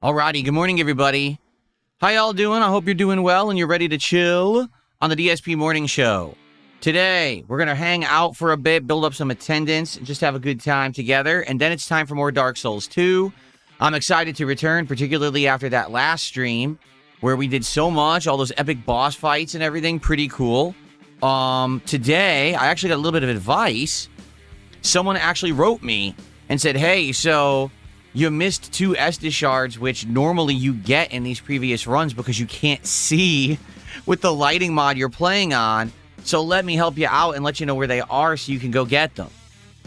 Alrighty, good morning, everybody. How y'all doing? I hope you're doing well and you're ready to chill on the DSP Morning Show. Today, we're going to hang out for a bit, build up some attendance, and just have a good time together, and then it's time for more Dark Souls 2. I'm excited to return, particularly after that last stream, where we did so much, all those epic boss fights and everything, pretty cool. Today, I actually got a little bit of advice. Someone actually wrote me and said, hey, so you missed 2 Estus shards, which normally you get in these previous runs because you can't see with the lighting mod you're playing on. So let me help you out and let you know where they are so you can go get them.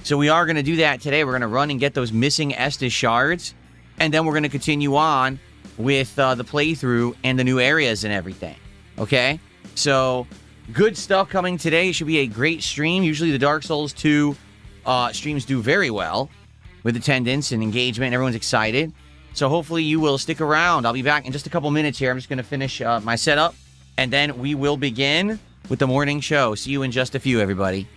So we are going to do that today. We're going to run and get those missing Estus shards. And then we're going to continue on with the playthrough and the new areas and everything. Okay? So good stuff coming today. Should be a great stream. Usually the Dark Souls 2 streams do very well with attendance and engagement. Everyone's excited. So hopefully you will stick around. I'll be back in just a couple minutes here. I'm just going to finish my setup, and then we will begin with the morning show. See you in just a few, everybody.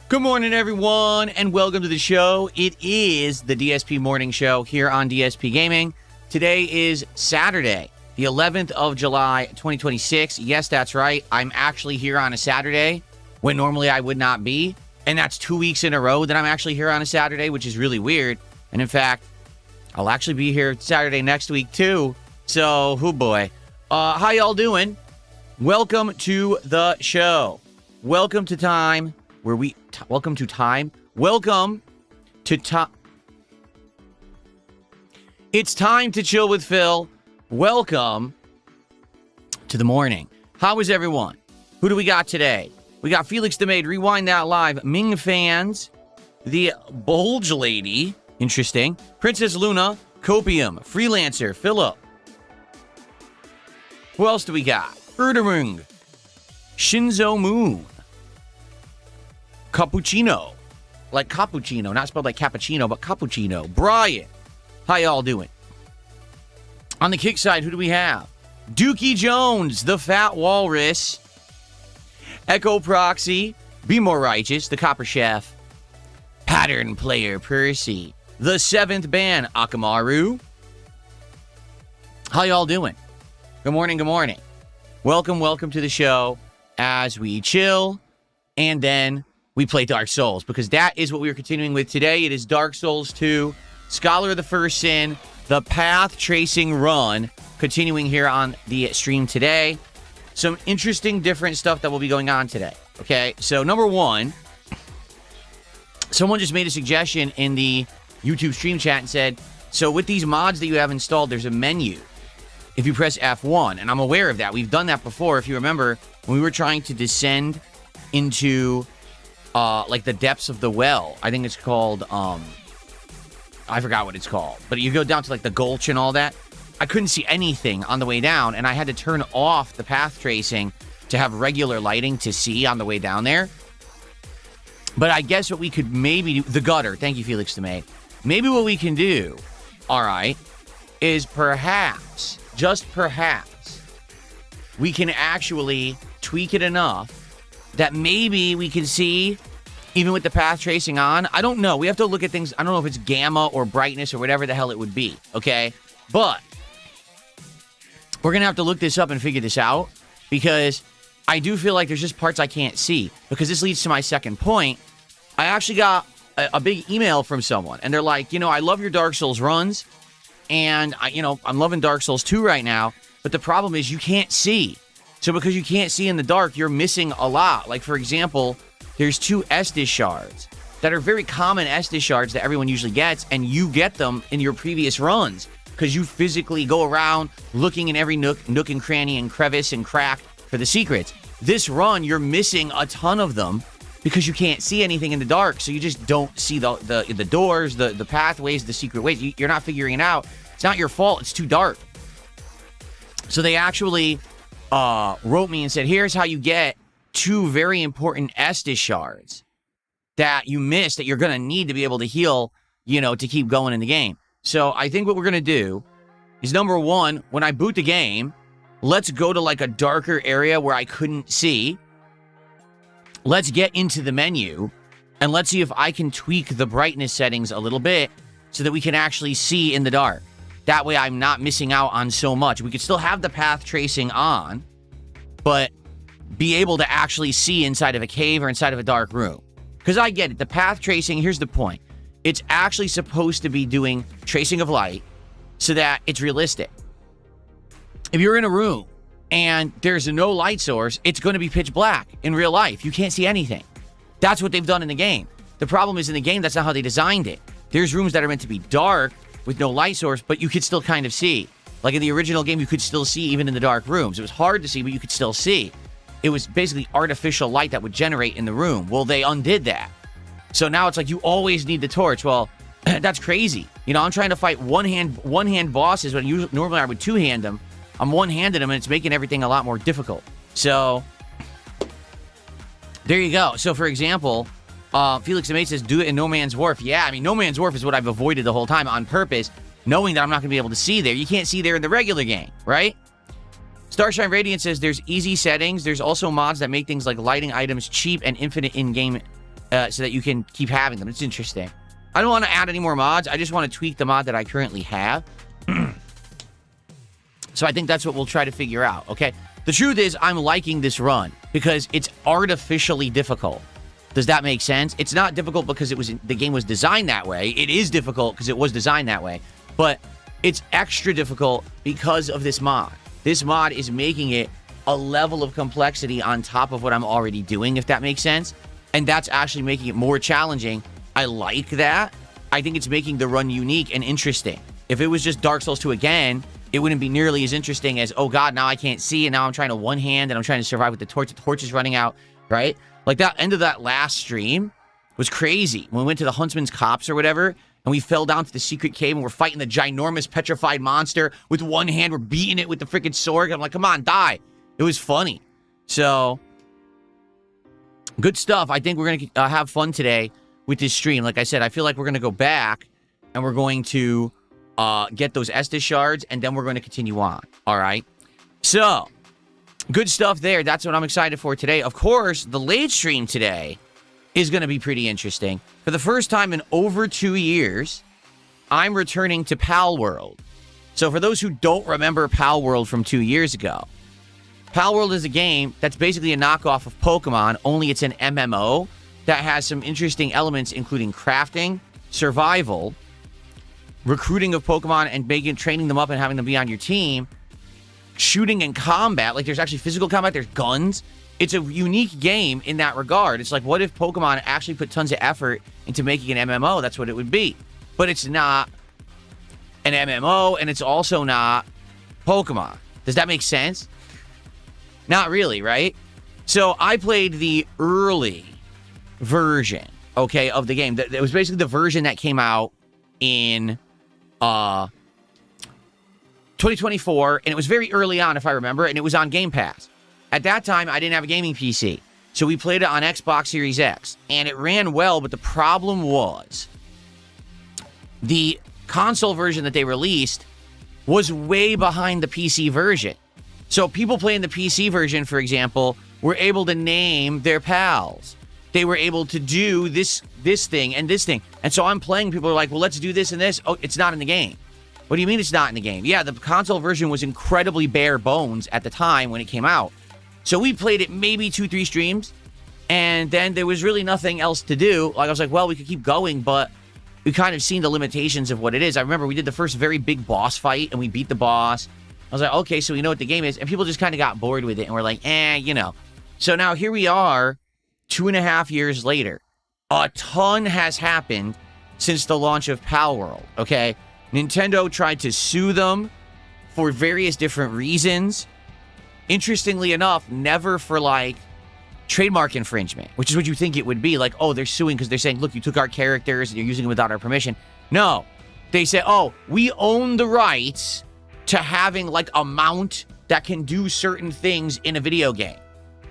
Good morning, everyone, and welcome to the show. It is the DSP Morning Show here on DSP Gaming. Today is Saturday, the 11th of July, 2026. Yes, that's right. I'm actually here on a Saturday when normally I would not be. And that's 2 weeks in a row that I'm actually here on a Saturday, which is really weird. And in fact, I'll actually be here Saturday next week, too. So, oh boy. How y'all doing? Welcome to the show. Welcome to time. Welcome to time. Welcome to time. It's time to chill with Phil. Welcome to the morning. How is everyone? Who do we got today? We got Felix the Maid, Rewind That Live, Ming Fans, the Bulge Lady, interesting, Princess Luna, Copium, Freelancer, Philip. Who else do we got? Erderung, Shinzo Moon, Cappuccino, like cappuccino, not spelled like cappuccino, but cappuccino. Brian, how y'all doing? On the kick side, who do we have? Dookie Jones, the Fat Walrus, Echo Proxy, Be More Righteous, the Copper Chef, Pattern Player Percy, the Seventh Ban, Akamaru. How y'all doing? Good morning, good morning. Welcome to the show as we chill and then we play Dark Souls, because that is what we are continuing with today. It is Dark Souls 2, Scholar of the First Sin, the Path Tracing Run, continuing here on the stream today. Some interesting, different stuff that will be going on today. Okay, so number one, someone just made a suggestion in the YouTube stream chat and said, so with these mods that you have installed, there's a menu if you press F1, and I'm aware of that. We've done that before, if you remember, when we were trying to descend into like the depths of the well. I think it's called, I forgot what it's called. But you go down to like the gulch and all that. I couldn't see anything on the way down, and I had to turn off the path tracing to have regular lighting to see on the way down there. But I guess what we could maybe do, the gutter, thank you, Felix DeMay. Maybe what we can do, all right, is perhaps, just perhaps, we can actually tweak it enough that maybe we can see, even with the path tracing on. I don't know. We have to look at things. I don't know if it's gamma or brightness or whatever the hell it would be, okay? But we're going to have to look this up and figure this out, because I do feel like there's just parts I can't see. Because this leads to my second point. I actually got a big email from someone, and they're like, I love your Dark Souls runs, and I'm loving Dark Souls 2 right now, but the problem is you can't see. So because you can't see in the dark, you're missing a lot. Like, for example, there's 2 Estus shards that are very common Estus shards that everyone usually gets, and you get them in your previous runs because you physically go around looking in every nook and cranny and crevice and crack for the secrets. This run, you're missing a ton of them because you can't see anything in the dark, so you just don't see the doors, the pathways, the secret ways. You're not figuring it out. It's not your fault. It's too dark. So they actually wrote me and said, here's how you get 2 very important Estus shards that you missed that you're going to need to be able to heal, to keep going in the game. So I think what we're going to do is, number one, when I boot the game, let's go to like a darker area where I couldn't see. Let's get into the menu and let's see if I can tweak the brightness settings a little bit so that we can actually see in the dark. That way I'm not missing out on so much. We could still have the path tracing on, but be able to actually see inside of a cave or inside of a dark room. Because I get it. The path tracing, here's the point. It's actually supposed to be doing tracing of light so that it's realistic. If you're in a room and there's no light source, it's going to be pitch black in real life. You can't see anything. That's what they've done in the game. The problem is in the game, that's not how they designed it. There's rooms that are meant to be dark with no light source, but you could still kind of see. Like in the original game, you could still see even in the dark rooms. It was hard to see, but you could still see. It was basically artificial light that would generate in the room. Well, they undid that. So now it's like you always need the torch. Well, that's crazy. I'm trying to fight one-hand bosses when normally I would two-hand them. I'm one-handed them, and it's making everything a lot more difficult. So there you go. So, for example, Felix the Mate says, do it in No Man's Wharf. Yeah, I mean, No Man's Wharf is what I've avoided the whole time on purpose. knowing that I'm not going to be able to see there. You can't see there in the regular game, right? Starshine Radiant says there's easy settings. There's also mods that make things like lighting items cheap and infinite in-game so that you can keep having them. It's interesting. I don't want to add any more mods. I just want to tweak the mod that I currently have. So I think that's what we'll try to figure out, okay? The truth is, I'm liking this run because it's artificially difficult. Does that make sense? It's not difficult because the game was designed that way. It is difficult because it was designed that way. But it's extra difficult because of this mod. This mod is making it a level of complexity on top of what I'm already doing, if that makes sense. And that's actually making it more challenging. I like that. I think it's making the run unique and interesting. If it was just Dark Souls 2 again, it wouldn't be nearly as interesting as, oh God, now I can't see, and now I'm trying to one-hand, and I'm trying to survive with the torch. The torch is running out, right? Like, that end of that last stream was crazy. When we went to the Huntsman's Copse or whatever, and we fell down to the secret cave, and we're fighting the ginormous petrified monster with one hand. We're beating it with the freaking sword. I'm like, come on, die. It was funny. So, good stuff. I think we're going to have fun today with this stream. Like I said, I feel like we're going to go back, and we're going to get those Estus shards, and then we're going to continue on. All right? So, good stuff there. That's what I'm excited for today. Of course, the late stream today is going to be pretty interesting. For the first time in over 2 years, I'm returning to Pal World. So for those who don't remember Pal World from 2 years ago, Pal World is a game that's basically a knockoff of Pokemon, only it's an MMO that has some interesting elements, including crafting, survival, recruiting of Pokemon and training them up and having them be on your team, shooting and combat. Like, there's actually physical combat, there's guns. It's a unique game in that regard. It's like, what if Pokemon actually put tons of effort into making an MMO? That's what it would be. But it's not an MMO, and it's also not Pokemon. Does that make sense? Not really, right? So I played the early version, okay, of the game. It was basically the version that came out in 2024, and it was very early on, if I remember, and it was on Game Pass. At that time, I didn't have a gaming PC, so we played it on Xbox Series X, and it ran well, but the problem was the console version that they released was way behind the PC version. So people playing the PC version, for example, were able to name their pals. They were able to do this thing and this thing. And so I'm playing, people are like, well, let's do this and this. Oh, it's not in the game. What do you mean it's not in the game? Yeah, the console version was incredibly bare bones at the time when it came out. So we played it maybe 2-3 streams, and then there was really nothing else to do. Like, I was like, well, we could keep going, but we kind of seen the limitations of what it is. I remember we did the first very big boss fight, and we beat the boss. I was like, okay, so we know what the game is. And people just kind of got bored with it, and we're like, you know. So now here we are, 2.5 years later. A ton has happened since the launch of Pal World, okay? Nintendo tried to sue them for various different reasons. Interestingly enough, never for, like, trademark infringement, which is what you think it would be. Like, oh, they're suing because they're saying, look, you took our characters and you're using them without our permission. No. They say, oh, we own the rights to having, like, a mount that can do certain things in a video game.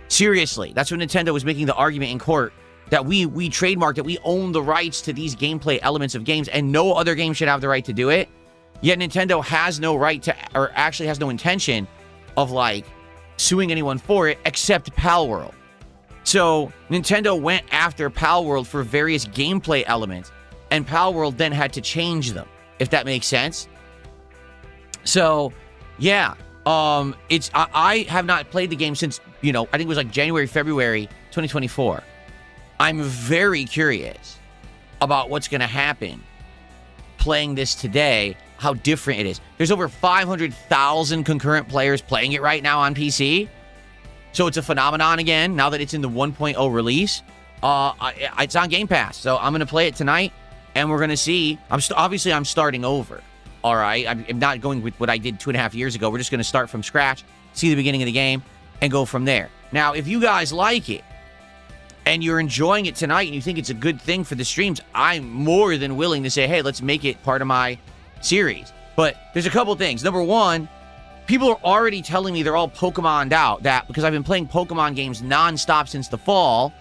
Seriously. That's what Nintendo was making the argument in court, that we trademarked it. We own the rights to these gameplay elements of games, and no other game should have the right to do it. Yet Nintendo has no right to, or actually has no intention of, like, suing anyone for it except Pal World. So Nintendo went after Pal World for various gameplay elements, and Pal World then had to change them, if that makes sense. So, yeah, I have not played the game since, you know, I think it was like January, February 2024. I'm very curious about what's going to happen playing this today, how different it is. There's over 500,000 concurrent players playing it right now on PC. So it's a phenomenon again, now that it's in the 1.0 release. It's on Game Pass, so I'm going to play it tonight, and we're going to see. Obviously, I'm starting over, all right? I'm not going with what I did 2.5 years ago. We're just going to start from scratch, see the beginning of the game, and go from there. Now, if you guys like it, and you're enjoying it tonight, and you think it's a good thing for the streams, I'm more than willing to say, hey, let's make it part of my series. But there's a couple things. Number one, people are already telling me they're all Pokemon'd out, that because I've been playing Pokemon games nonstop since the fall,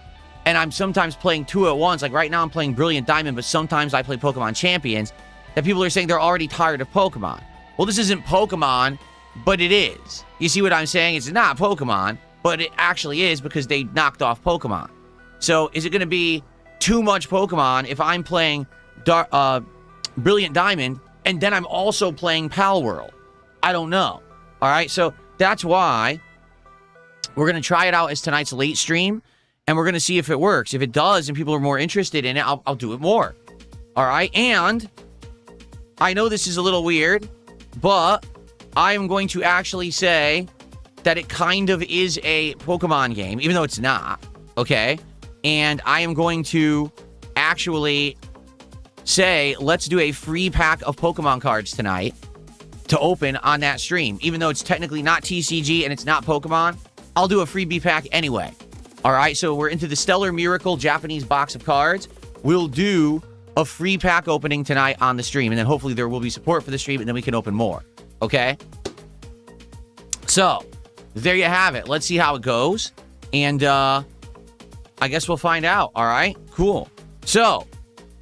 and I'm sometimes playing two at once. Like right now I'm playing Brilliant Diamond, but sometimes I play Pokemon Champions. that people are saying they're already tired of Pokemon. Well, this isn't Pokemon, but it is. You see what I'm saying? It's not Pokemon, but it actually is because they knocked off Pokemon. So is it going to be too much Pokemon if I'm playing Brilliant Diamond and then I'm also playing Pal World? I don't know. All right, so that's why we're going to try it out as tonight's late stream, and we're going to see if it works. If it does and people are more interested in it, I'll do it more. All right, and I know this is a little weird, but I am going to actually say that it kind of is a Pokemon game, even though it's not, okay? And I am going to actually say, let's do a free pack of Pokemon cards tonight to open on that stream. Even though it's technically not TCG and it's not Pokemon, I'll do a freebie pack anyway. All right, so we're into the Stellar Miracle Japanese box of cards. We'll do a free pack opening tonight on the stream, and then hopefully there will be support for the stream, and then we can open more, okay? So, there you have it. Let's see how it goes, and I guess we'll find out, all right? Cool. So,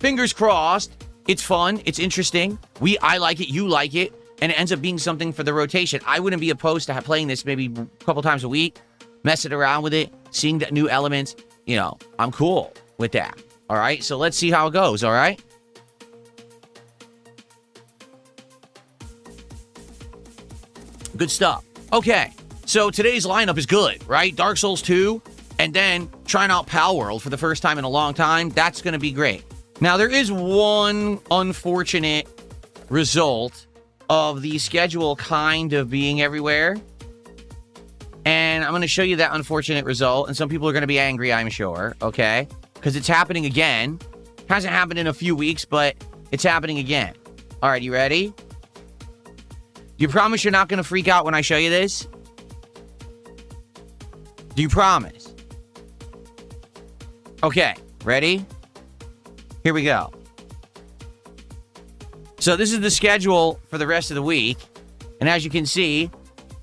fingers crossed. It's fun. It's interesting. I like it. You like it. And it ends up being something for the rotation. I wouldn't be opposed to playing this maybe a couple times a week, messing around with it, seeing the new elements. You know, I'm cool with that. All right, so let's see how it goes, all right? Good stuff. Okay, so today's lineup is good, right? Dark Souls 2, and then trying out Pal World for the first time in a long time. That's going to be great. Now, there is one unfortunate result of the schedule kind of being everywhere. And I'm going to show you that unfortunate result. And some people are going to be angry, I'm sure, okay? Because it's happening again. Hasn't happened in a few weeks, but it's happening again. All right, you ready? Do you promise you're not going to freak out when I show you this? Do you promise? Okay, ready? Here we go. So this is the schedule for the rest of the week. And as you can see,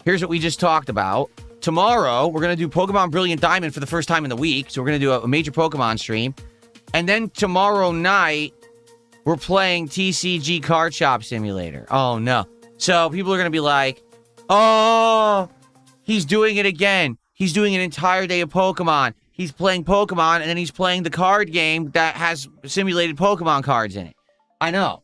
here's what we just talked about. Tomorrow, we're going to do Pokemon Brilliant Diamond for the first time in the week. So we're going to do a major Pokemon stream. And then tomorrow night, we're playing TCG Card Shop Simulator. Oh, no. So people are going to be like, oh, he's doing it again. He's doing an entire day of Pokemon. He's playing Pokemon, and then he's playing the card game that has simulated Pokemon cards in it. I know.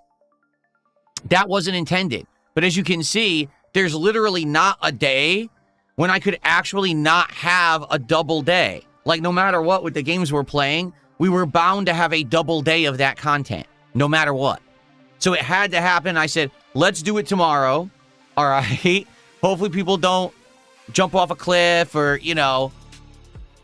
That wasn't intended. But as you can see, there's literally not a day when I could actually not have a double day. Like, no matter what with the games we're playing, we were bound to have a double day of that content, no matter what. So it had to happen. I said, let's do it tomorrow. All right. Hopefully people don't jump off a cliff or, you know,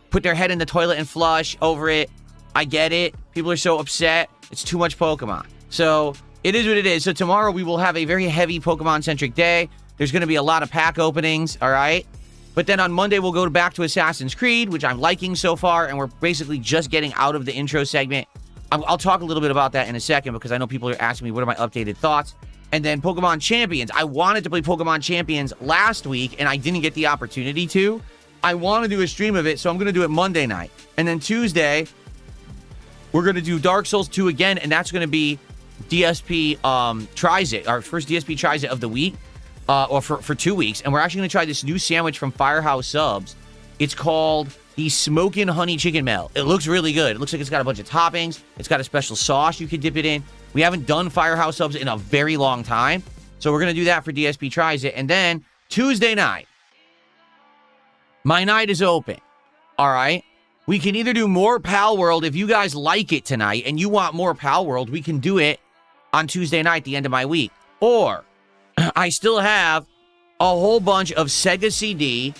put their head in the toilet and flush over it. I get it. People are so upset. It's too much Pokemon. So it is what it is. So tomorrow we will have a very heavy Pokemon-centric day. There's going to be a lot of pack openings, all right? But then on Monday, we'll go back to Assassin's Creed, which I'm liking so far, and we're basically just getting out of the intro segment. I'll talk a little bit about that in a second because I know people are asking me what are my updated thoughts. And then Pokemon Champions. I wanted to play Pokemon Champions last week, and I didn't get the opportunity to. I want to do a stream of it, so I'm going to do it Monday night. And then Tuesday, we're going to do Dark Souls 2 again, and that's going to be DSP Tries It, our first DSP Tries It of the week, or for 2 weeks. And we're actually going to try this new sandwich from Firehouse Subs. It's called the Smokin' Honey Chicken Melt. It looks really good. It looks like it's got a bunch of toppings. It's got a special sauce you could dip it in. We haven't done Firehouse Subs in a very long time. So we're going to do that for DSP Tries It. And then Tuesday night, my night is open. All right? We can either do more Pal World if you guys like it tonight and you want more Pal World, we can do it on Tuesday night, the end of my week. Or I still have a whole bunch of Sega CD,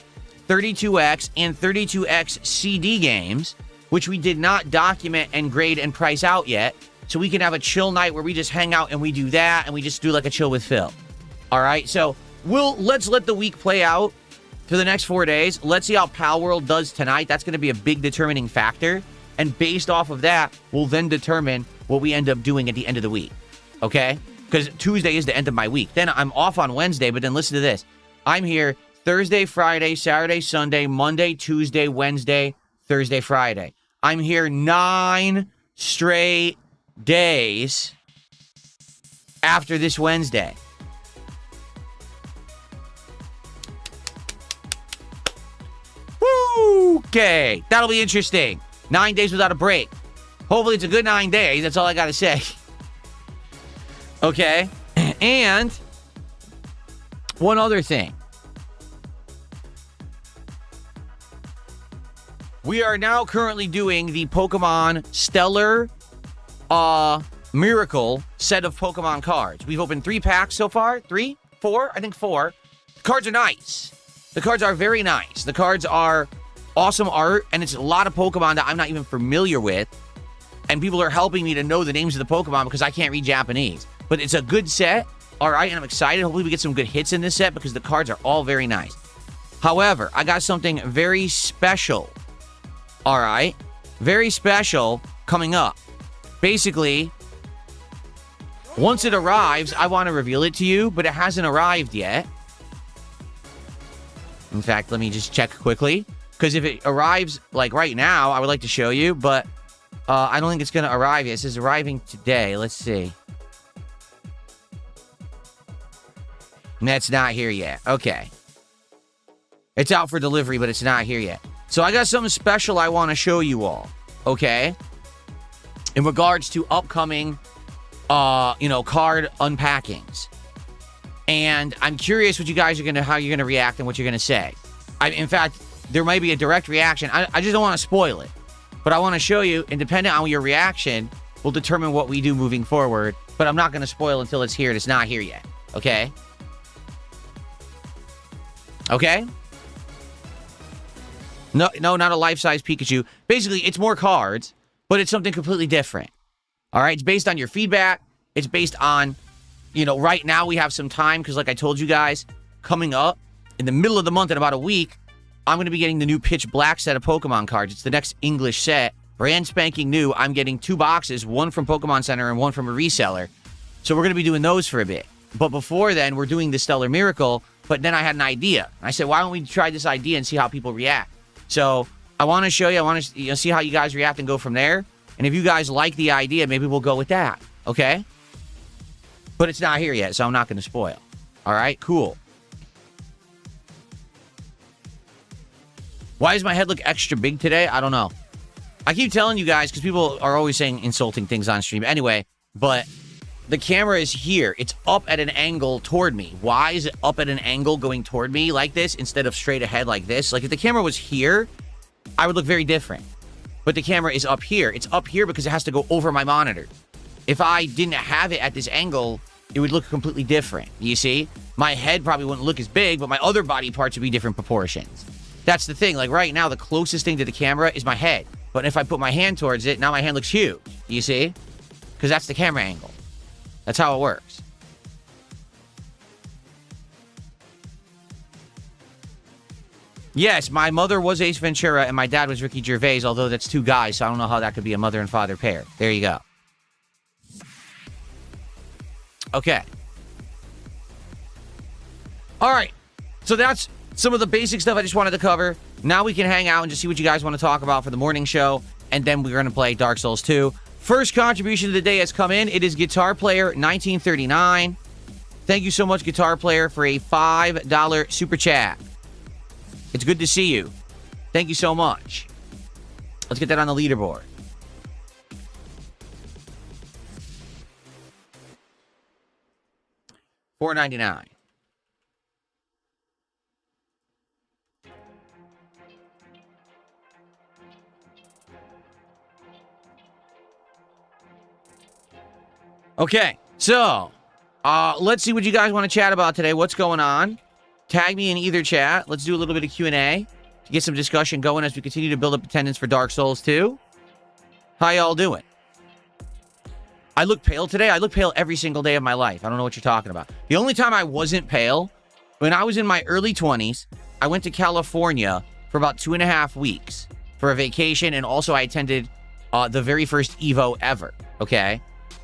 32X, and 32X CD games, which we did not document and grade and price out yet. So we can have a chill night where we just hang out and we do that and we just do like a chill with Phil. All right? So let's let the week play out for the next 4 days. Let's see how Pal World does tonight. That's going to be a big determining factor. And based off of that, we'll then determine what we end up doing at the end of the week. Okay? Because Tuesday is the end of my week. Then I'm off on Wednesday, but then listen to this. I'm here Thursday, Friday, Saturday, Sunday, Monday, Tuesday, Wednesday, Thursday, Friday. I'm here 9 straight days after this Wednesday. Woo! Okay, that'll be interesting. 9 days without a break. Hopefully it's a good 9 days. That's all I got to say. Okay, and one other thing. We are now currently doing the Pokemon Stellar Miracle set of Pokemon cards. We've opened 3 packs so far. 3? 4? I think 4. The cards are nice. The cards are very nice. The cards are awesome art, and it's a lot of Pokemon that I'm not even familiar with. And people are helping me to know the names of the Pokemon because I can't read Japanese. But it's a good set, all right, and I'm excited. Hopefully we get some good hits in this set because the cards are all very nice. However, I got something very special, all right? Very special coming up. Basically, once it arrives, I want to reveal it to you, but it hasn't arrived yet. In fact, let me just check quickly. Because if it arrives, like, right now, I would like to show you, but I don't think it's going to arrive yet. It says arriving today. Let's see. That's not here yet. Okay. It's out for delivery, but it's not here yet. So I got something special I want to show you all. Okay? In regards to upcoming, card unpackings. And I'm curious what you guys are how you're going to react and what you're going to say. In fact, there might be a direct reaction. I just don't want to spoil it. But I want to show you, and depending on your reaction, will determine what we do moving forward. But I'm not going to spoil until it's here, and it's not here yet. Okay? Okay? No, not a life-size Pikachu. Basically, it's more cards, but it's something completely different. All right? It's based on your feedback. It's based on, right now we have some time, because like I told you guys, coming up in the middle of the month in about a week, I'm going to be getting the new Pitch Black set of Pokemon cards. It's the next English set. Brand spanking new. I'm getting 2 boxes, one from Pokemon Center and one from a reseller. So we're going to be doing those for a bit. But before then, we're doing the Stellar Miracle. But then I had an idea. I said, why don't we try this idea and see how people react? So I want to show you. I want to see how you guys react and go from there. And if you guys like the idea, maybe we'll go with that. Okay? But it's not here yet, so I'm not going to spoil. All right? Cool. Why does my head look extra big today? I don't know. I keep telling you guys, because people are always saying insulting things on stream. Anyway, but the camera is here. It's up at an angle toward me. Why is it up at an angle going toward me like this instead of straight ahead like this? Like, if the camera was here, I would look very different. But the camera is up here. It's up here because it has to go over my monitor. If I didn't have it at this angle, it would look completely different. You see? My head probably wouldn't look as big, but my other body parts would be different proportions. That's the thing. Like, right now, the closest thing to the camera is my head. But if I put my hand towards it, now my hand looks huge. You see? Because that's the camera angle. That's how it works. Yes, my mother was Ace Ventura and my dad was Ricky Gervais, although that's 2 guys, so I don't know how that could be a mother and father pair. There you go. Okay. All right. So that's some of the basic stuff I just wanted to cover. Now we can hang out and just see what you guys want to talk about for the morning show. And then we're going to play Dark Souls 2. First contribution of the day has come in. It is Guitar Player 1939. Thank you so much, Guitar Player, for a $5 super chat. It's good to see you. Thank you so much. Let's get that on the leaderboard. $4.99. Okay, so let's see what you guys want to chat about today. What's going on? Tag me in either chat. Let's do a little bit of Q&A to get some discussion going as we continue to build up attendance for Dark Souls 2. How y'all doing? I look pale today. I look pale every single day of my life. I don't know what you're talking about. The only time I wasn't pale, when I was in my early 20s, I went to California for about 2.5 weeks for a vacation, and also I attended the very first Evo ever, okay?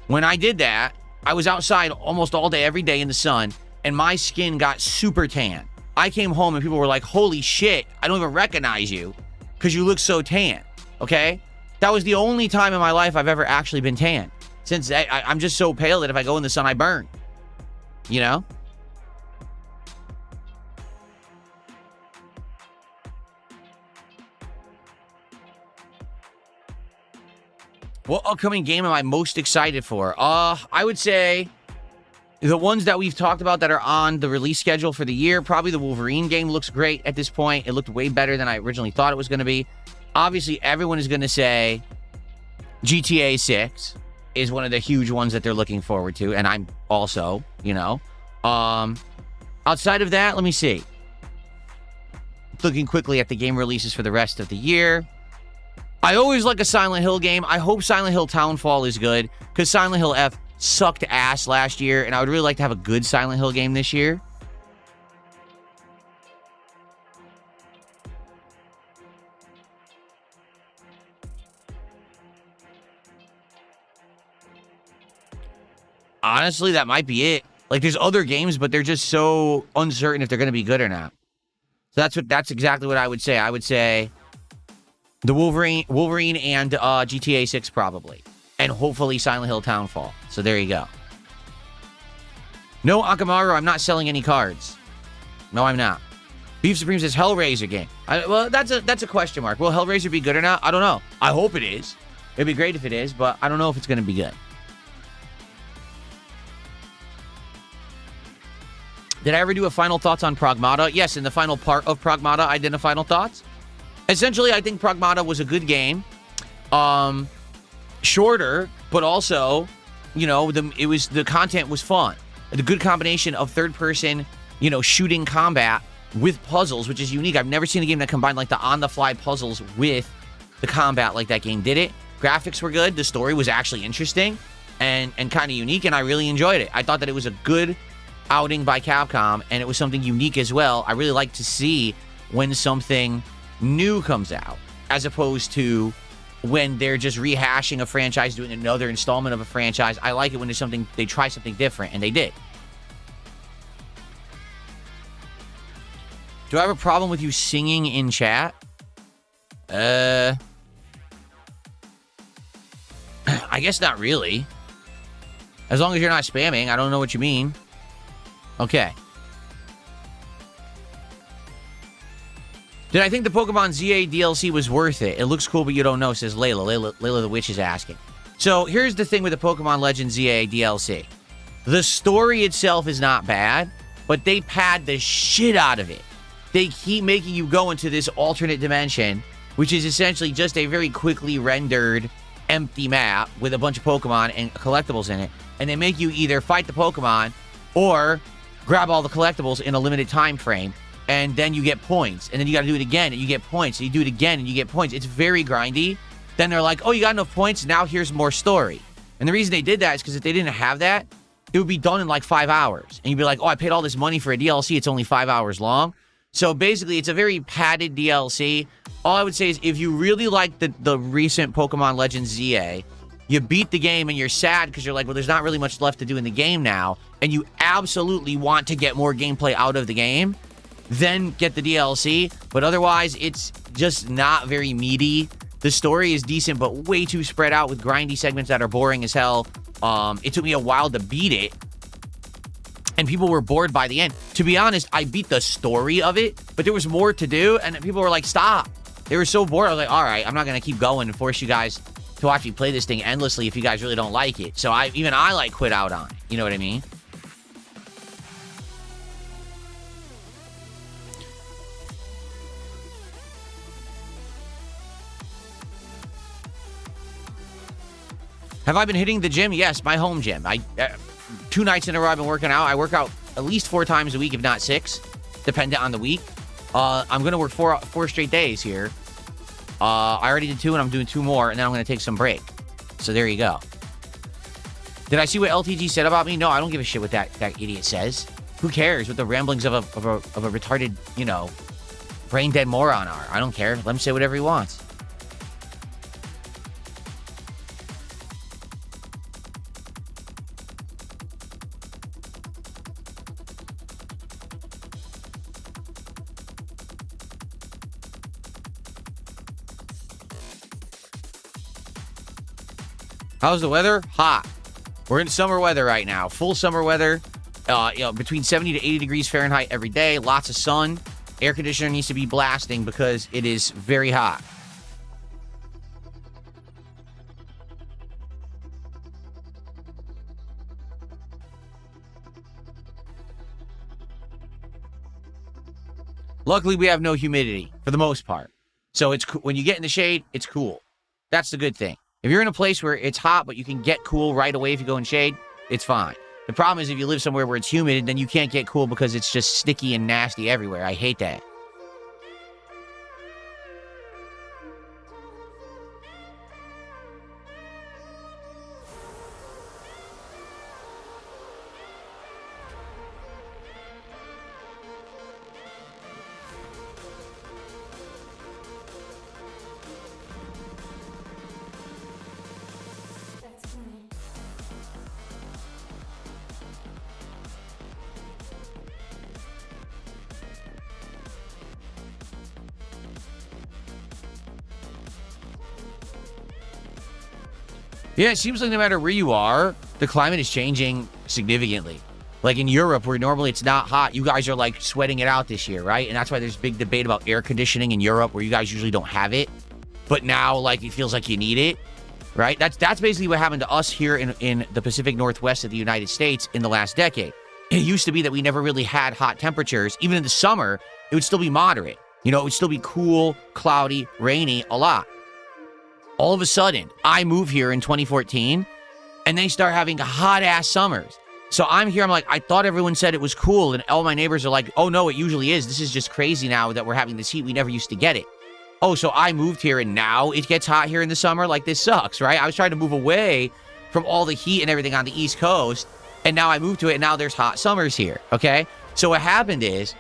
When I did that, I was outside almost all day, every day in the sun, and my skin got super tan. I came home and people were like, holy shit, I don't even recognize you because you look so tan, okay? That was the only time in my life I've ever actually been tan. Since I'm just so pale that if I go in the sun, I burn. You know? What upcoming game am I most excited for? I would say the ones that we've talked about that are on the release schedule for the year. Probably the Wolverine game looks great at this point. It looked way better than I originally thought it was going to be. Obviously, everyone is going to say GTA 6 is one of the huge ones that they're looking forward to. And I'm also, you know. Outside of that, let me see. Looking quickly at the game releases for the rest of the year. I always like a Silent Hill game. I hope Silent Hill Townfall is good, because Silent Hill F sucked ass last year, and I would really like to have a good Silent Hill game this year. Honestly, that might be it. Like, there's other games, but they're just so uncertain if they're going to be good or not. So that's exactly what I would say. I would say the Wolverine and GTA 6 probably. And hopefully Silent Hill Townfall. So there you go. No, Akamaru, I'm not selling any cards. No, I'm not. Beef Supreme says Hellraiser game. Well, that's a question mark. Will Hellraiser be good or not? I don't know. I hope it is. It'd be great if it is, but I don't know if it's going to be good. Did I ever do a final thoughts on Pragmata? Yes, in the final part of Pragmata, I did a final thoughts. Essentially, I think Pragmata was a good game. Shorter, but also, you know, the content was fun. The good combination of third-person, you know, shooting combat with puzzles, which is unique. I've never seen a game that combined, like, the on-the-fly puzzles with the combat like that game did it. Graphics were good. The story was actually interesting and kind of unique, and I really enjoyed it. I thought that it was a good outing by Capcom, and it was something unique as well. I really like to see when something new comes out, as opposed to when they're just rehashing a franchise, doing another installment of a franchise. I like it when there's something, they try something different, and they did. Do I have a problem with you singing in chat? I guess not really. As long as you're not spamming, I don't know what you mean. Okay. Did I think the Pokemon ZA DLC was worth it? It looks cool, but you don't know, says Layla. Layla the Witch is asking. So here's the thing with the Pokemon Legends ZA DLC. The story itself is not bad, but they pad the shit out of it. They keep making you go into this alternate dimension, which is essentially just a very quickly rendered empty map with a bunch of Pokemon and collectibles in it. And they make you either fight the Pokemon or grab all the collectibles in a limited time frame, and then you get points, and then you got to do it again, and you get points, and you do it again, and you get points. It's very grindy. Then they're like, oh, you got enough points, now here's more story. And the reason they did that is because if they didn't have that, it would be done in like 5 hours. And you'd be like, oh, I paid all this money for a DLC, it's only 5 hours long. So basically, it's a very padded DLC. All I would say is if you really like the recent Pokemon Legends ZA, you beat the game and you're sad because you're like, well, there's not really much left to do in the game now, and you absolutely want to get more gameplay out of the game, then get the DLC. But otherwise, it's just not very meaty. The story is decent, but way too spread out with grindy segments that are boring as hell. It took me a while to beat it, and people were bored by the end. To be honest, I beat the story of it, but there was more to do, and people were like, stop. They were so bored. I was like, all right, I'm not going to keep going and force you guys to watch me play this thing endlessly if you guys really don't like it. So I like quit out on it. You know what I mean? Have I been hitting the gym? Yes, my home gym. 2 nights in a row I've been working out. I work out at least 4 times a week, if not 6, dependent on the week. I'm going to work 4 straight days here. I already did 2, and I'm doing 2 more, and then I'm going to take some break. So there you go. Did I see what LTG said about me? No, I don't give a shit what that idiot says. Who cares what the ramblings of a retarded, you know, brain-dead moron are? I don't care. Let him say whatever he wants. How's the weather? Hot. We're in summer weather right now. Full summer weather. Between 70 to 80 degrees Fahrenheit every day. Lots of sun. Air conditioner needs to be blasting because it is very hot. Luckily, we have no humidity for the most part. So it's when you get in the shade, it's cool. That's the good thing. If you're in a place where it's hot, but you can get cool right away if you go in shade, it's fine. The problem is if you live somewhere where it's humid, then you can't get cool because it's just sticky and nasty everywhere. I hate that. Yeah, it seems like no matter where you are, the climate is changing significantly. Like in Europe, where normally it's not hot, you guys are like sweating it out this year, right? And that's why there's big debate about air conditioning in Europe, where you guys usually don't have it. But now, like, it feels like you need it, right? That's basically what happened to us here in the Pacific Northwest of the United States in the last decade. It used to be that we never really had hot temperatures. Even in the summer, it would still be moderate. You know, it would still be cool, cloudy, rainy a lot. All of a sudden, I move here in 2014, and they start having hot-ass summers. So I'm here, I'm like, I thought everyone said it was cool, and all my neighbors are like, oh, no, it usually is. This is just crazy now that we're having this heat. We never used to get it. Oh, so I moved here, and now it gets hot here in the summer? Like, this sucks, right? I was trying to move away from all the heat and everything on the East Coast, and now I moved to it, and now there's hot summers here, okay? So what happened is,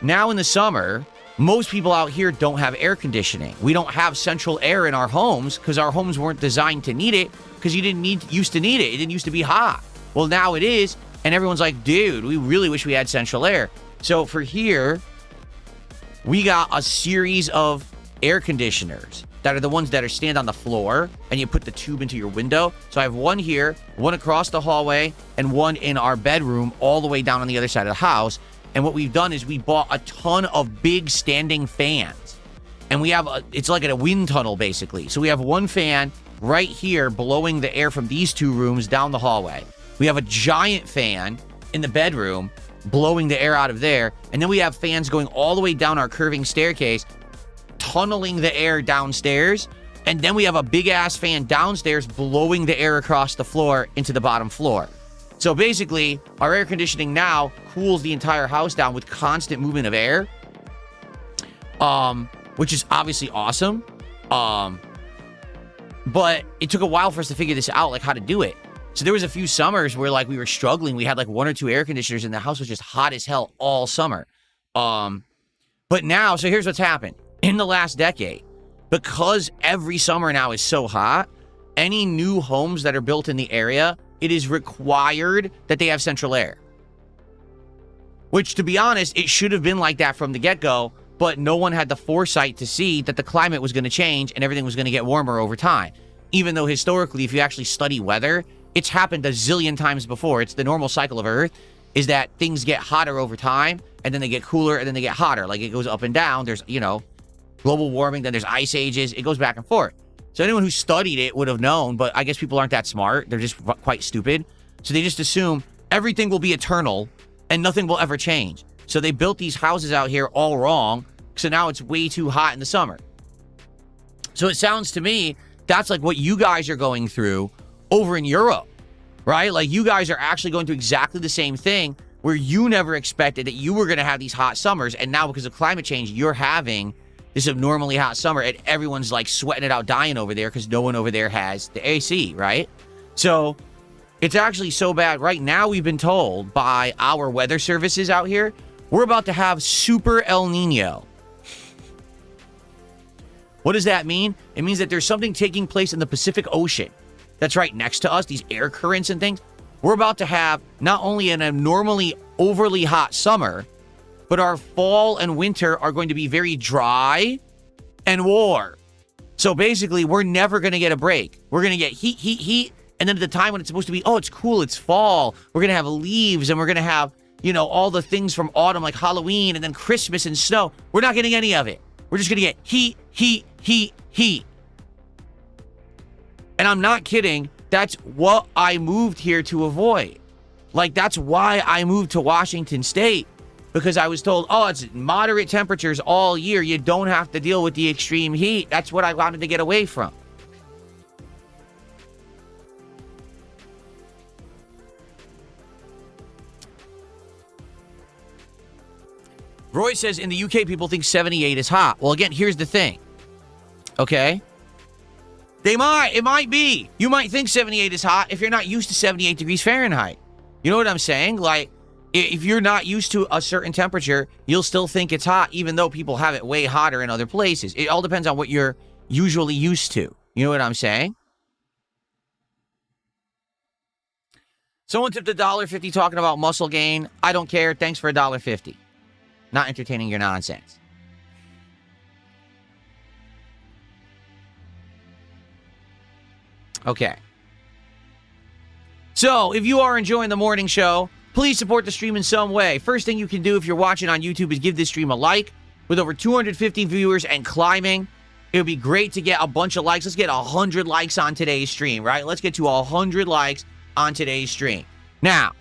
now in the summer, most people out here don't have air conditioning. We don't have central air in our homes because our homes weren't designed to need it because you used to need it. It didn't used to be hot. Well, now it is, and everyone's like, dude, we really wish we had central air. So for here, we got a series of air conditioners that are the ones that stand on the floor, and you put the tube into your window. So I have one here, one across the hallway, and one in our bedroom all the way down on the other side of the house. And what we've done is we bought a ton of big standing fans. And we have, it's like a wind tunnel, basically. So we have one fan right here blowing the air from these two rooms down the hallway. We have a giant fan in the bedroom blowing the air out of there. And then we have fans going all the way down our curving staircase, tunneling the air downstairs. And then we have a big-ass fan downstairs blowing the air across the floor into the bottom floor. So basically, our air conditioning now cools the entire house down with constant movement of air, which is obviously awesome. But it took a while for us to figure this out, like how to do it. So there was a few summers where like we were struggling. We had like one or two air conditioners and the house was just hot as hell all summer. But now, so here's what's happened. In the last decade, because every summer now is so hot, any new homes that are built in the area, it is required that they have central air. Which, to be honest, it should have been like that from the get-go, but no one had the foresight to see that the climate was going to change and everything was going to get warmer over time. Even though historically, if you actually study weather, it's happened a zillion times before. It's the normal cycle of Earth, is that things get hotter over time, and then they get cooler, and then they get hotter. Like, it goes up and down. There's, you know, global warming, then there's ice ages. It goes back and forth. So anyone who studied it would have known, but I guess people aren't that smart. They're just quite stupid. So they just assume everything will be eternal and nothing will ever change. So they built these houses out here all wrong. So now it's way too hot in the summer. So it sounds to me, that's like what you guys are going through over in Europe, right? Like you guys are actually going through exactly the same thing where you never expected that you were going to have these hot summers. And now because of climate change, you're having this abnormally hot summer and everyone's like sweating it out, dying over there because no one over there has the AC, right? So it's actually so bad. Right now, we've been told by our weather services out here, we're about to have super El Nino. What does that mean? It means that there's something taking place in the Pacific Ocean that's right next to us, these air currents and things. We're about to have not only an abnormally overly hot summer, but our fall and winter are going to be very dry and warm. So basically, we're never going to get a break. We're going to get heat, heat, heat, And then at the time when it's supposed to be, oh, it's cool, it's fall. We're going to have leaves and we're going to have, you know, all the things from autumn like Halloween and then Christmas and snow. We're not getting any of it. We're just going to get heat, heat, heat, heat. And I'm not kidding. That's what I moved here to avoid. Like, that's why I moved to Washington State. Because I was told, oh, it's moderate temperatures all year. You don't have to deal with the extreme heat. That's what I wanted to get away from. Roy says, in the UK, people think 78 is hot. Well, again, here's the thing. Okay? It might be. You might think 78 is hot if you're not used to 78 degrees Fahrenheit. You know what I'm saying? Like, if you're not used to a certain temperature, you'll still think it's hot, even though people have it way hotter in other places. It all depends on what you're usually used to. You know what I'm saying? Someone tipped $1.50 talking about muscle gain. I don't care. Thanks for $1.50. Not entertaining your nonsense. Okay. So, if you are enjoying the morning show, please support the stream in some way. First thing you can do if you're watching on YouTube is give this stream a like. With over 250 viewers and climbing, it would be great to get a bunch of likes. Let's get 100 likes on today's stream, right? Let's get to 100 likes on today's stream. Now,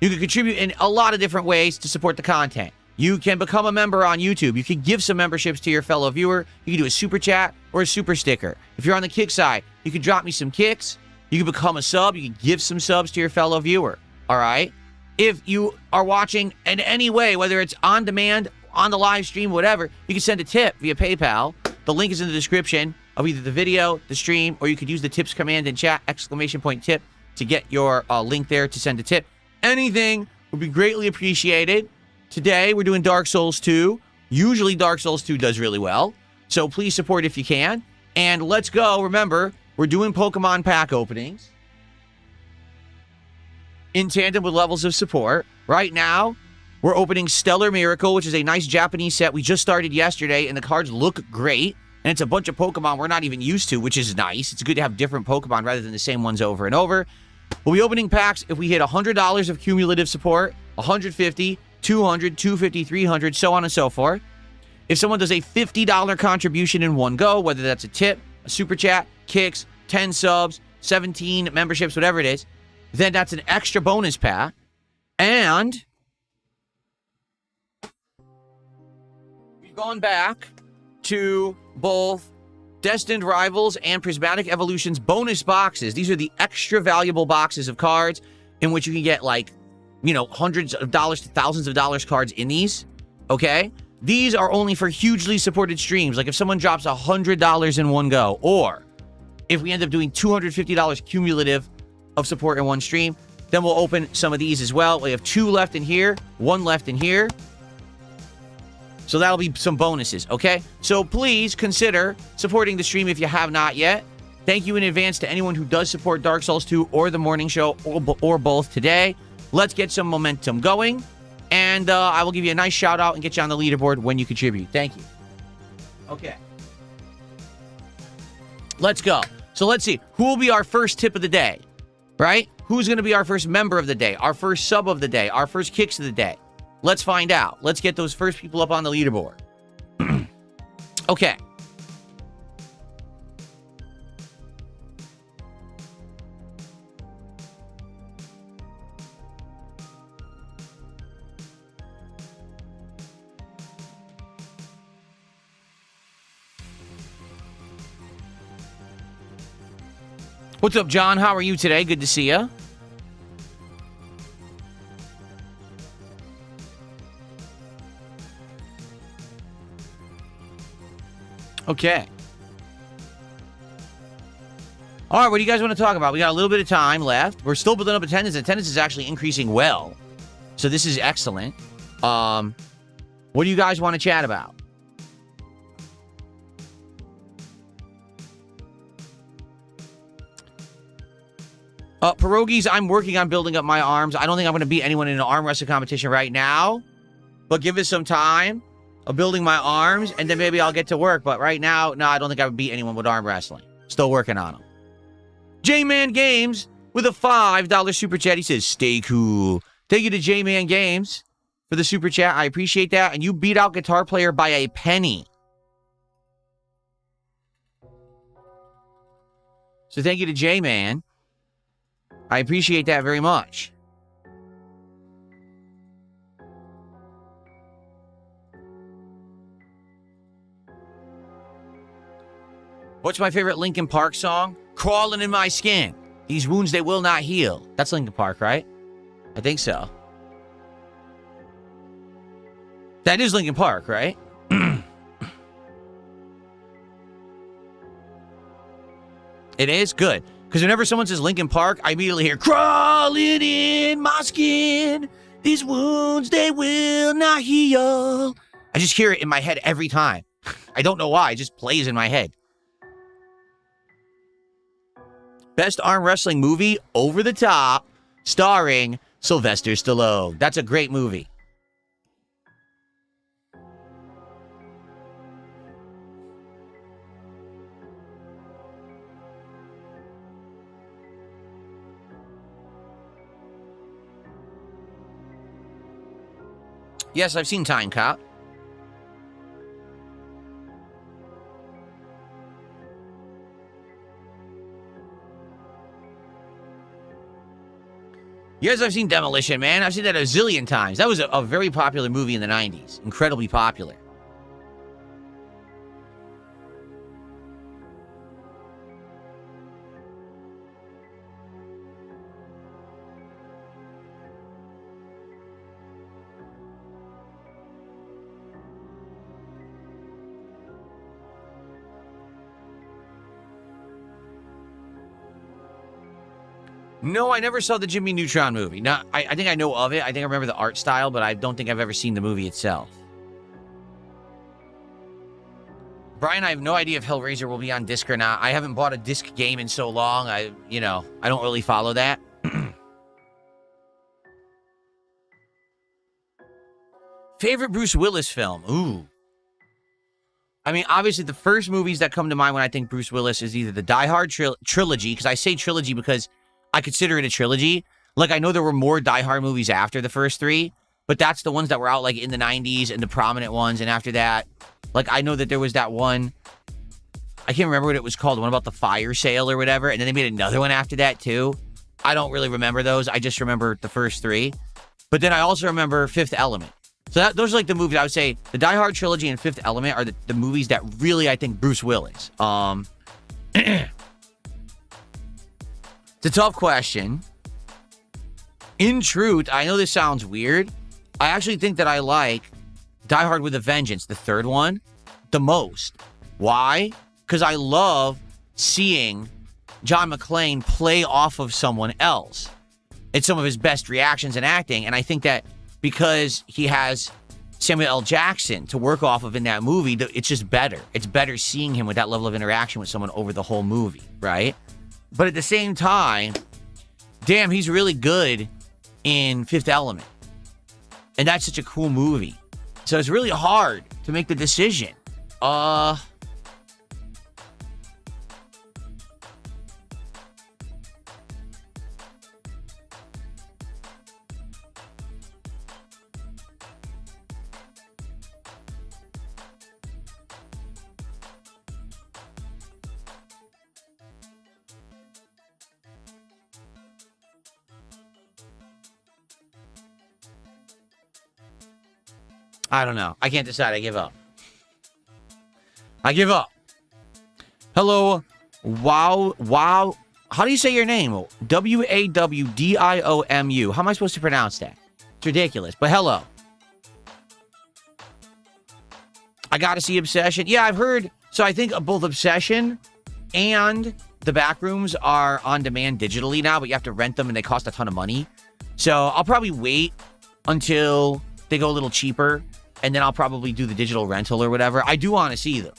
you can contribute in a lot of different ways to support the content. You can become a member on YouTube. You can give some memberships to your fellow viewer. You can do a super chat or a super sticker. If you're on the kick side, you can drop me some kicks. You can become a sub. You can give some subs to your fellow viewer. All right? If you are watching in any way, whether it's on demand, on the live stream, whatever, you can send a tip via PayPal. The link is in the description of either the video, the stream, or you could use the tips command in chat, !tip, to get your link there to send a tip. Anything would be greatly appreciated. Today, we're doing Dark Souls 2. Usually, Dark Souls 2 does really well. So please support if you can. And let's go. Remember, we're doing Pokemon pack openings in tandem with levels of support. Right now, we're opening Stellar Miracle, which is a nice Japanese set we just started yesterday, and the cards look great. And it's a bunch of Pokemon we're not even used to, which is nice. It's good to have different Pokemon rather than the same ones over and over. We'll be opening packs if we hit $100 of cumulative support, 150, 200, 250, 300, so on and so forth. If someone does a $50 contribution in one go, whether that's a tip, a super chat, kicks, 10 subs, 17 memberships, whatever it is, then that's an extra bonus pack. And we've gone back to both Destined Rivals and Prismatic Evolutions bonus boxes. These are the extra valuable boxes of cards in which you can get, like, you know, hundreds of dollars to thousands of dollars cards in these, okay? These are only for hugely supported streams. Like if someone drops $100 in one go, or if we end up doing $250 cumulative of support in one stream, then we'll open some of these as well. We have 2 left in here, 1 left in here. So that'll be some bonuses, okay? So please consider supporting the stream if you have not yet. Thank you in advance to anyone who does support Dark Souls 2 or the morning show or both today. Let's get some momentum going, and I will give you a nice shout out and get you on the leaderboard when you contribute. Thank you. Okay. Let's go. So let's see. Who will be our first tip of the day, right? Who's going to be our first member of the day, our first sub of the day, our first kicks of the day? Let's find out. Let's get those first people up on the leaderboard. Okay. What's up, John? How are you today? Good to see you. Okay. All right, what do you guys want to talk about? We got a little bit of time left. We're still building up attendance. Attendance is actually increasing well. So this is excellent. What do you guys want to chat about? Pierogies, I'm working on building up my arms. I don't think I'm going to beat anyone in an arm wrestling competition right now. But give it some time of building my arms, and then maybe I'll get to work. But right now, no, I don't think I would beat anyone with arm wrestling. Still working on them. J-Man Games with a $5 super chat. He says, stay cool. Thank you to J-Man Games for the super chat. I appreciate that. And you beat out Guitar Player by a penny. So thank you to J-Man. I appreciate that very much. What's my favorite Linkin Park song? Crawling in My Skin. These wounds, they will not heal. That's Linkin Park, right? I think so. That is Linkin Park, right? It is? Good. Because whenever someone says Linkin Park, I immediately hear, crawling in my skin. These wounds, they will not heal. I just hear it in my head every time. I don't know why. It just plays in my head. Best arm wrestling movie, Over the Top, starring Sylvester Stallone. That's a great movie. Yes, I've seen Time Cop. Yes, I've seen Demolition Man. I've seen that a zillion times. That was a very popular movie in the 90s. Incredibly popular. No, I never saw the Jimmy Neutron movie. Now, I think I know of it. I think I remember the art style, but I don't think I've ever seen the movie itself. Brian, I have no idea if Hellraiser will be on disc or not. I haven't bought a disc game in so long. I don't really follow that. Favorite Bruce Willis film? Ooh. I mean, obviously, the first movies that come to mind when I think Bruce Willis is either the Die Hard trilogy, because I say trilogy because I consider it a trilogy. Like, I know there were more Die Hard movies after the first three, but that's the ones that were out, like, in the 90s and the prominent ones. And after that, like, I know that there was that one, I can't remember what it was called, the one about the fire sale or whatever. And then they made another one after that, too. I don't really remember those. I just remember the first three. But then I also remember Fifth Element. So those are, like, the movies I would say, the Die Hard trilogy and Fifth Element are the movies that really, I think, Bruce Willis. It's a tough question. In truth, I know this sounds weird. I actually think that I like Die Hard with a Vengeance, the third one, the most. Why? Because I love seeing John McClane play off of someone else. It's some of his best reactions and acting. And I think that because he has Samuel L. Jackson to work off of in that movie, it's just better. It's better seeing him with that level of interaction with someone over the whole movie, right? But at the same time, damn, he's really good in Fifth Element. And that's such a cool movie. So it's really hard to make the decision. I don't know. I can't decide. I give up. I give up. Hello. Wow. How do you say your name? Wawdiomu. How am I supposed to pronounce that? It's ridiculous. But hello. I gotta see Obsession. Yeah, I've heard. So I think both Obsession and the Backrooms are on demand digitally now, but you have to rent them and they cost a ton of money. So I'll probably wait until they go a little cheaper, and then I'll probably do the digital rental or whatever. I do want to see them.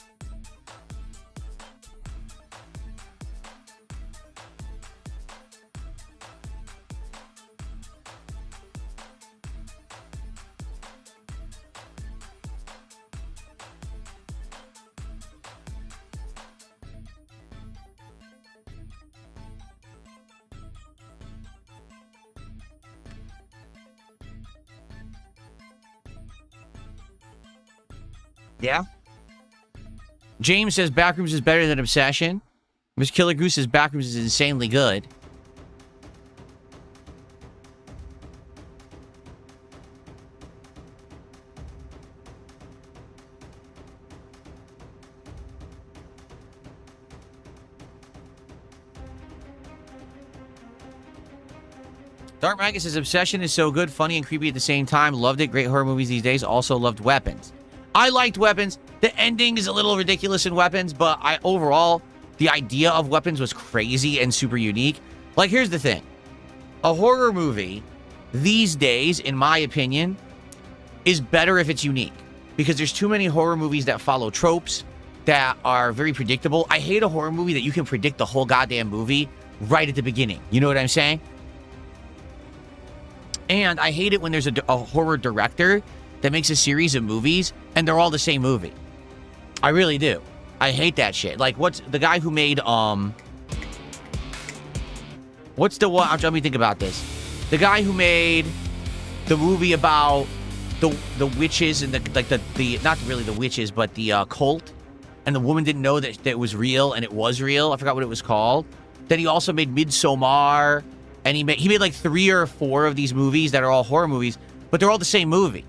Yeah. James says Backrooms is better than Obsession. Miss Killer Goose says Backrooms is insanely good. Dark Magus says Obsession is so good, funny, and creepy at the same time. Loved it. Great horror movies these days. Also loved Weapons. I liked Weapons. The ending is a little ridiculous in Weapons, but overall, the idea of Weapons was crazy and super unique. Like, here's the thing. A horror movie these days, in my opinion, is better if it's unique. Because there's too many horror movies that follow tropes that are very predictable. I hate a horror movie that you can predict the whole goddamn movie right at the beginning. You know what I'm saying? And I hate it when there's a horror director that makes a series of movies and they're all the same movie. I really do. I hate that shit. Like, what's the guy who made, what's the one? Let me think about this. The guy who made the movie about the witches and the not really the witches, but the cult, and the woman didn't know that it was real and it was real. I forgot what it was called. Then he also made Midsommar. And he made like 3 or 4 of these movies that are all horror movies, but they're all the same movie.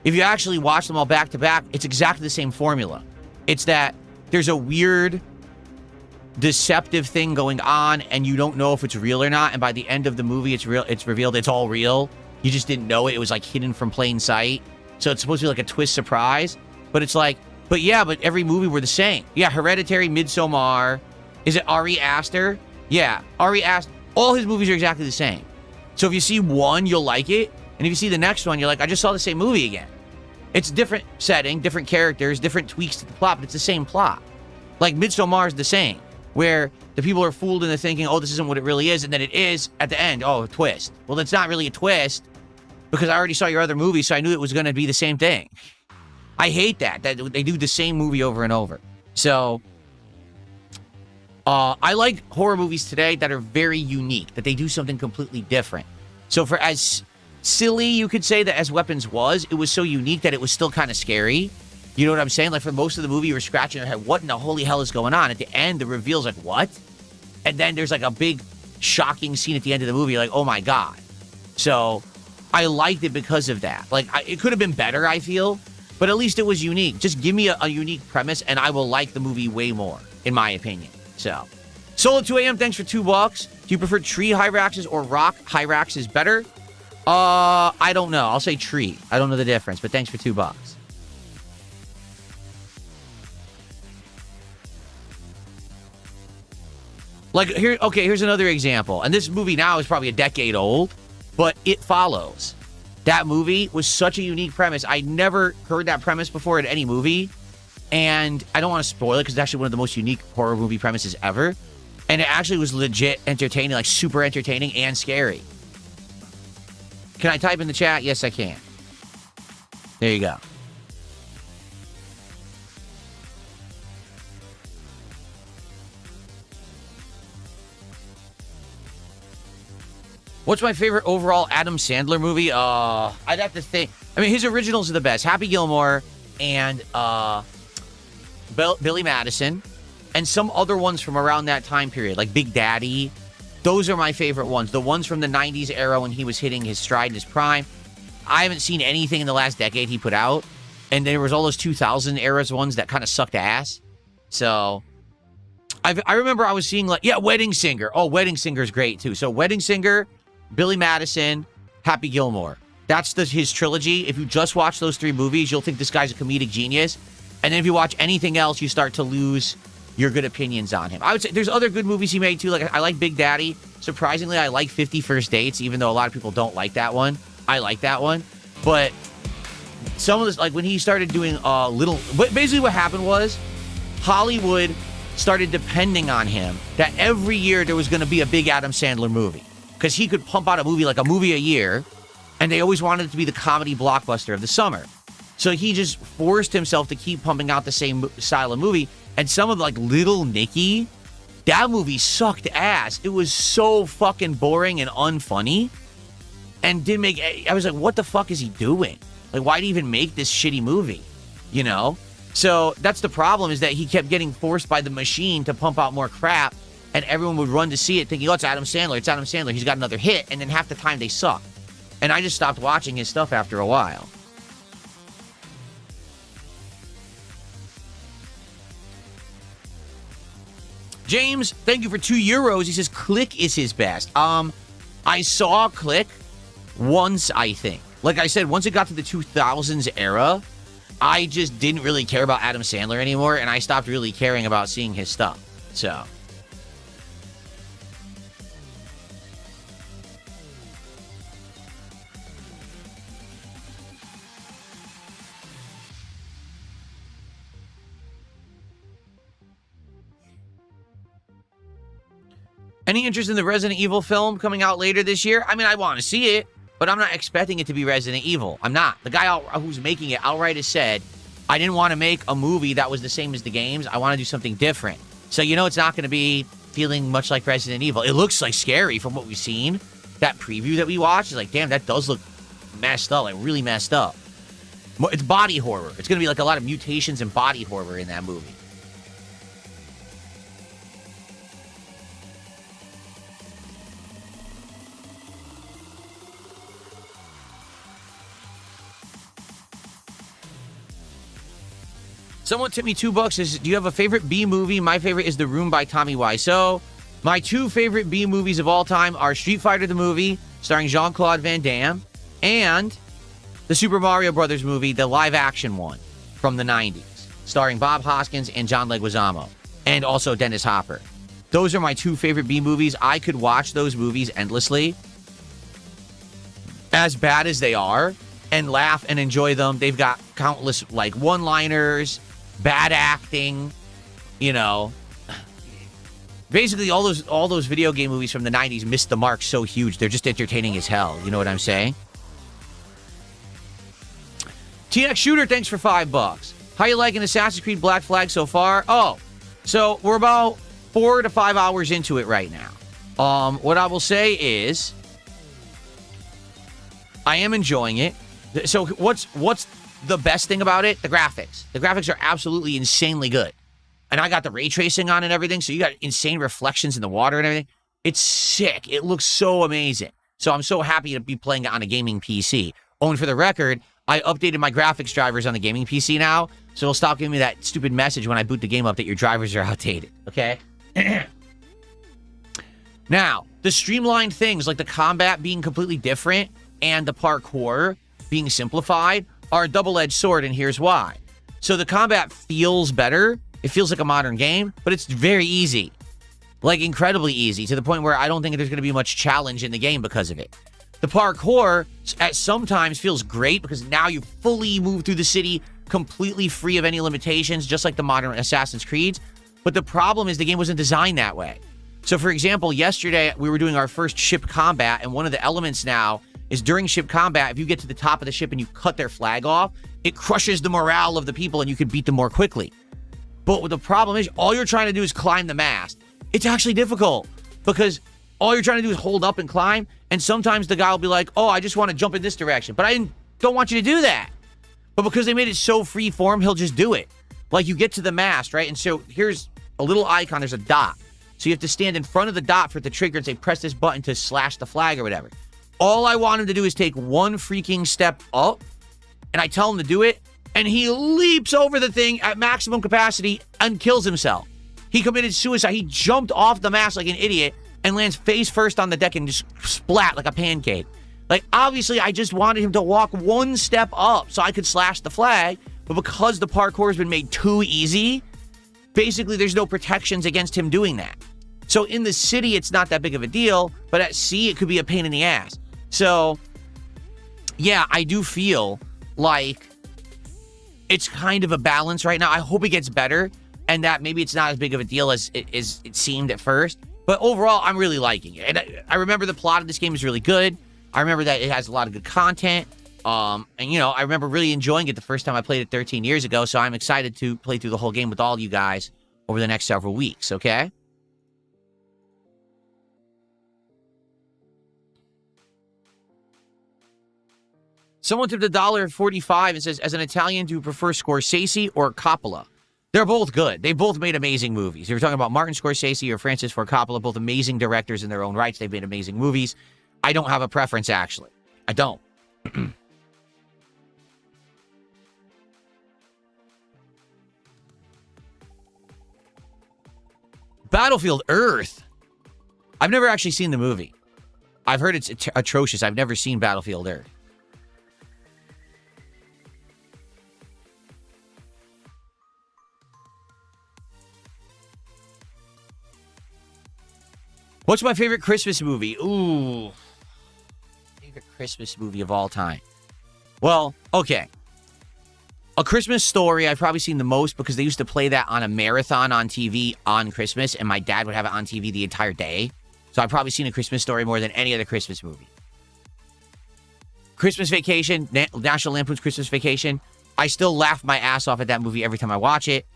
If you actually watch them all back to back, it's exactly the same formula. It's that there's a weird, deceptive thing going on, and you don't know if it's real or not. And by the end of the movie, it's revealed it's all real. You just didn't know it. It was like hidden from plain sight. So it's supposed to be like a twist surprise. But it's like, but every movie were the same. Yeah, Hereditary, Midsommar. Is it Ari Aster? Yeah, Ari Aster. All his movies are exactly the same. So if you see one, you'll like it. And if you see the next one, you're like, I just saw the same movie again. It's different setting, different characters, different tweaks to the plot, but it's the same plot. Like Midsommar is the same, where the people are fooled into thinking, oh, this isn't what it really is. And then it is at the end. Oh, a twist. Well, it's not really a twist because I already saw your other movie, so I knew it was going to be the same thing. I hate that they do the same movie over and over. So I like horror movies today that are very unique, that they do something completely different. So for as silly you could say that as Weapons was, it was so unique that it was still kind of scary. You know what I'm saying? Like for most of the movie, you were scratching your head, what in the holy hell is going on? At the end, the reveal's like, what? And then there's like a big shocking scene at the end of the movie, like, oh my God. So I liked it because of that. Like it could have been better, I feel, but at least it was unique. Just give me a unique premise and I will like the movie way more, in my opinion. So, Solo 2 AM, thanks for $2. Do you prefer tree Hyraxes or rock Hyraxes better? I don't know. I'll say tree. I don't know the difference, but thanks for $2. Like, here's another example. And this movie now is probably a decade old, but It Follows. That movie was such a unique premise. I never heard that premise before in any movie. And I don't want to spoil it because it's actually one of the most unique horror movie premises ever. And it actually was legit entertaining, like super entertaining and scary. Can I type in the chat? Yes, I can. There you go. What's my favorite overall Adam Sandler movie? I'd have to think. I mean, his originals are the best. Happy Gilmore and Billy Madison, and some other ones from around that time period, like Big Daddy. Those are my favorite ones. The ones from the 90s era when he was hitting his stride in his prime. I haven't seen anything in the last decade he put out. And there was all those 2000 eras ones that kind of sucked ass. So I remember I was seeing like, yeah, Wedding Singer. Oh, Wedding Singer's great too. So Wedding Singer, Billy Madison, Happy Gilmore. That's his trilogy. If you just watch those 3 movies, you'll think this guy's a comedic genius. And then if you watch anything else, you start to lose your good opinions on him. I would say there's other good movies he made too. Like I like Big Daddy. Surprisingly, I like 50 First Dates, even though a lot of people don't like that one. I like that one. But some of this, like when he started doing but basically what happened was Hollywood started depending on him that every year there was going to be a big Adam Sandler movie because he could pump out a movie a year, and they always wanted it to be the comedy blockbuster of the summer. So he just forced himself to keep pumping out the same style of movie. And some of like Little Nicky, that movie sucked ass. It was so fucking boring and unfunny. And didn't make... I was like, what the fuck is he doing? Like, why did he even make this shitty movie? You know? So that's the problem, is that he kept getting forced by the machine to pump out more crap, and everyone would run to see it thinking, oh, it's Adam Sandler, it's Adam Sandler, he's got another hit, and then half the time they suck. And I just stopped watching his stuff after a while. James, thank you for €2. He says Click is his best. I saw Click once, I think. Like I said, once it got to the 2000s era, I just didn't really care about Adam Sandler anymore, and I stopped really caring about seeing his stuff. So. Any interest in the Resident Evil film coming out later this year? I mean, I want to see it, but I'm not expecting it to be Resident Evil. I'm not. The guy who's making it outright has said, I didn't want to make a movie that was the same as the games. I want to do something different. So, you know, it's not going to be feeling much like Resident Evil. It looks like scary from what we've seen. That preview that we watched is like, damn, that does look messed up, like really messed up. It's body horror. It's going to be like a lot of mutations and body horror in that movie. Someone tipped me $2. Says, do you have a favorite B movie? My favorite is The Room by Tommy Wiseau. My two favorite B movies of all time are Street Fighter the movie, starring Jean-Claude Van Damme, and the Super Mario Brothers movie, the live-action one from the 90s, starring Bob Hoskins and John Leguizamo, and also Dennis Hopper. Those are my two favorite B movies. I could watch those movies endlessly, as bad as they are, and laugh and enjoy them. They've got countless, like, one-liners, bad acting, you know. Basically, all those video game movies from the 90s missed the mark so huge. They're just entertaining as hell. You know what I'm saying? TX Shooter, thanks for $5. How you liking Assassin's Creed Black Flag so far? Oh, so we're about 4 to 5 hours into it right now. What I will say is, I am enjoying it. So what's the best thing about it? The graphics. The graphics are absolutely insanely good. And I got the ray tracing on and everything, so you got insane reflections in the water and everything. It's sick. It looks so amazing. So I'm so happy to be playing it on a gaming PC. Oh, and for the record, I updated my graphics drivers on the gaming PC now, so it'll stop giving me that stupid message when I boot the game up that your drivers are outdated, okay? Now, the streamlined things like the combat being completely different and the parkour being simplified are a double-edged sword, and here's why. So the combat feels better. It feels like a modern game, but it's very easy. Like, incredibly easy, to the point where I don't think there's going to be much challenge in the game because of it. The parkour at sometimes feels great because now you fully move through the city completely free of any limitations, just like the modern Assassin's Creeds. But the problem is the game wasn't designed that way. So, for example, yesterday we were doing our first ship combat, and one of the elements now is during ship combat, if you get to the top of the ship and you cut their flag off, it crushes the morale of the people and you can beat them more quickly. But what the problem is, all you're trying to do is climb the mast. It's actually difficult because all you're trying to do is hold up and climb, and sometimes the guy will be like, oh, I just want to jump in this direction, but don't want you to do that. But because they made it so free form, he'll just do it. Like, you get to the mast, right? And so here's a little icon, there's a dot. So you have to stand in front of the dot for it to trigger and say, press this button to slash the flag or whatever. All I want him to do is take one freaking step up, and I tell him to do it, and he leaps over the thing at maximum capacity and kills himself. He committed suicide. He jumped off the mast like an idiot and lands face first on the deck and just splat like a pancake. Like, obviously, I just wanted him to walk one step up so I could slash the flag, but because the parkour has been made too easy, basically there's no protections against him doing that. So in the city, it's not that big of a deal, but at sea, it could be a pain in the ass. So, yeah, I do feel like it's kind of a balance right now. I hope it gets better, and that maybe it's not as big of a deal as it seemed at first. But overall, I'm really liking it. And I remember the plot of this game is really good. I remember that it has a lot of good content. And, you know, I remember really enjoying it the first time I played it 13 years ago. So I'm excited to play through the whole game with all you guys over the next several weeks, okay? Someone tipped $1.45 and says, as an Italian, do you prefer Scorsese or Coppola? They're both good. They both made amazing movies. If you're talking about Martin Scorsese or Francis Ford Coppola, both amazing directors in their own rights. They've made amazing movies. I don't have a preference, actually. I don't. Battlefield Earth. I've never actually seen the movie. I've heard it's atrocious. I've never seen Battlefield Earth. What's my favorite Christmas movie? Ooh. Favorite Christmas movie of all time. Well, okay. A Christmas Story I've probably seen the most because they used to play that on a marathon on TV on Christmas, and my dad would have it on TV the entire day. So I've probably seen A Christmas Story more than any other Christmas movie. Christmas Vacation, National Lampoon's Christmas Vacation. I still laugh my ass off at that movie every time I watch it.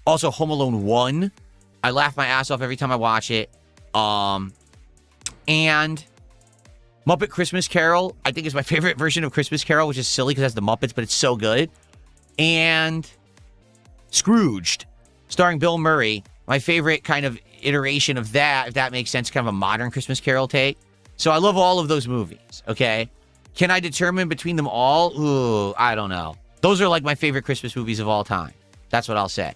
Also, Home Alone 1. I laugh my ass off every time I watch it. And Muppet Christmas Carol, I think is my favorite version of Christmas Carol, which is silly because it has the Muppets, but it's so good. And Scrooged, starring Bill Murray, my favorite kind of iteration of that, if that makes sense, kind of a modern Christmas Carol take. So I love all of those movies, okay? Can I determine between them all? Ooh, I don't know. Those are like my favorite Christmas movies of all time. That's what I'll say.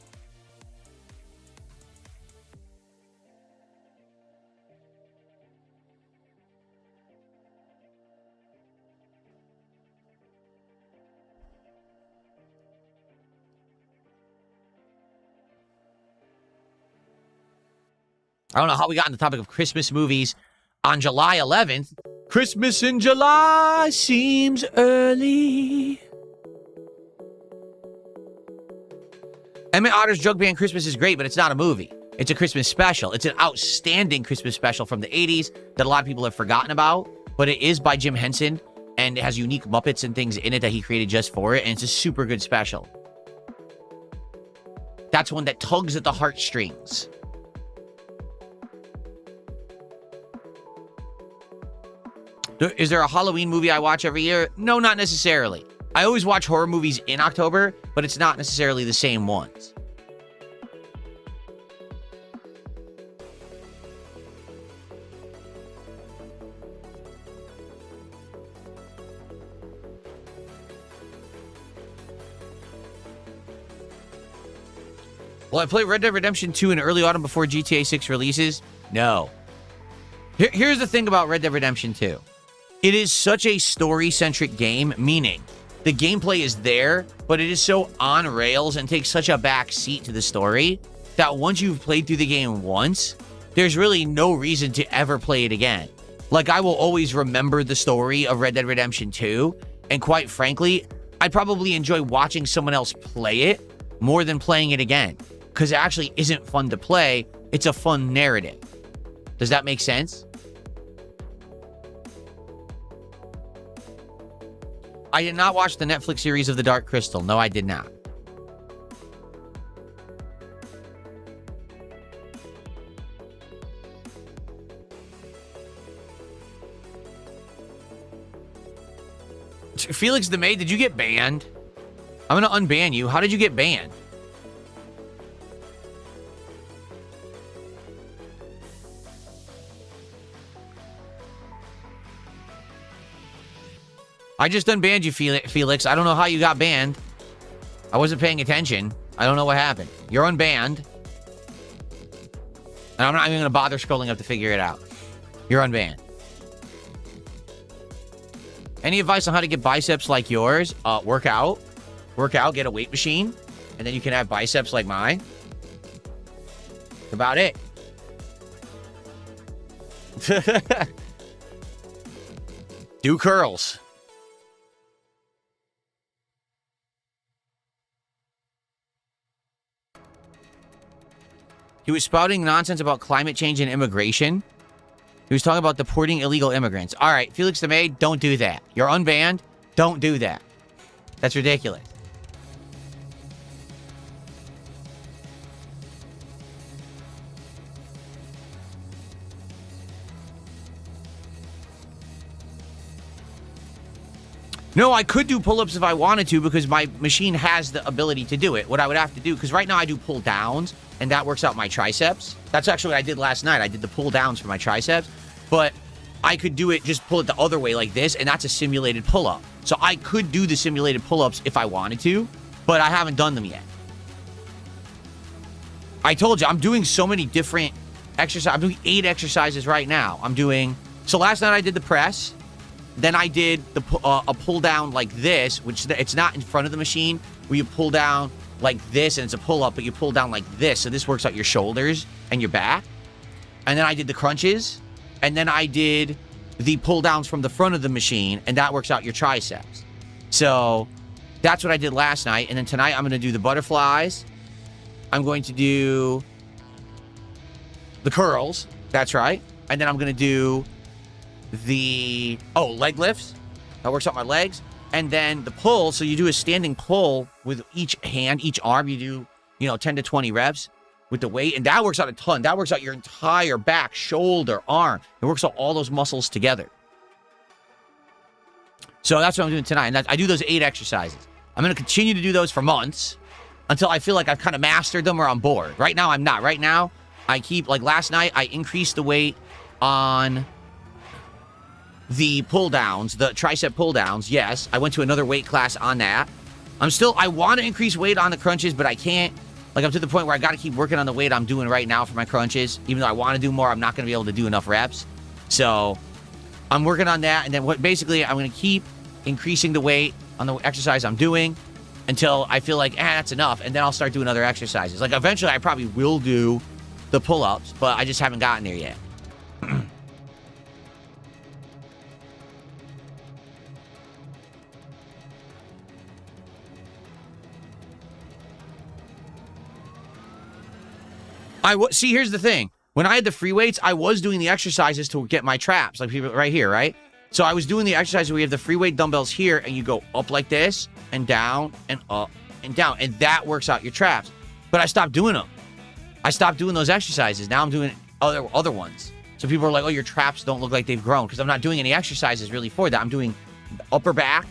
I don't know how we got on the topic of Christmas movies on July 11th. Christmas in July seems early. Emmett Otter's Jug Band Christmas is great, but it's not a movie. It's a Christmas special. It's an outstanding Christmas special from the 80s that a lot of people have forgotten about, but it is by Jim Henson, and it has unique Muppets and things in it that he created just for it, and it's a super good special. That's one that tugs at the heartstrings. Is there a Halloween movie I watch every year? No, not necessarily. I always watch horror movies in October, but it's not necessarily the same ones. Will I play Red Dead Redemption 2 in early autumn before GTA 6 releases? No. Here's the thing about Red Dead Redemption 2. It is such a story-centric game, meaning the gameplay is there, but it is so on rails and takes such a back seat to the story that once you've played through the game once, there's really no reason to ever play it again. Like, I will always remember the story of Red Dead Redemption 2, and quite frankly, I probably enjoy watching someone else play it more than playing it again, because it actually isn't fun to play, it's a fun narrative. Does that make sense? I did not watch the Netflix series of The Dark Crystal. No, I did not. Felix the Maid, did you get banned? I'm going to unban you. How did you get banned? I just unbanned you, Felix. I don't know how you got banned. I wasn't paying attention. I don't know what happened. You're unbanned. And I'm not even going to bother scrolling up to figure it out. You're unbanned. Any advice on how to get biceps like yours? Work out. Work out, get a weight machine. And then you can have biceps like mine. That's about it. Do curls. He was spouting nonsense about climate change and immigration. He was talking about deporting illegal immigrants. All right, Felix the Maid, don't do that. You're unbanned. Don't do that. That's ridiculous. No, I could do pull-ups if I wanted to because my machine has the ability to do it. What I would have to do, because right now I do pull-downs, and that works out my triceps. That's actually what I did last night. I did the pull-downs for my triceps, but I could do it, just pull it the other way like this, and that's a simulated pull-up. So I could do the simulated pull-ups if I wanted to, but I haven't done them yet. I told you, I'm doing so many different exercises. I'm doing 8 exercises right now. So last night I did the press. Then I did a pull down like this, which it's not in front of the machine, where you pull down like this and it's a pull up, but you pull down like this. So this works out your shoulders and your back. And then I did the crunches. And then I did the pull downs from the front of the machine, and that works out your triceps. So that's what I did last night. And then tonight I'm going to do the butterflies. I'm going to do the curls. That's right. And then I'm going to do the leg lifts. That works out my legs. And then the pull, so you do a standing pull with each hand, each arm. You do 10 to 20 reps with the weight, and that works out a ton. That works out your entire back, shoulder, arm. It works out all those muscles together. So that's what I'm doing tonight. And I do those 8 exercises. I'm going to continue to do those for months until I feel like I've kind of mastered them or I'm bored. Right now I'm not. Right now I keep, like last night I increased the weight on the pull downs, the tricep pull downs. Yes, I went to another weight class on that. I want to increase weight on the crunches, but I can't. Like, I'm to the point where I got to keep working on the weight I'm doing right now for my crunches. Even though I want to do more, I'm not going to be able to do enough reps. So I'm working on that. And then basically I'm going to keep increasing the weight on the exercise I'm doing until I feel like, that's enough. And then I'll start doing other exercises. Like, eventually I probably will do the pull-ups, but I just haven't gotten there yet. See, here's the thing. When I had the free weights, I was doing the exercises to get my traps, like people right here, right? So I was doing the exercises where we have the free weight dumbbells here, and you go up like this, and down, and up, and down, and that works out your traps. But I stopped doing them. I stopped doing those exercises. Now I'm doing other ones. So people are like, oh, your traps don't look like they've grown, because I'm not doing any exercises really for that. I'm doing upper back,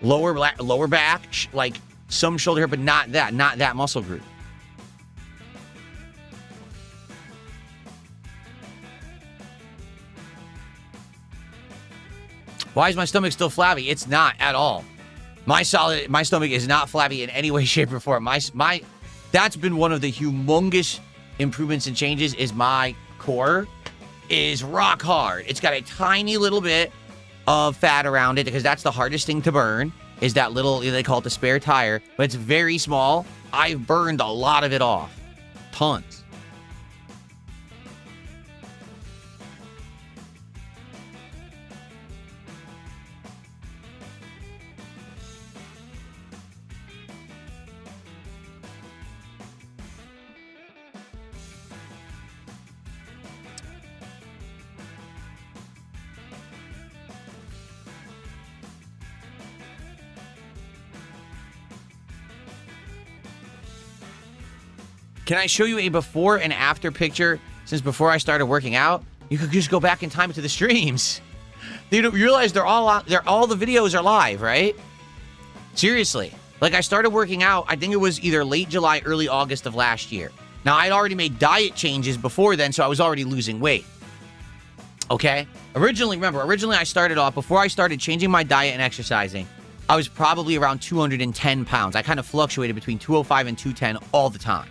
lower back, like some shoulder here, but not that muscle group. Why is my stomach still flabby? It's not at all. My stomach is not flabby in any way, shape, or form. That's been one of the humongous improvements and changes. Is my core is rock hard. It's got a tiny little bit of fat around it, because that's the hardest thing to burn, is that little, they call it the spare tire, but it's very small. I've burned a lot of it off. Tons. Can I show you a before and after picture since before I started working out? You could just go back in time to the streams. You realize all the videos are live, right? Seriously. Like, I started working out, I think it was either late July, early August of last year. Now, I'd already made diet changes before then, so I was already losing weight. Okay? Originally I started off, before I started changing my diet and exercising, I was probably around 210 pounds. I kind of fluctuated between 205 and 210 all the time.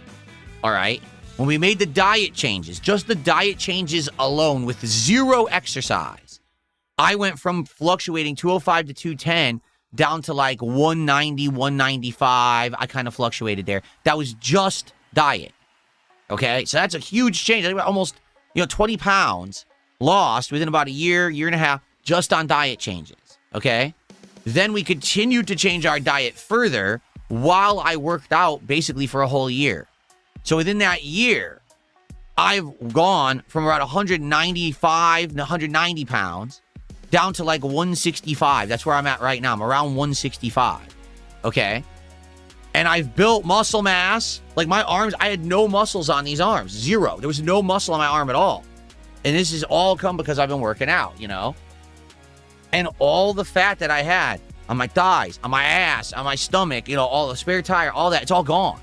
All right. When we made the diet changes, just the diet changes alone with 0 exercise, I went from fluctuating 205 to 210 down to like 190, 195. I kind of fluctuated there. That was just diet. Okay. So that's a huge change. Almost, 20 pounds lost within about a year and a half just on diet changes. Okay. Then we continued to change our diet further while I worked out basically for a whole year. So within that year, I've gone from around 195 to 190 pounds down to like 165. That's where I'm at right now. I'm around 165. Okay. And I've built muscle mass. Like, my arms, I had no muscles on these arms. 0. There was no muscle on my arm at all. And this has all come because I've been working out, And all the fat that I had on my thighs, on my ass, on my stomach, you know, all the spare tire, all that. It's all gone.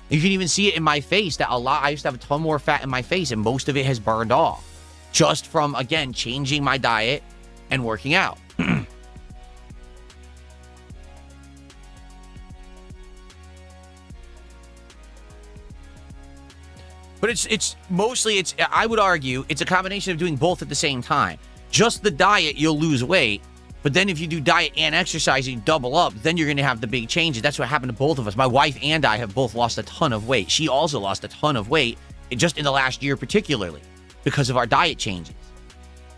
You can even see it in my face that I used to have a ton more fat in my face, and most of it has burned off just from, again, changing my diet and working out. But it's mostly, I would argue, it's a combination of doing both at the same time. Just the diet, you'll lose weight. But then if you do diet and exercise, you double up, then you're going to have the big changes. That's what happened to both of us. My wife and I have both lost a ton of weight. She also lost a ton of weight just in the last year particularly because of our diet changes.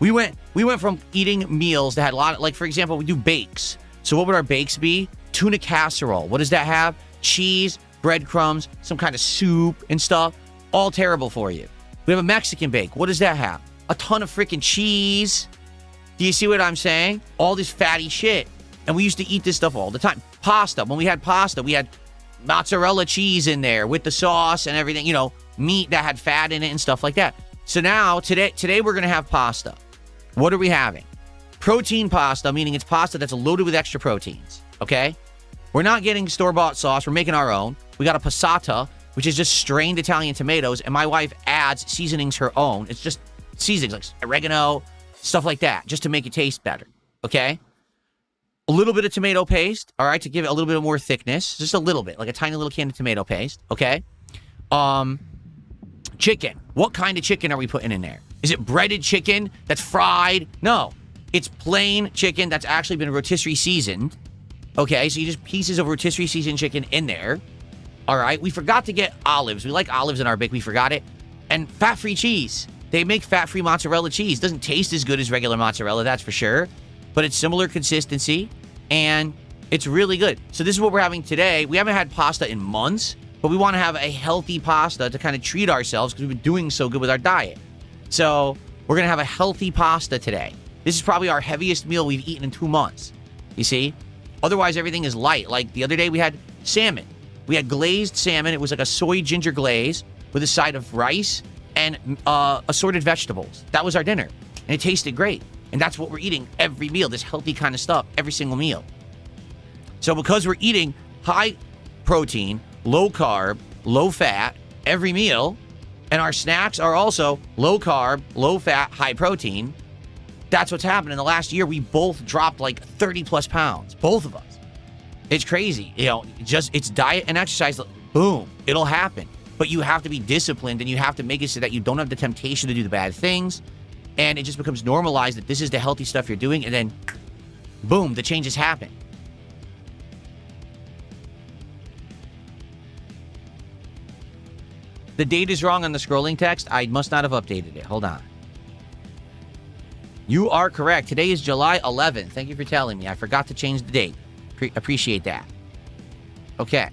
We went from eating meals that had a lot of, like, for example, we do bakes. So what would our bakes be? Tuna casserole. What does that have? Cheese, breadcrumbs, some kind of soup and stuff. All terrible for you. We have a Mexican bake. What does that have? A ton of freaking cheese. Do you see what I'm saying? All this fatty shit. And we used to eat this stuff all the time. Pasta. When we had pasta, we had mozzarella cheese in there with the sauce and everything. You know, meat that had fat in it and stuff like that. So now, today we're going to have pasta. What are we having? Protein pasta, meaning it's pasta that's loaded with extra proteins. Okay? We're not getting store-bought sauce. We're making our own. We got a passata, which is just strained Italian tomatoes, and my wife adds seasonings her own. It's just seasonings like oregano, stuff like that, just to make it taste better, okay? A little bit of tomato paste, all right, to give it a little bit more thickness, just a little bit, like a tiny little can of tomato paste, okay? Chicken. What kind of chicken are we putting in there? Is it breaded chicken that's fried? No, it's plain chicken that's actually been rotisserie seasoned, okay? So you just pieces of rotisserie seasoned chicken in there. All right, we forgot to get olives. We like olives in our bake. We forgot it. And fat-free cheese. They make fat-free mozzarella cheese. Doesn't taste as good as regular mozzarella, that's for sure. But it's similar consistency, and it's really good. So this is what we're having today. We haven't had pasta in months, but we want to have a healthy pasta to kind of treat ourselves because we've been doing so good with our diet. So we're going to have a healthy pasta today. This is probably our heaviest meal we've eaten in 2 months, you see? Otherwise, everything is light. Like the other day, we had salmon. We had glazed salmon. It was like a soy ginger glaze with a side of rice and assorted vegetables. That was our dinner. And it tasted great. And that's what we're eating every meal, this healthy kind of stuff, every single meal. So because we're eating high protein, low carb, low fat every meal, and our snacks are also low carb, low fat, high protein, that's what's happened. In the last year, we both dropped like 30 plus pounds, both of us. It's crazy. You know, just it's diet and exercise. Boom. It'll happen. But you have to be disciplined, and you have to make it so that you don't have the temptation to do the bad things. And it just becomes normalized that this is the healthy stuff you're doing. And then, boom, the changes happen. The date is wrong on the scrolling text. I must not have updated it. Hold on. You are correct. Today is July 11th. Thank you for telling me. I forgot to change the date. Appreciate that. Okay.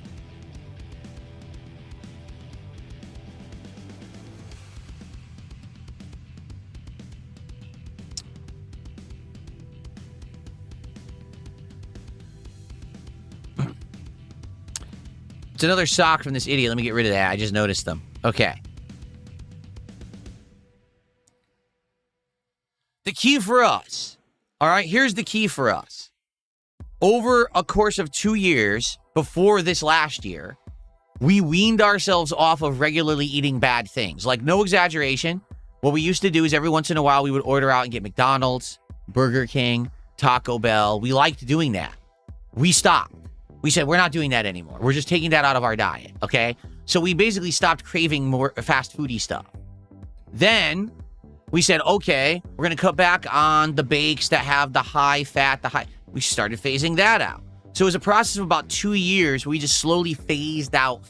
It's another sock from this idiot. Let me get rid of that. I just noticed them. Okay. The key for us. All right, here's the key for us. Over a course of 2 years, before this last year, we weaned ourselves off of regularly eating bad things. Like, no exaggeration. What we used to do is every once in a while, we would order out and get McDonald's, Burger King, Taco Bell. We liked doing that. We stopped. We said, we're not doing that anymore. We're just taking that out of our diet, okay? So we basically stopped craving more fast foodie stuff. Then we said, okay, we're going to cut back on the bakes that have the high fat, we started phasing that out. So it was a process of about 2 years where we just slowly phased out.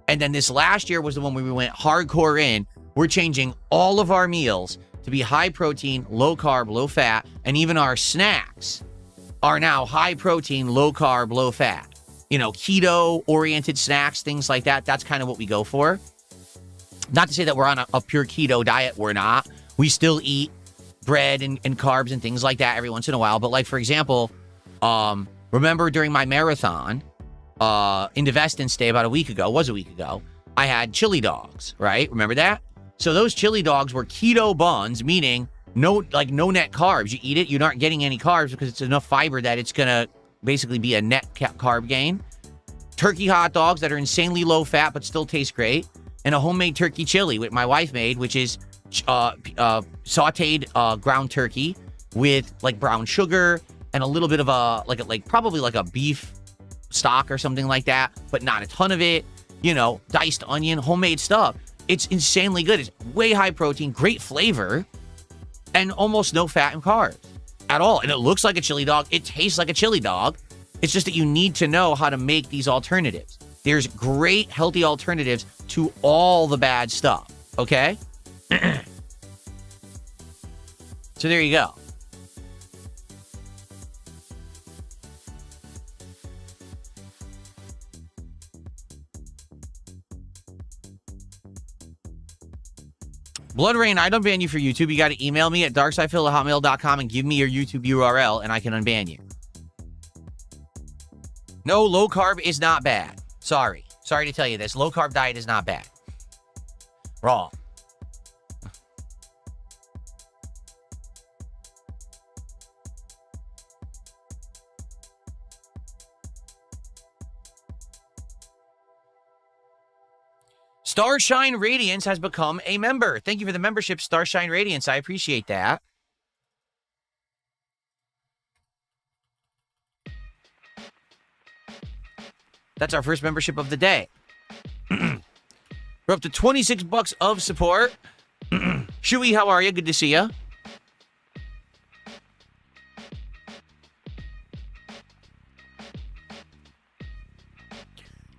And then this last year was the one where we went hardcore in. We're changing all of our meals to be high protein, low carb, low fat, and even our snacks are now high protein, low carb, low fat. You know, keto-oriented snacks, things like that. That's kind of what we go for. Not to say that we're on a pure keto diet. We're not. We still eat bread and carbs and things like that every once in a while. But like, for example, remember during my marathon in Deveston Stay about a week ago, I had chili dogs, right? Remember that? So those chili dogs were keto buns, meaning no net carbs. You eat it, you're not getting any carbs because it's enough fiber that it's going to basically be a net carb gain. Turkey hot dogs that are insanely low fat but still taste great. And a homemade turkey chili, which my wife made, which is sauteed ground turkey with like brown sugar and a little bit of probably like a beef stock or something like that, but not a ton of it. You know, diced onion, homemade stuff. It's insanely good. It's way high protein, great flavor, and almost no fat and carbs at all. And it looks like a chili dog. It tastes like a chili dog. It's just that you need to know how to make these alternatives. There's great, healthy alternatives to all the bad stuff, okay? So there you go. Blood Rain, I don't ban you for YouTube. You got to email me at darksidephil@hotmail.com and give me your YouTube URL, and I can unban you. No, low carb is not bad. Sorry to tell you this. Low carb diet is not bad. Wrong. Starshine Radiance has become a member. Thank you for the membership, Starshine Radiance. I appreciate that. That's our first membership of the day. We're up to 26 bucks of support. Shui, how are you? Good to see you.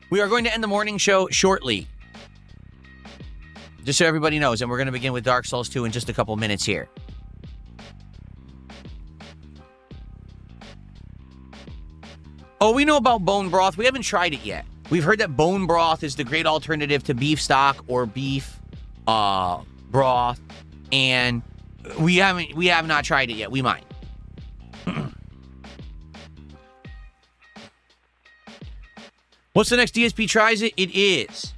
We are going to end the morning show shortly. Just so everybody knows, and we're going to begin with Dark Souls 2 in just a couple minutes here. Oh, we know about bone broth. We haven't tried it yet. We've heard that bone broth is the great alternative to beef stock or beef broth, and we have not tried it yet. We might. What's the next DSP Tries It? It is.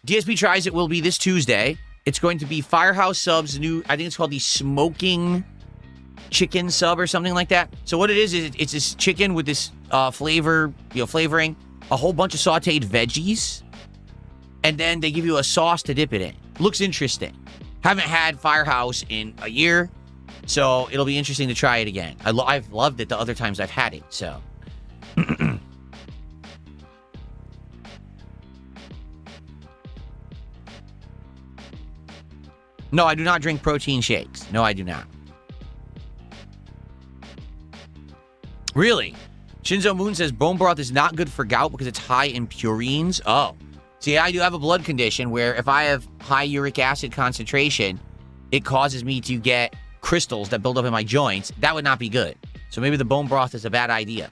DSP Tries It will be this Tuesday. It's going to be Firehouse Sub's new, I think it's called the Smoking Chicken Sub or something like that. So what it is it's this chicken with this flavoring, a whole bunch of sauteed veggies, and then they give you a sauce to dip it in. Looks interesting. Haven't had Firehouse in a year, so it'll be interesting to try it again. I've loved it the other times I've had it, so. No, I do not drink protein shakes. No, I do not. Really? Shinzo Moon says bone broth is not good for gout because it's high in purines. Oh. See, I do have a blood condition where if I have high uric acid concentration, it causes me to get crystals that build up in my joints. That would not be good. So maybe the bone broth is a bad idea.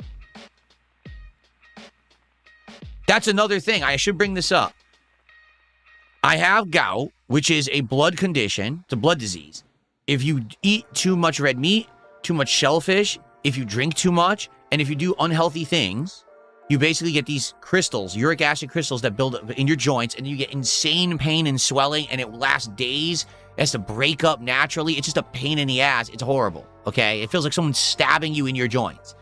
That's another thing. I should bring this up. I have gout, which is a blood condition. It's a blood disease. If you eat too much red meat, too much shellfish, if you drink too much, and if you do unhealthy things, you basically get these crystals, uric acid crystals that build up in your joints, and you get insane pain and swelling, and it lasts days. It has to break up naturally. It's just a pain in the ass. It's horrible, okay? It feels like someone's stabbing you in your joints.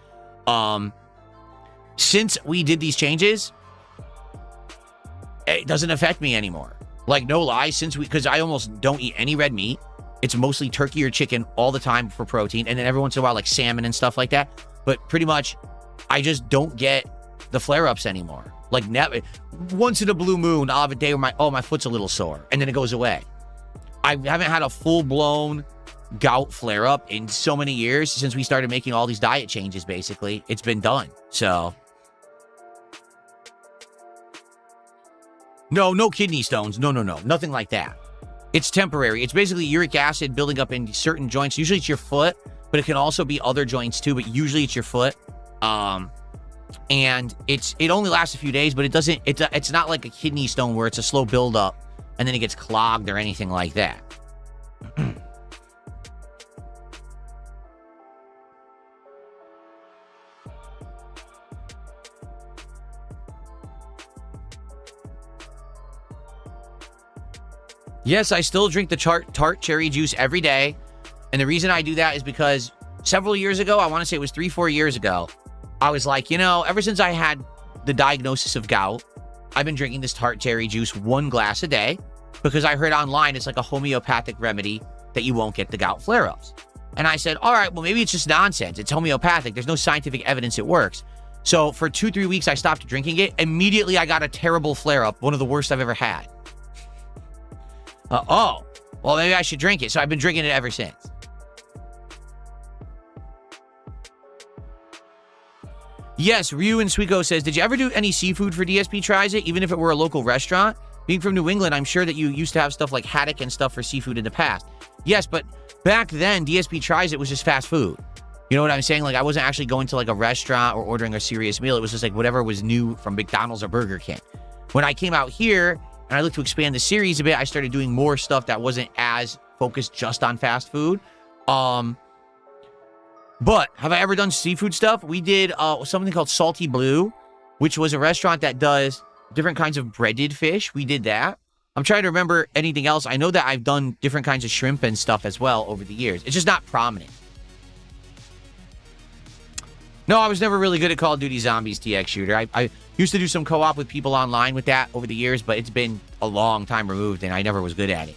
Since we did these changes, it doesn't affect me anymore. Like, no lie, because I almost don't eat any red meat. It's mostly turkey or chicken all the time for protein, and then every once in a while, like salmon and stuff like that. But pretty much, I just don't get the flare-ups anymore. Like, never. Once in a blue moon, I'll have a day where my foot's a little sore, and then it goes away. I haven't had a full-blown gout flare-up in so many years since we started making all these diet changes, basically. It's been done, so. No kidney stones. No. Nothing like that. It's temporary. It's basically uric acid building up in certain joints. Usually it's your foot, but it can also be other joints too, but usually it's your foot. And it only lasts a few days, but it's not like a kidney stone where it's a slow buildup and then it gets clogged or anything like that. Yes, I still drink the tart cherry juice every day. And the reason I do that is because several years ago, I want to say it was 3-4 years ago, I was like, you know, ever since I had the diagnosis of gout, I've been drinking this tart cherry juice 1 glass a day because I heard online it's like a homeopathic remedy that you won't get the gout flare-ups. And I said, all right, well, maybe it's just nonsense. It's homeopathic. There's no scientific evidence it works. So for 2-3 weeks, I stopped drinking it. Immediately, I got a terrible flare-up, one of the worst I've ever had. Well, maybe I should drink it. So I've been drinking it ever since. Yes, Ryu and Sweeko says, did you ever do any seafood for DSP Tries It, even if it were a local restaurant? Being from New England, I'm sure that you used to have stuff like haddock and stuff for seafood in the past. Yes, but back then, DSP Tries It was just fast food. You know what I'm saying? Like, I wasn't actually going to like a restaurant or ordering a serious meal. It was just like whatever was new from McDonald's or Burger King. When I came out here and I looked to expand the series a bit, I started doing more stuff that wasn't as focused just on fast food. But have I ever done seafood stuff? We did something called Salty Blue, which was a restaurant that does different kinds of breaded fish. We did that. I'm trying to remember anything else. I know that I've done different kinds of shrimp and stuff as well over the years. It's just not prominent. No, I was never really good at Call of Duty Zombies TX Shooter. I used to do some co-op with people online with that over the years, but it's been a long time removed, and I never was good at it.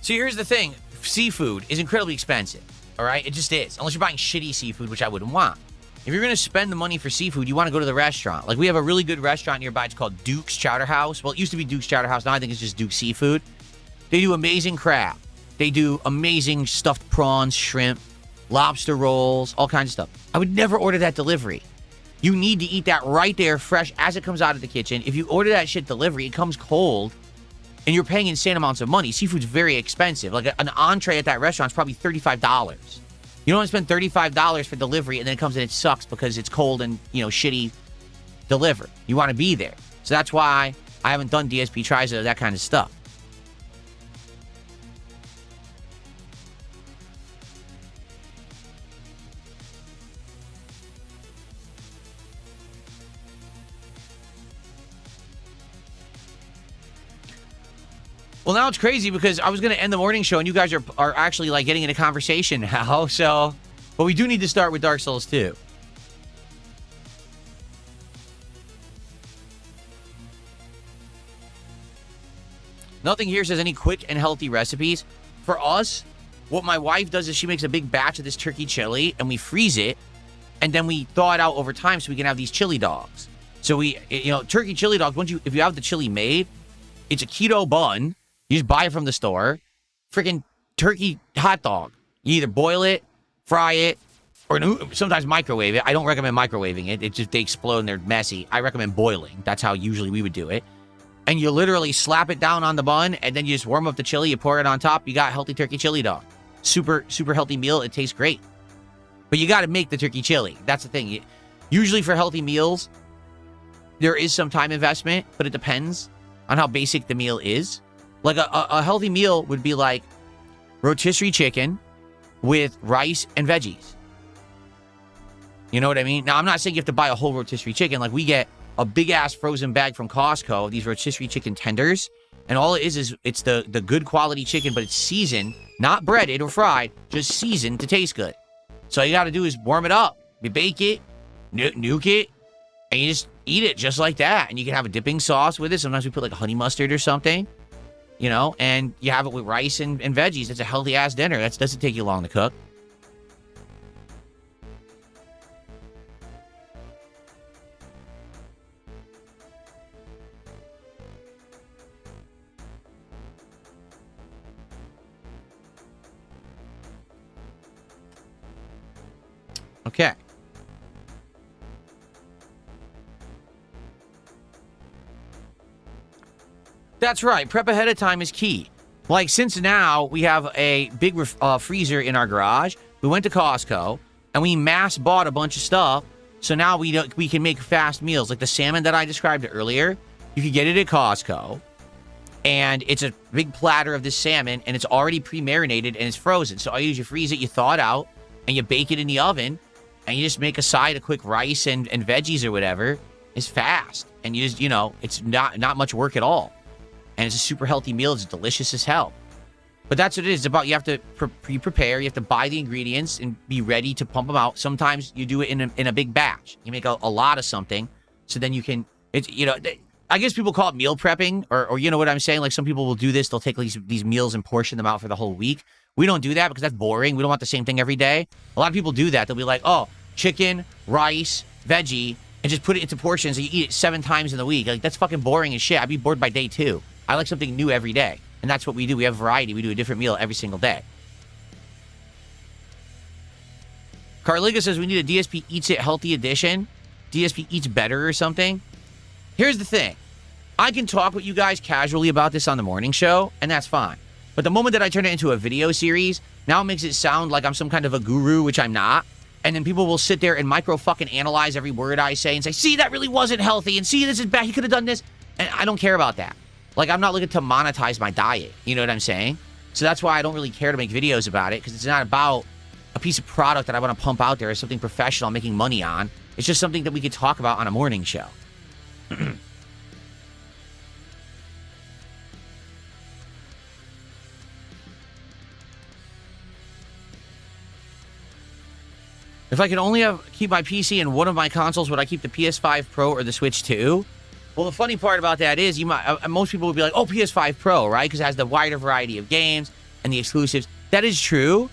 So here's the thing. Seafood is incredibly expensive, all right? It just is. Unless you're buying shitty seafood, which I wouldn't want. If you're going to spend the money for seafood, you want to go to the restaurant. Like, we have a really good restaurant nearby. It's called Duke's Chowder House. Well, it used to be Duke's Chowder House. Now I think it's just Duke's Seafood. They do amazing crab. They do amazing stuffed prawns, shrimp, lobster rolls, all kinds of stuff. I would never order that delivery. You need to eat that right there, fresh, as it comes out of the kitchen. If you order that shit delivery, it comes cold. And you're paying insane amounts of money. Seafood's very expensive. Like an entree at that restaurant is probably $35. You don't want to spend $35 for delivery and then it comes and it sucks because it's cold and, you know, shitty delivered. You want to be there. So that's why I haven't done DSP Tries It or that kind of stuff. Well, now it's crazy because I was going to end the morning show and you guys are actually like getting into conversation now. So, but we do need to start with Dark Souls 2. Nothing here says any quick and healthy recipes. For us, what my wife does is she makes a big batch of this turkey chili and we freeze it and then we thaw it out over time so we can have these chili dogs. So turkey chili dogs, if you have the chili made, it's a keto bun. You just buy it from the store. Freaking turkey hot dog. You either boil it, fry it, or sometimes microwave it. I don't recommend microwaving it. They explode and they're messy. I recommend boiling. That's how usually we would do it. And you literally slap it down on the bun, and then you just warm up the chili, you pour it on top, you got healthy turkey chili dog. Super, super healthy meal. It tastes great. But you got to make the turkey chili. That's the thing. Usually for healthy meals, there is some time investment, but it depends on how basic the meal is. Like a healthy meal would be like rotisserie chicken with rice and veggies. You know what I mean? Now, I'm not saying you have to buy a whole rotisserie chicken. Like, we get a big-ass frozen bag from Costco of these rotisserie chicken tenders. And all it is it's the good quality chicken, but it's seasoned, not breaded or fried, just seasoned to taste good. So all you got to do is warm it up. You bake it, nuke it, and you just eat it just like that. And you can have a dipping sauce with it. Sometimes we put like a honey mustard or something. You know, and you have it with rice and veggies. It's a healthy-ass dinner. That doesn't take you long to cook. Okay. That's right. Prep ahead of time is key. Like, since now we have a big freezer in our garage, we went to Costco and we mass bought a bunch of stuff So now we can make fast meals. Like the salmon that I described earlier, you can get it at Costco. And it's a big platter of this salmon, and it's already pre-marinated, and it's frozen. So all you do is you freeze it, you thaw it out, and you bake it in the oven, and you just make a side of quick rice and veggies or whatever. It's fast. And you just, it's not much work at all. And it's a super healthy meal. It's delicious as hell. But that's what it is. It's about you have to pre-prepare. You have to buy the ingredients and be ready to pump them out. Sometimes you do it in a big batch. You make a lot of something, so then you can, I guess people call it meal prepping, or you know what I'm saying? Like some people will do this. They'll take these meals and portion them out for the whole week. We don't do that because that's boring. We don't want the same thing every day. A lot of people do that. They'll be like, oh, chicken, rice, veggie, and just put it into portions and you eat it 7 times in the week. Like that's fucking boring as shit. I'd be bored by day 2. I like something new every day. And that's what we do. We have variety. We do a different meal every single day. Carliga says we need a DSP Eats It Healthy Edition. DSP Eats Better or something. Here's the thing. I can talk with you guys casually about this on the morning show, and that's fine. But the moment that I turn it into a video series, now it makes it sound like I'm some kind of a guru, which I'm not. And then people will sit there and micro-fucking-analyze every word I say and say, see, that really wasn't healthy, and see, this is bad, he could have done this. And I don't care about that. Like, I'm not looking to monetize my diet. You know what I'm saying? So that's why I don't really care to make videos about it, because it's not about a piece of product that I want to pump out there as something professional I'm making money on. It's just something that we could talk about on a morning show. If I could only keep my PC and one of my consoles, would I keep the PS5 Pro or the Switch 2? Well, the funny part about that is most people would be like, oh, PS5 Pro, right? Because it has the wider variety of games and the exclusives. That is true.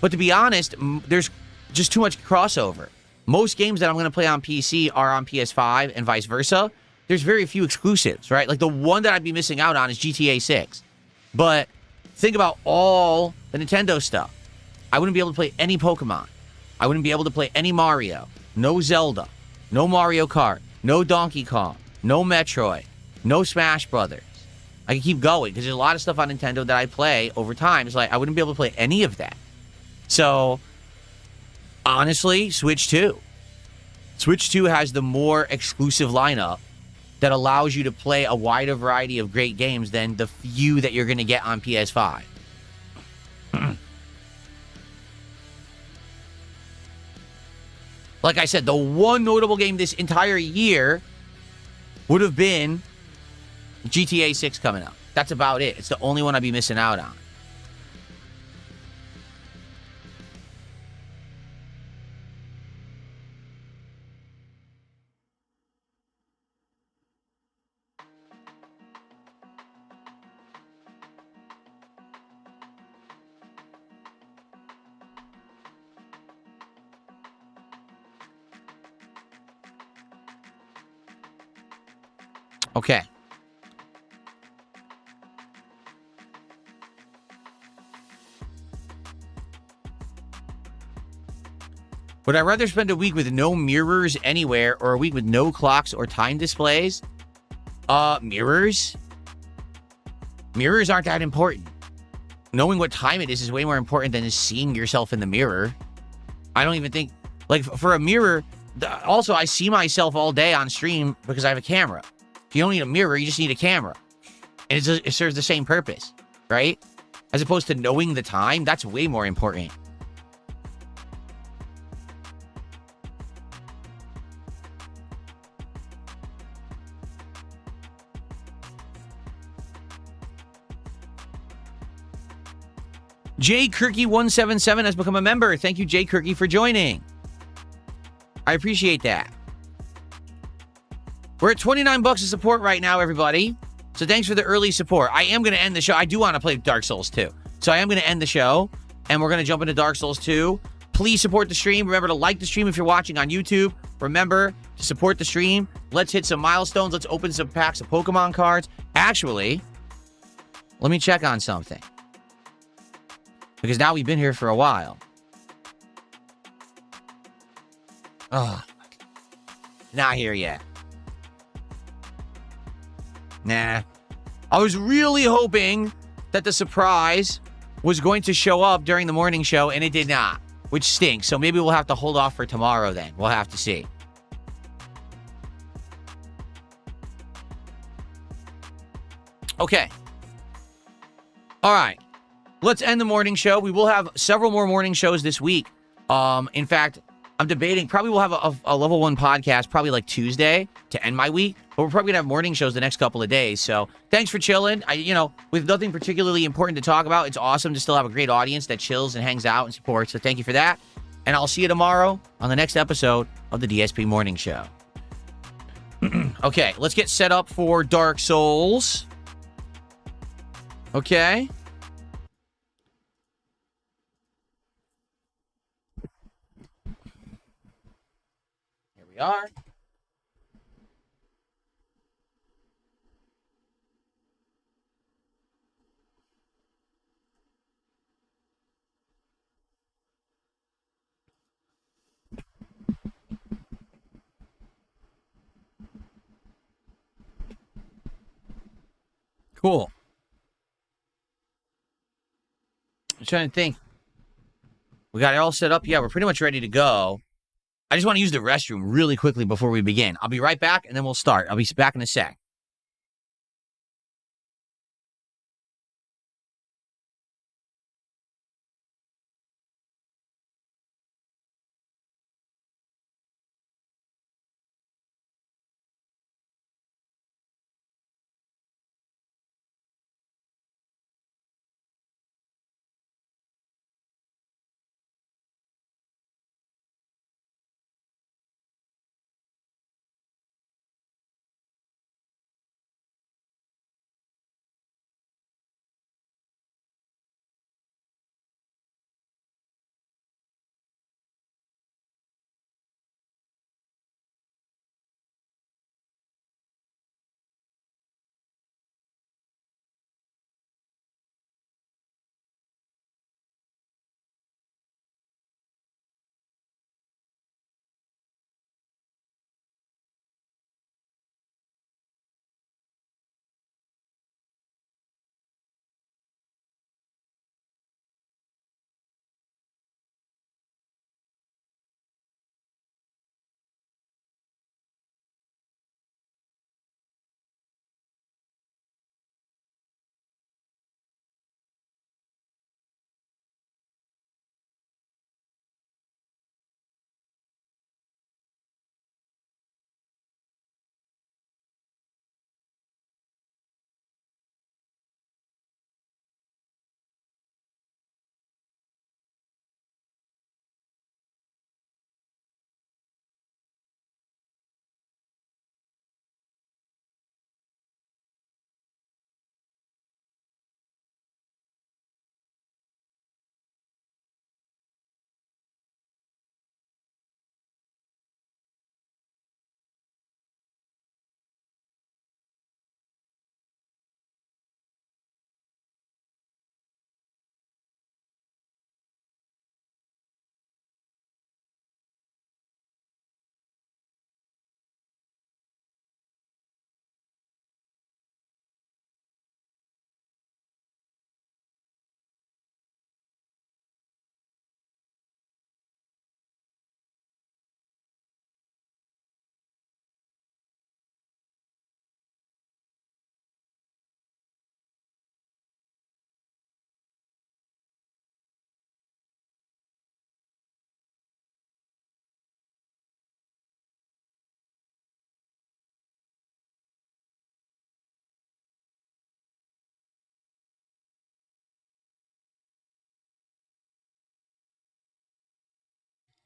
But to be honest, there's just too much crossover. Most games that I'm going to play on PC are on PS5 and vice versa. There's very few exclusives, right? Like the one that I'd be missing out on is GTA 6. But think about all the Nintendo stuff. I wouldn't be able to play any Pokemon. I wouldn't be able to play any Mario, no Zelda, no Mario Kart, no Donkey Kong, no Metroid, no Smash Brothers. I can keep going because there's a lot of stuff on Nintendo that I play over time. It's like I wouldn't be able to play any of that. So, honestly, Switch 2. Switch 2 has the more exclusive lineup that allows you to play a wider variety of great games than the few that you're going to get on PS5. Like I said, the one notable game this entire year would have been GTA 6 coming out. That's about it. It's the only one I'd be missing out on. Okay. Would I rather spend a week with no mirrors anywhere or a week with no clocks or time displays? Mirrors? Mirrors aren't that important. Knowing what time it is way more important than just seeing yourself in the mirror. I don't even think, like, for a mirror, also, I see myself all day on stream because I have a camera. If you don't need a mirror, you just need a camera. And it serves the same purpose, right? As opposed to knowing the time, that's way more important. Jay Kirky177 has become a member. Thank you, Jay Kirky, for joining. I appreciate that. We're at 29 bucks of support right now, everybody. So thanks for the early support. I am going to end the show. I do want to play Dark Souls 2. So I am going to end the show, and we're going to jump into Dark Souls 2. Please support the stream. Remember to like the stream if you're watching on YouTube. Remember to support the stream. Let's hit some milestones. Let's open some packs of Pokemon cards. Actually, let me check on something. Because now we've been here for a while. Oh, not here yet. Nah. I was really hoping that the surprise was going to show up during the morning show, and it did not, which stinks. So maybe we'll have to hold off for tomorrow then. We'll have to see. Okay. All right. Let's end the morning show. We will have several more morning shows this week. In fact, I'm debating, probably we'll have a level 1 podcast probably like Tuesday to end my week, but we're probably gonna have morning shows the next couple of days. So thanks for chilling. With nothing particularly important to talk about, it's awesome to still have a great audience that chills and hangs out and supports. So thank you for that. And I'll see you tomorrow on the next episode of the DSP Morning Show. Okay, let's get set up for Dark Souls. Okay. Here we are. Cool. I'm trying to think. We got it all set up. Yeah, we're pretty much ready to go. I just want to use the restroom really quickly before we begin. I'll be right back, and then we'll start. I'll be back in a sec.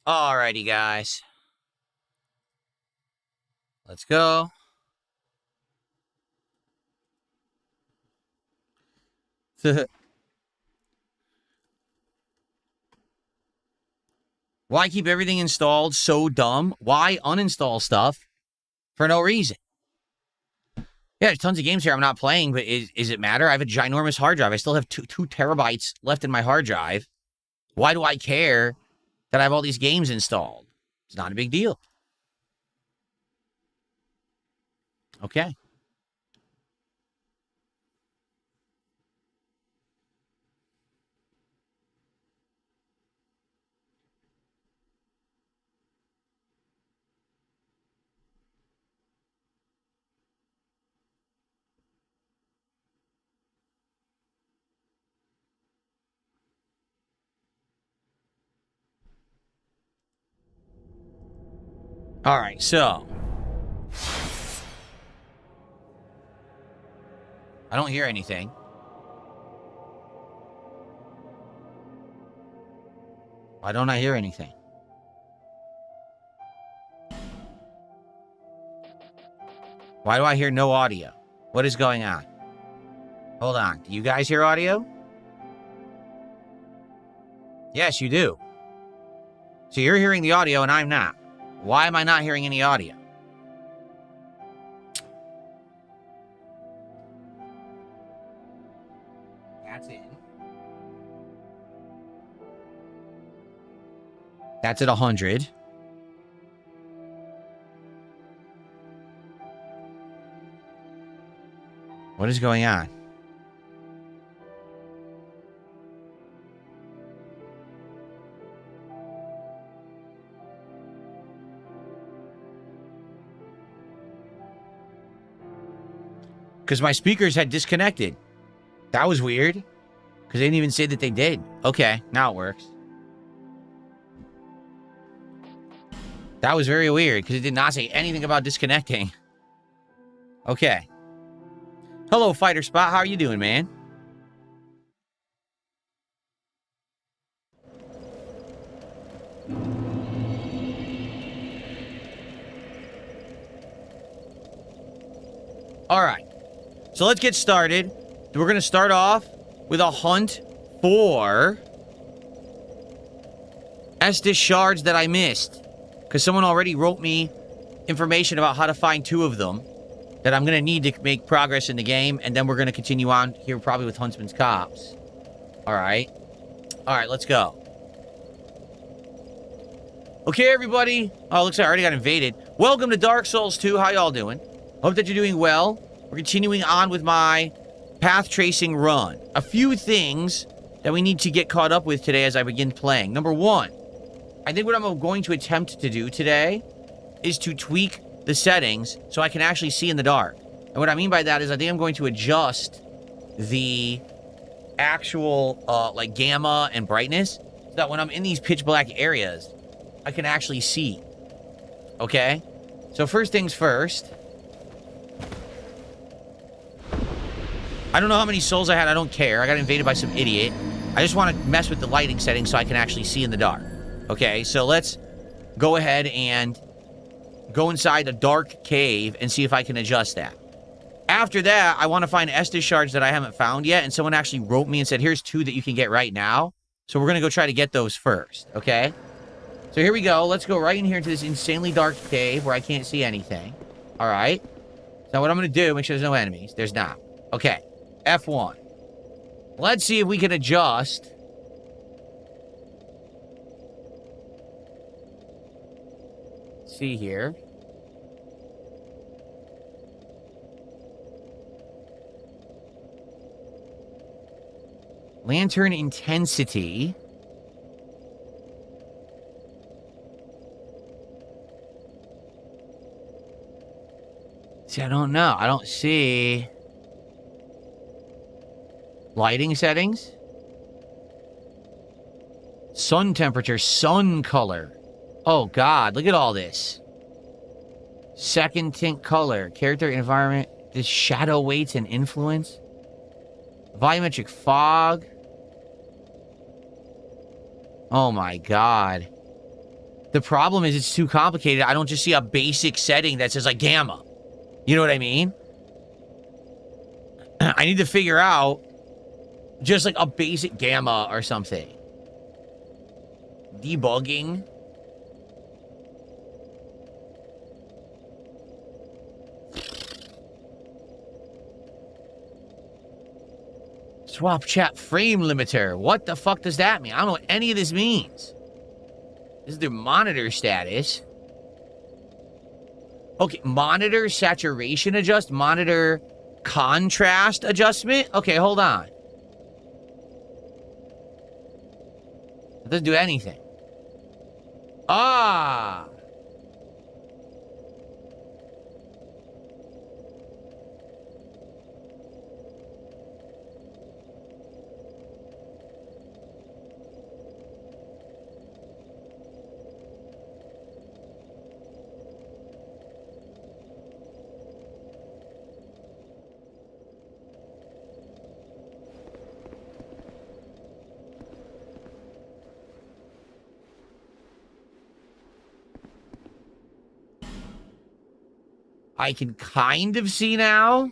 Alrighty, guys. Let's go. Why keep everything installed? So dumb. Why uninstall stuff for no reason? Yeah, there's tons of games here I'm not playing, but is it matter? I have a ginormous hard drive. I still have two terabytes left in my hard drive. Why do I care that I have all these games installed? It's not a big deal. Okay. All right, so I don't hear anything. Why don't I hear anything? Why do I hear no audio? What is going on? Hold on. Do you guys hear audio? Yes, you do. So you're hearing the audio and I'm not. Why am I not hearing any audio? That's in. That's at 100. What is going on? Because my speakers had disconnected. That was weird. Because they didn't even say that they did. Okay, now it works. That was very weird because it did not say anything about disconnecting. Okay. Hello, Fighter Spot. How are you doing, man? All right. So let's get started. We're going to start off with a hunt for Estus shards that I missed. Because someone already wrote me information about how to find 2 of them that I'm going to need to make progress in the game. And then we're going to continue on here probably with Huntsman's Cops. All right. All right, let's go. Okay, everybody. Oh, looks like I already got invaded. Welcome to Dark Souls 2. How y'all doing? Hope that you're doing well. We're continuing on with my path tracing run. A few things that we need to get caught up with today as I begin playing. Number 1, I think what I'm going to attempt to do today is to tweak the settings so I can actually see in the dark. And what I mean by that is I think I'm going to adjust the actual, like, gamma and brightness so that when I'm in these pitch black areas, I can actually see. Okay? So first things first. I don't know how many souls I had. I don't care. I got invaded by some idiot. I just want to mess with the lighting settings so I can actually see in the dark. Okay, so let's go ahead and go inside a dark cave and see if I can adjust that. After that, I want to find Estus shards that I haven't found yet, and someone actually wrote me and said, here's 2 that you can get right now. So we're going to go try to get those first, okay? So here we go. Let's go right in here into this insanely dark cave where I can't see anything. All right. So what I'm going to do, make sure there's no enemies. There's not. Okay. F1. Let's see if we can adjust. Let's see here. Lantern intensity. See, I don't know. I don't see lighting settings. Sun temperature, sun color. Oh, God. Look at all this. Second tint color. Character, environment. This shadow weights and influence. Volumetric fog. Oh, my God. The problem is it's too complicated. I don't just see a basic setting that says, like, gamma. You know what I mean? I need to figure out just like a basic gamma or something. Debugging. Swap chat frame limiter. What the fuck does that mean? I don't know what any of this means. This is their monitor status. Okay, monitor saturation adjust, monitor contrast adjustment. Okay, hold on. It doesn't do anything. Ah. I can kind of see now.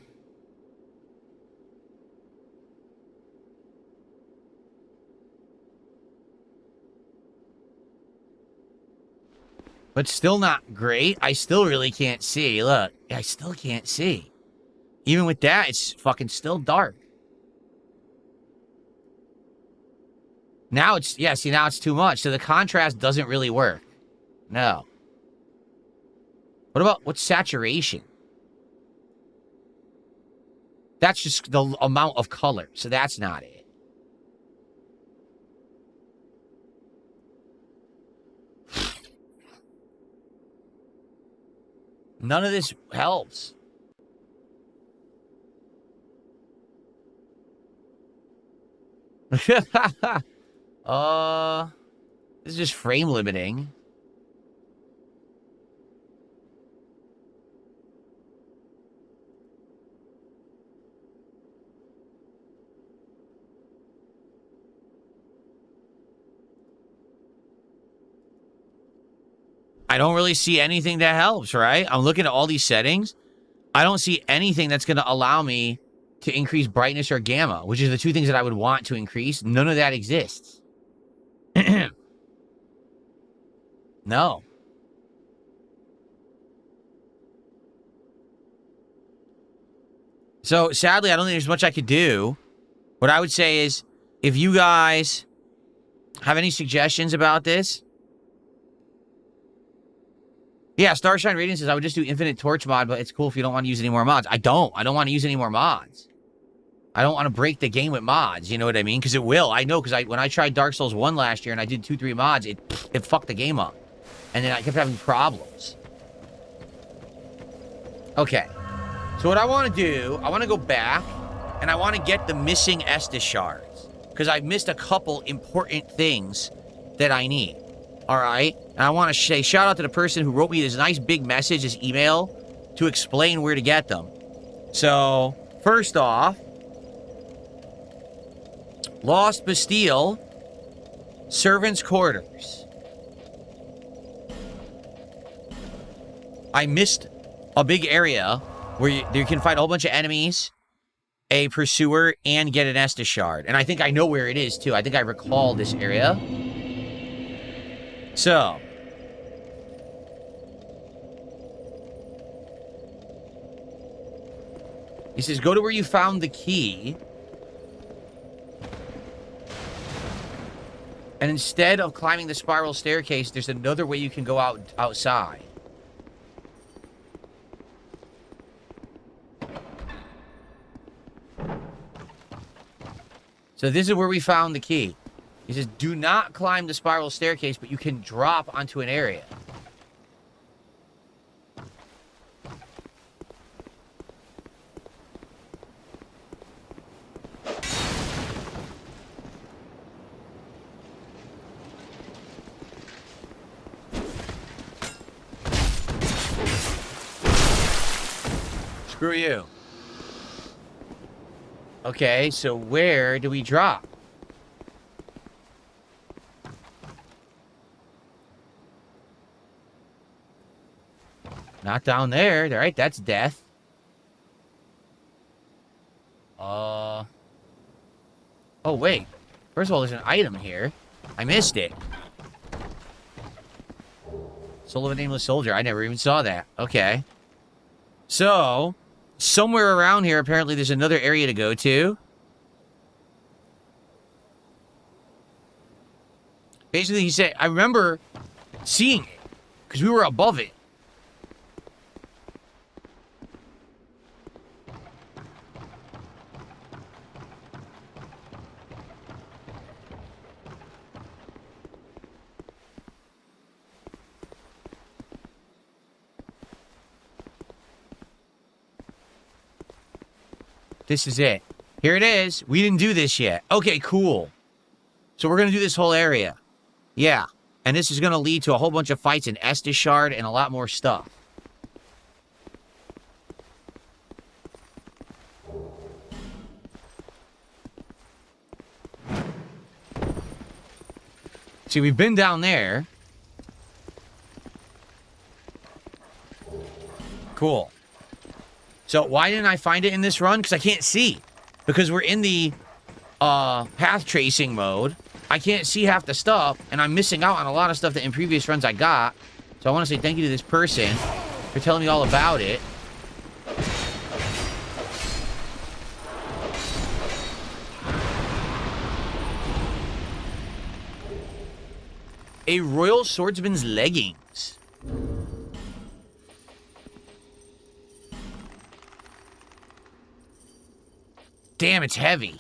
But still not great. I still really can't see. Look, I still can't see. Even with that, it's fucking still dark. Now it's, yeah, see, now it's too much. So the contrast doesn't really work. No. What about, what's saturation? That's just the amount of color. So that's not it. None of this helps. This is just frame limiting. I don't really see anything that helps, right? I'm looking at all these settings. I don't see anything that's going to allow me to increase brightness or gamma, which is the two things that I would want to increase. None of that exists. No. So, sadly, I don't think there's much I could do. What I would say is, if you guys have any suggestions about this... Yeah, Starshine Radiant says, I would just do Infinite Torch mod, but it's cool if you don't want to use any more mods. I don't want to use any more mods. I don't want to break the game with mods, you know what I mean? Because it will. I know, because when I tried Dark Souls 1 last year and I did 2-3 mods, it fucked the game up. And then I kept having problems. Okay. So what I want to do, I want to go back, and I want to get the missing Estus shards. Because I've missed a couple important things that I need. All right? And I want to say shout out to the person who wrote me this nice big message, this email, to explain where to get them. So, first off, Lost Bastille, Servants' Quarters. I missed a big area where you can fight a whole bunch of enemies, a pursuer, and get an Estus shard. And I think I know where it is, too. I think I recall this area. So, he says, go to where you found the key. And instead of climbing the spiral staircase, there's another way you can go outside. So this is where we found the key. He says, do not climb the spiral staircase, but you can drop onto an area. Screw you. Okay, so where do we drop? Not down there. All right, that's death. Oh, wait. First of all, there's an item here. I missed it. Soul of a Nameless Soldier. I never even saw that. Okay. So, somewhere around here, apparently, there's another area to go to. Basically, he said, I remember seeing it, because we were above it. This is it. Here it is. We didn't do this yet. Okay, cool. So we're going to do this whole area. Yeah. And this is going to lead to a whole bunch of fights in Estus Shard and a lot more stuff. See, we've been down there. Cool. So why didn't I find it in this run? Because I can't see. Because we're in the path tracing mode. I can't see half the stuff, and I'm missing out on a lot of stuff that in previous runs I got. So I want to say thank you to this person for telling me all about it. A Royal Swordsman's leggings. Damn, it's heavy.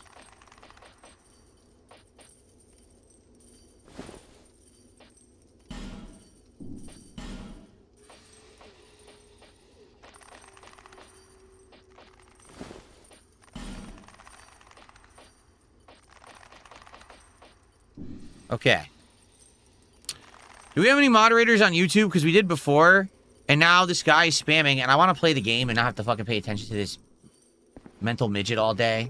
Okay. Do we have any moderators on YouTube? Because we did before, and now this guy is spamming, and I want to play the game and not have to fucking pay attention to this mental midget all day.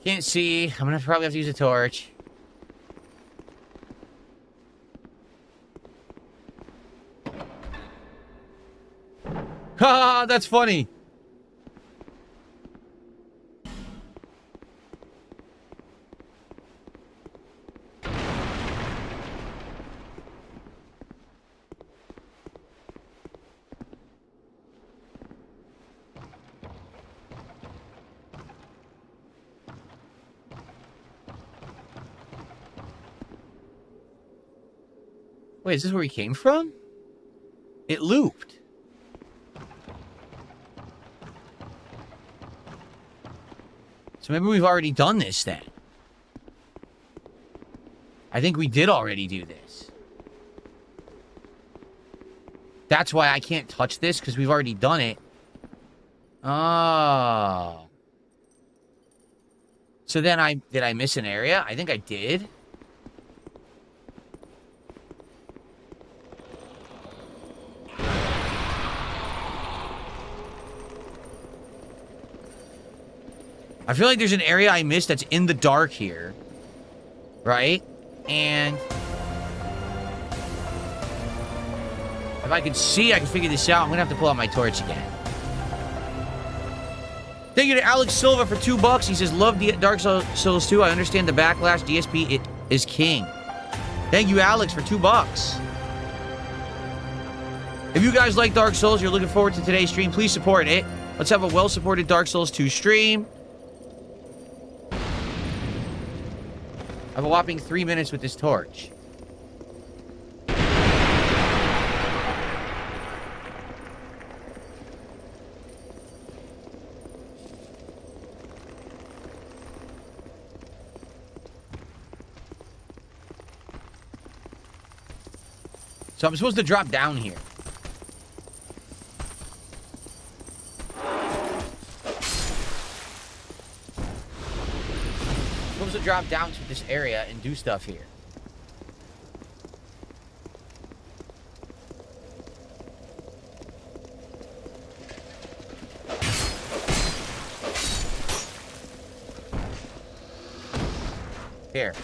Can't see. I'm gonna probably have to use a torch. Ha! That's funny. Wait, is this where he came from? It looped. So maybe we've already done this then. I think we did already do this. That's why I can't touch this, because we've already done it. Oh. So then did I miss an area? I think I did. I feel like there's an area I missed that's in the dark here. Right? And if I could see, I can figure this out. I'm going to have to pull out my torch again. Thank you to Alex Silva for $2. He says, love Dark Souls 2. I understand the backlash. DSP it is king. Thank you, Alex, for $2. If you guys like Dark Souls, you're looking forward to today's stream, please support it. Let's have a well-supported Dark Souls 2 stream. I have a whopping 3 minutes with this torch. So I'm supposed to drop down here. To drop down to this area and do stuff here. Here.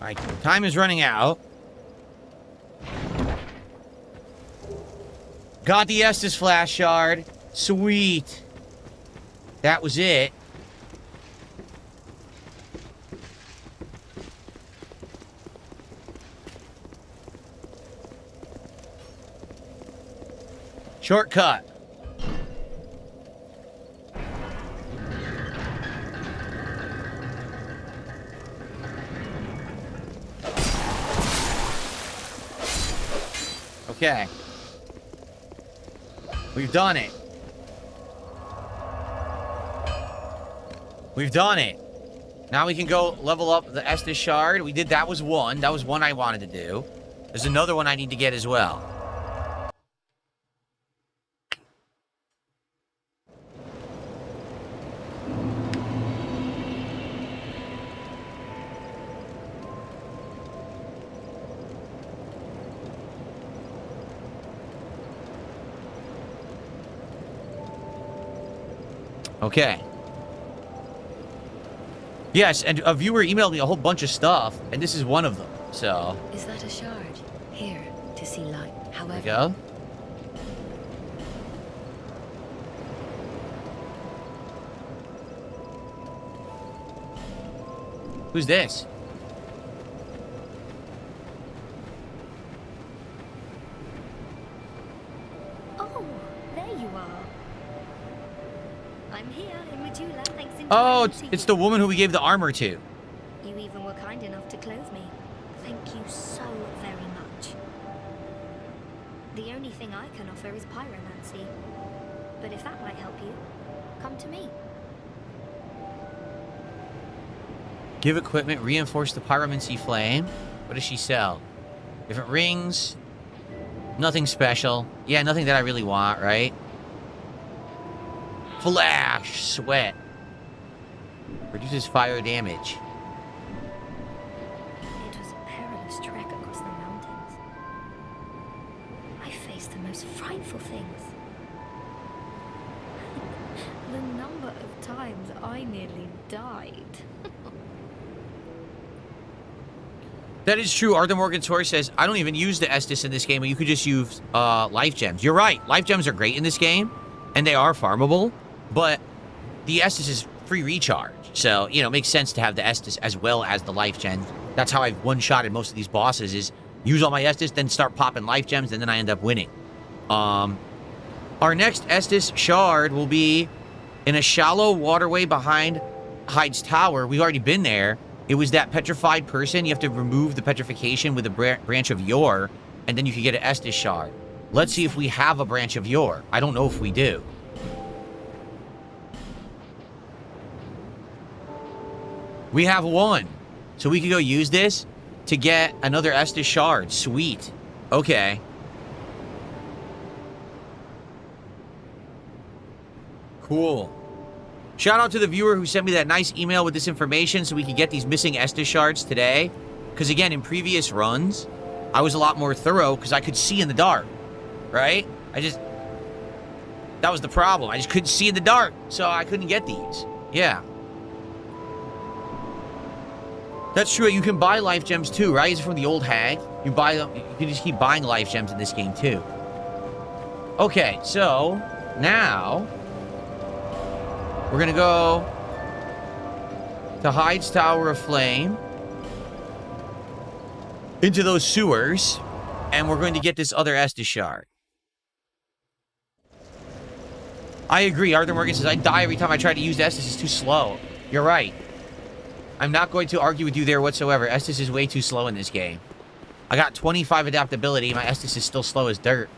My time is running out. Got the Estus flash shard. Sweet. That was it. Shortcut. Okay. We've done it. We've done it. Now we can go level up the Estus shard. We did, that was one. That was one I wanted to do. There's another one I need to get as well. Okay. Yes, and a viewer emailed me a whole bunch of stuff, and this is one of them, so... Is that a shard? Here, to see light. However... There we go. Who's this? Oh, there you are. I'm here in Majula, thanks in Oh, to it's you. the woman who we gave the armor to. You even were kind enough to clothe me. Thank you so very much. The only thing I can offer is pyromancy. But if that might help you, come to me. Give equipment, reinforce the pyromancy flame. What does she sell? Different rings. Nothing special. Yeah, nothing that I really want, right? Flash sweat. Reduces fire damage. It was a perilous trek across the mountains. I faced the most frightful things. The number of times I nearly died. That is true. Arthur Morgan Tor says, I don't even use the Estus in this game, but you could just use life gems. You're right. Life gems are great in this game, and they are farmable, but the Estus is free recharge. So, you know, it makes sense to have the Estus as well as the life gems. That's how I've one-shotted most of these bosses, is use all my Estus, then start popping life gems, and then I end up winning. Our next Estus shard will be in a shallow waterway behind Hyde's Tower. We've already been there. It was that petrified person. You have to remove the petrification with a branch of Yor, and then you can get an Estus shard. Let's see if we have a branch of Yor. I don't know if we do. We have one. So we can go use this to get another Estus shard. Sweet. Okay. Cool. Shout out to the viewer who sent me that nice email with this information so we could get these missing Estus shards today. Because again, in previous runs, I was a lot more thorough because I could see in the dark. Right? That was the problem. I just couldn't see in the dark, so I couldn't get these. Yeah. That's true. You can buy life gems too, right? Is it from the old hag? You buy them. You can just keep buying life gems in this game too. Okay, so now we're gonna go to Hyde's Tower of Flame, into those sewers, and we're going to get this other Estus shard. I agree. Arthur Morgan says, I die every time I try to use Estus. It's too slow. You're right. I'm not going to argue with you there whatsoever. Estus is way too slow in this game. I got 25 adaptability. My Estus is still slow as dirt.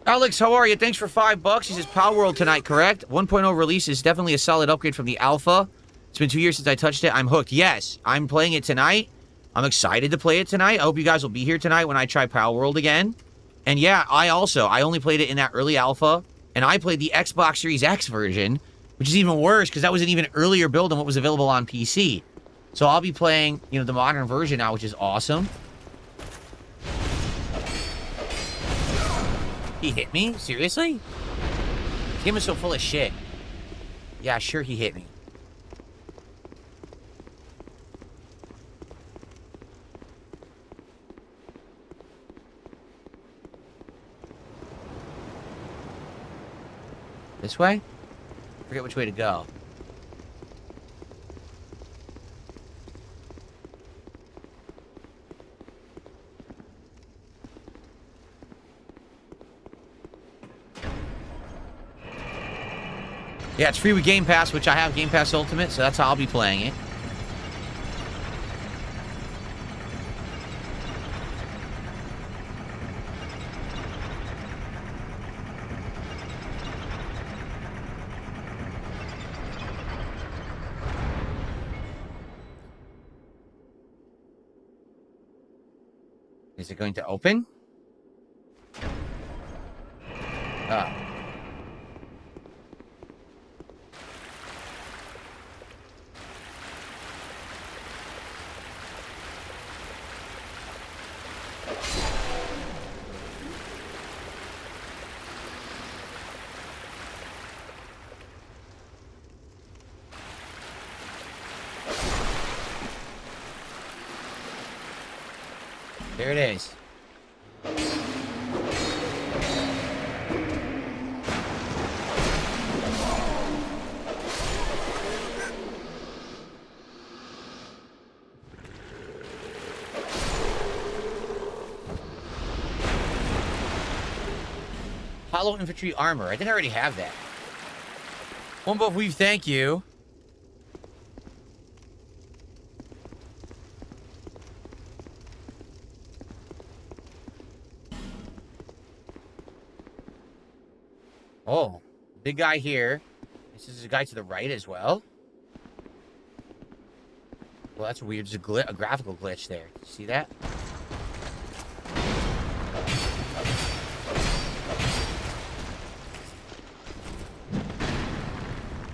Alex, how are you? Thanks for $5. He says, Power World tonight, correct? 1.0 release is definitely a solid upgrade from the alpha. It's been 2 years since I touched it. I'm hooked. Yes, I'm playing it tonight. I'm excited to play it tonight. I hope you guys will be here tonight when I try Power World again. And yeah, I only played it in that early alpha. And I played the Xbox Series X version, which is even worse because that was an even earlier build than what was available on PC. So I'll be playing, you know, the modern version now, which is awesome. He hit me? Seriously? This game is so full of shit. Yeah, sure he hit me. This way? Forget which way to go. Yeah, it's free with Game Pass, which I have Game Pass Ultimate, so that's how I'll be playing it. Is it going to open? Ah. There it is. Hollow infantry armor. I think I already have that. One buff weave, thank you. Oh, big guy here. This is a guy to the right as well. Well, that's weird. There's a graphical glitch there. See that?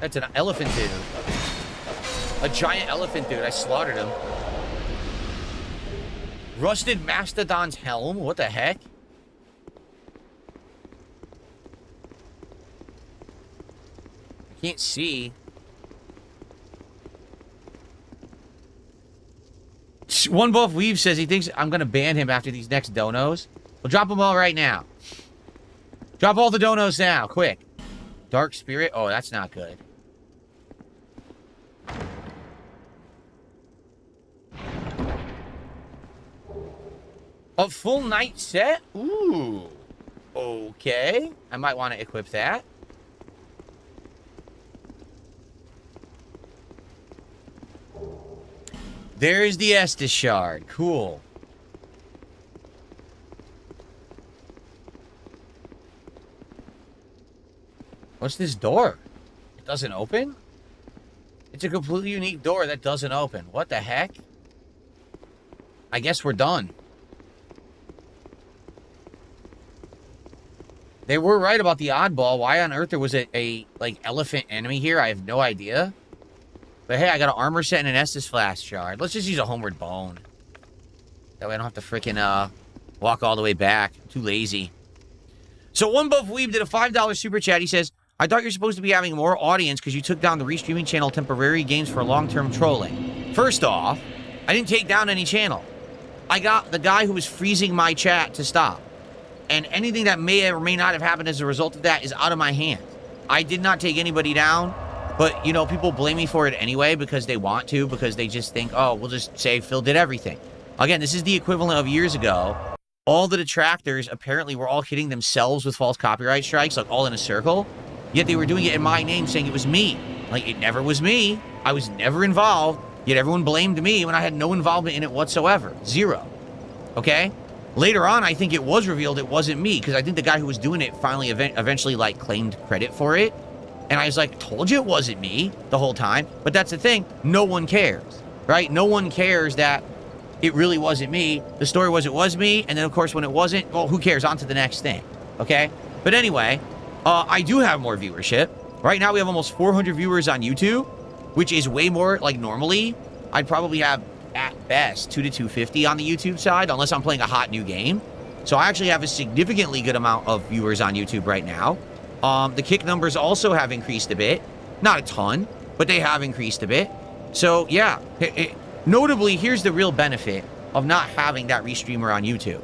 That's an elephant dude. A giant elephant dude. I slaughtered him. Rusted Mastodon's helm? What the heck? I can't see. One Buff Weave says he thinks I'm going to ban him after these next donos. We'll drop them all right now. Drop all the donos now, quick. Dark Spirit? Oh, that's not good. A full night set? Ooh. Okay. I might want to equip that. There's the Estus Shard. Cool. What's this door? It doesn't open? It's a completely unique door that doesn't open. What the heck? I guess we're done. They were right about the oddball. Why on earth there was a like elephant enemy here? I have no idea. But hey, I got an armor set and an Estus Flask shard. Let's just use a homeward bone. That way I don't have to freaking walk all the way back. I'm too lazy. So One Buff Weeb did a $5 super chat. He says, I thought you're supposed to be having more audience because you took down the restreaming channel Temporary Games for long-term trolling. First off, I didn't take down any channel. I got the guy who was freezing my chat to stop. And anything that may or may not have happened as a result of that is out of my hands. I did not take anybody down, but, you know, people blame me for it anyway because they want to, because they just think, oh, we'll just say Phil did everything. Again, this is the equivalent of years ago. All the detractors apparently were all hitting themselves with false copyright strikes, like all in a circle. Yet they were doing it in my name, saying it was me. Like, it never was me. I was never involved. Yet everyone blamed me when I had no involvement in it whatsoever. Zero. Okay? Later on, I think it was revealed it wasn't me, because I think the guy who was doing it finally eventually, like, claimed credit for it. And I was like, told you it wasn't me the whole time. But that's the thing. No one cares, right? No one cares that it really wasn't me. The story was it was me. And then, of course, when it wasn't, well, who cares? On to the next thing, okay? But anyway, I do have more viewership. Right now, we have almost 400 viewers on YouTube, which is way more, like, normally. I'd probably have, at best, 2 to 250 on the YouTube side, unless I'm playing a hot new game. So I actually have a significantly good amount of viewers on YouTube right now. The kick numbers also have increased a bit. Not a ton, but they have increased a bit. So, yeah. Notably, here's the real benefit of not having that restreamer on YouTube.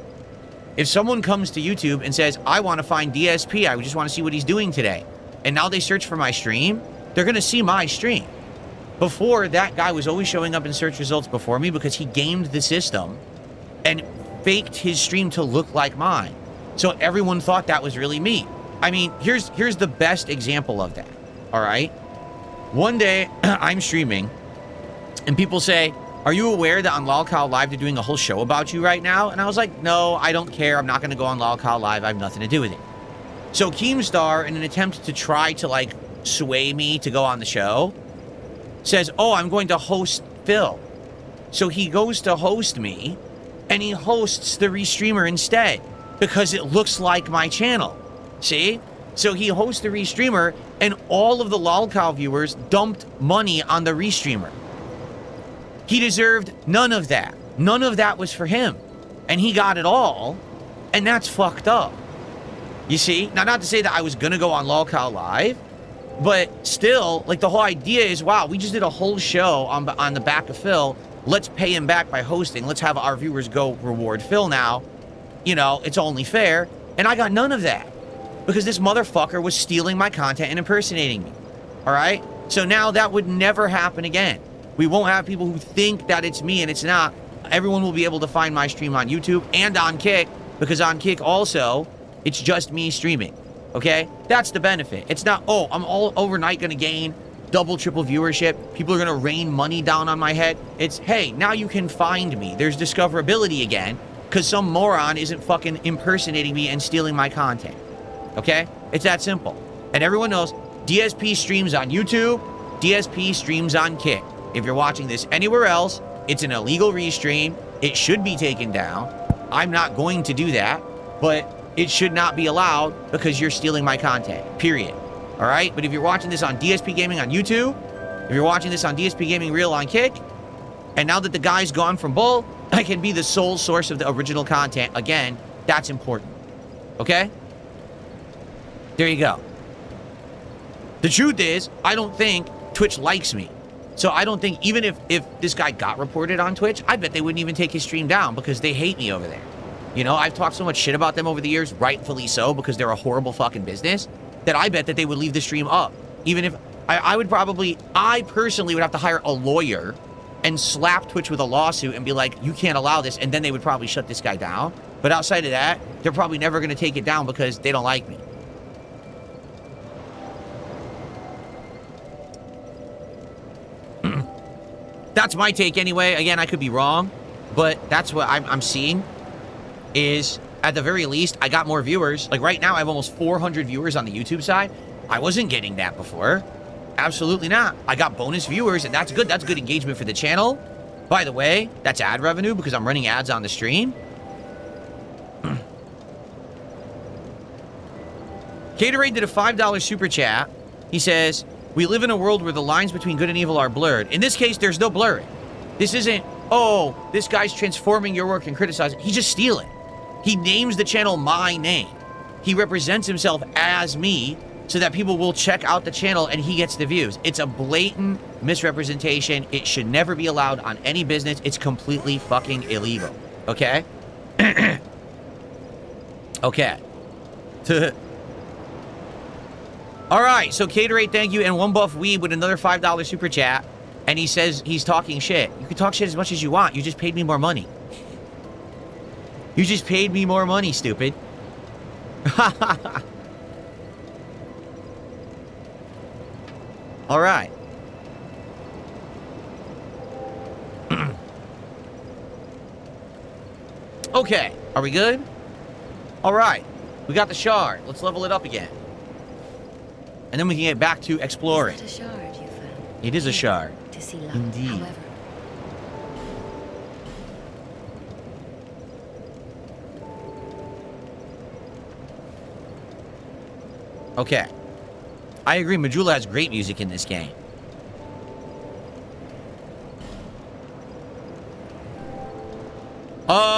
If someone comes to YouTube and says, I want to find DSP, I just want to see what he's doing today. and now they search for my stream, they're going to see my stream. Before, that guy was always showing up in search results before me because he gamed the system and faked his stream to look like mine. So everyone thought that was really me. I mean, here's the best example of that, all right? One day, I'm streaming, and people say, are you aware that on Lolcow Live they're doing a whole show about you right now? And I was like, no, I don't care. I'm not going to go on Lolcow Live. I have nothing to do with it. So Keemstar, in an attempt to try to, like, sway me to go on the show, says, oh, I'm going to host Phil. So he goes to host me, and he hosts the restreamer instead because it looks like my channel. See? So he hosts the restreamer, and all of the Lolcow viewers dumped money on the restreamer. He deserved none of that. None of that was for him. And he got it all, and that's fucked up. You see? Now, not to say that I was going to go on Lolcow Live, but still, like, the whole idea is, wow, we just did a whole show on the back of Phil. Let's pay him back by hosting. Let's have our viewers go reward Phil now. You know, it's only fair. And I got none of that because this motherfucker was stealing my content and impersonating me. All right? So now that would never happen again. We won't have people who think that it's me and it's not. Everyone will be able to find my stream on YouTube and on Kick, because on Kick also, it's just me streaming. Okay? That's the benefit. It's not, oh, I'm all overnight going to gain double, triple viewership. People are going to rain money down on my head. It's, hey, now you can find me. There's discoverability again because some moron isn't fucking impersonating me and stealing my content. Okay? It's that simple. And everyone knows DSP streams on YouTube. DSP streams on Kick. If you're watching this anywhere else, it's an illegal restream. It should be taken down. I'm not going to do that, but it should not be allowed because you're stealing my content, period. All right? But if you're watching this on DSP Gaming on YouTube, if you're watching this on DSP Gaming Real on Kick, and now that the guy's gone from Bull, I can be the sole source of the original content. Again, that's important. Okay? There you go. The truth is, I don't think Twitch likes me. So I don't think, even if this guy got reported on Twitch, I bet they wouldn't even take his stream down because they hate me over there. You know, I've talked so much shit about them over the years, rightfully so, because they're a horrible fucking business, that I bet that they would leave the stream up. Even if, I personally would have to hire a lawyer and slap Twitch with a lawsuit and be like, you can't allow this, and then they would probably shut this guy down. But outside of that, they're probably never going to take it down because they don't like me. That's my take anyway. Again, I could be wrong, but that's what I'm seeing is, at the very least, I got more viewers. Like right now, I have almost 400 viewers on the YouTube side. I wasn't getting that before. Absolutely not. I got bonus viewers, and that's good. That's good engagement for the channel. By the way, that's ad revenue because I'm running ads on the stream. Gatorade did a $5 super chat. He says, we live in a world where the lines between good and evil are blurred. In this case, there's no blurring. This isn't, oh, this guy's transforming your work and criticizing. He's just stealing. He names the channel my name. He represents himself as me so that people will check out the channel and he gets the views. It's a blatant misrepresentation. It should never be allowed on any business. It's completely fucking illegal. Okay? Okay. All right, so Caterate, thank you, and One Buff Weeb with another $5 super chat, and he says he's talking shit. You can talk shit as much as you want. You just paid me more money. You just paid me more money, stupid. All right. Okay, are we good? All right, we got the shard. Let's level it up again. And then we can get back to exploring. Is that a shard you found? It is a shard. To see luck, Indeed. however. Okay. I agree, Majula has great music in this game.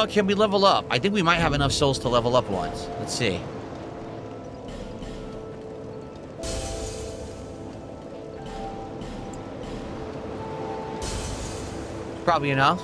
Can we level up? I think we might have enough souls to level up once. Let's see. Probably enough.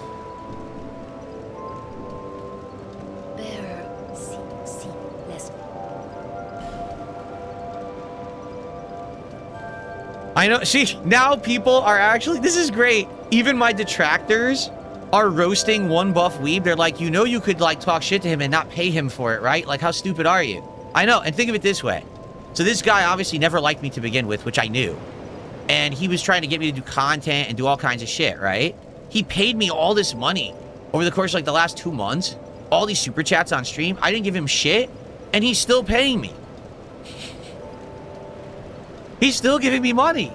I know. See, now people are actually, this is great. Even my detractors are roasting one buff weeb. They're like, you know, you could like talk shit to him and not pay him for it, right? Like, how stupid are you? I know. And think of it this way. So this guy obviously never liked me to begin with, which I knew. And he was trying to get me to do content and do all kinds of shit, right? He paid me all this money over the course of like the last 2 months. All these super chats on stream. I didn't give him shit. And he's still paying me. He's still giving me money.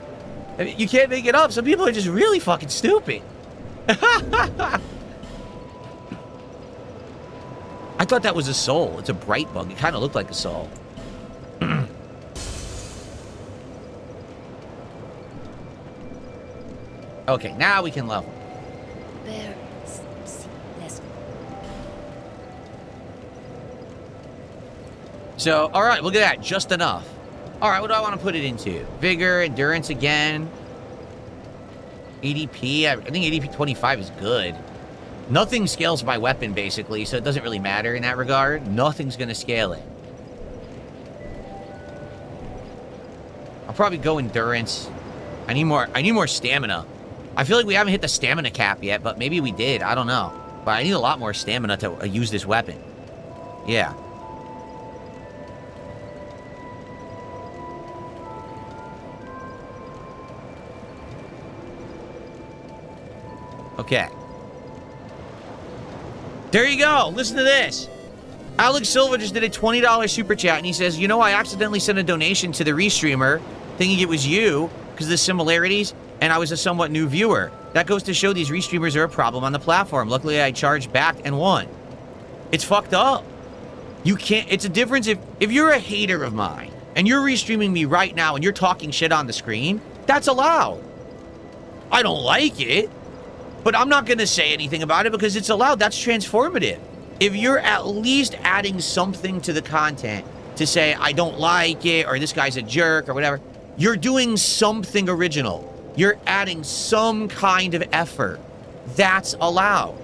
I mean, you can't make it up. Some people are just really fucking stupid. I thought that was a soul. It's a bright bug. It kind of looked like a soul. Okay, now we can level. So, all right, look at that. Just enough. All right, what do I want to put it into? Vigor, endurance again. ADP. I think ADP 25 is good. Nothing scales by weapon, basically, so it doesn't really matter in that regard. Nothing's going to scale it. I'll probably go endurance. I need more stamina. I feel like we haven't hit the stamina cap yet, but maybe we did. I don't know. But I need a lot more stamina to use this weapon. Yeah. Okay. There you go. Listen to this. Alex Silva just did a $20 super chat, and he says, you know, I accidentally sent a donation to the restreamer, thinking it was you, because of the similarities, and I was a somewhat new viewer. That goes to show these restreamers are a problem on the platform. Luckily, I charged back and won. It's fucked up. You can't... It's a difference if you're a hater of mine, and you're restreaming me right now, and you're talking shit on the screen, that's allowed. I don't like it. But I'm not going to say anything about it because it's allowed. That's transformative. If you're at least adding something to the content to say, I don't like it, or this guy's a jerk, or whatever, you're doing something original. You're adding some kind of effort. That's allowed.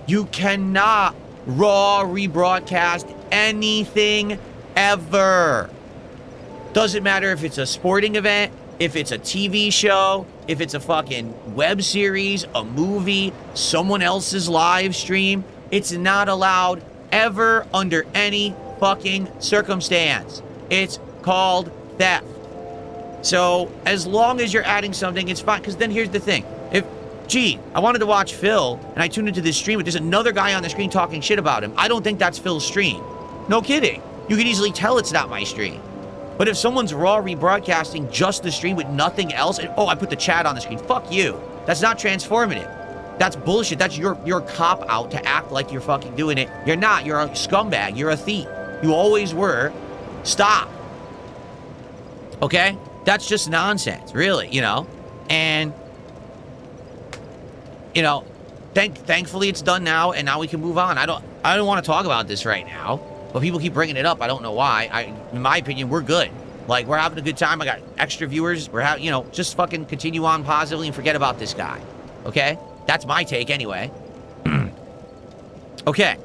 You cannot raw rebroadcast anything ever. Doesn't matter if it's a sporting event, if it's a TV show, if it's a fucking web series, a movie, someone else's live stream, it's not allowed ever under any fucking circumstance. It's called theft. So as long as you're adding something, it's fine. Because then here's the thing. Gee, I wanted to watch Phil, and I tuned into this stream, but there's another guy on the screen talking shit about him. I don't think that's Phil's stream. No kidding. You can easily tell it's not my stream. But if someone's raw rebroadcasting just the stream with nothing else, and, oh, I put the chat on the screen. Fuck you. That's not transformative. That's bullshit. That's your cop-out to act like you're fucking doing it. You're not. You're a scumbag. You're a thief. You always were. Stop. Okay? That's just nonsense, really, you know? And, you know, thankfully it's done now, and now we can move on. I don't want to talk about this right now. But people keep bringing it up. I don't know why. In my opinion, we're good. Like, we're having a good time. I got extra viewers. We're having, you know, just fucking continue on positively and forget about this guy. Okay? That's my take anyway. Okay.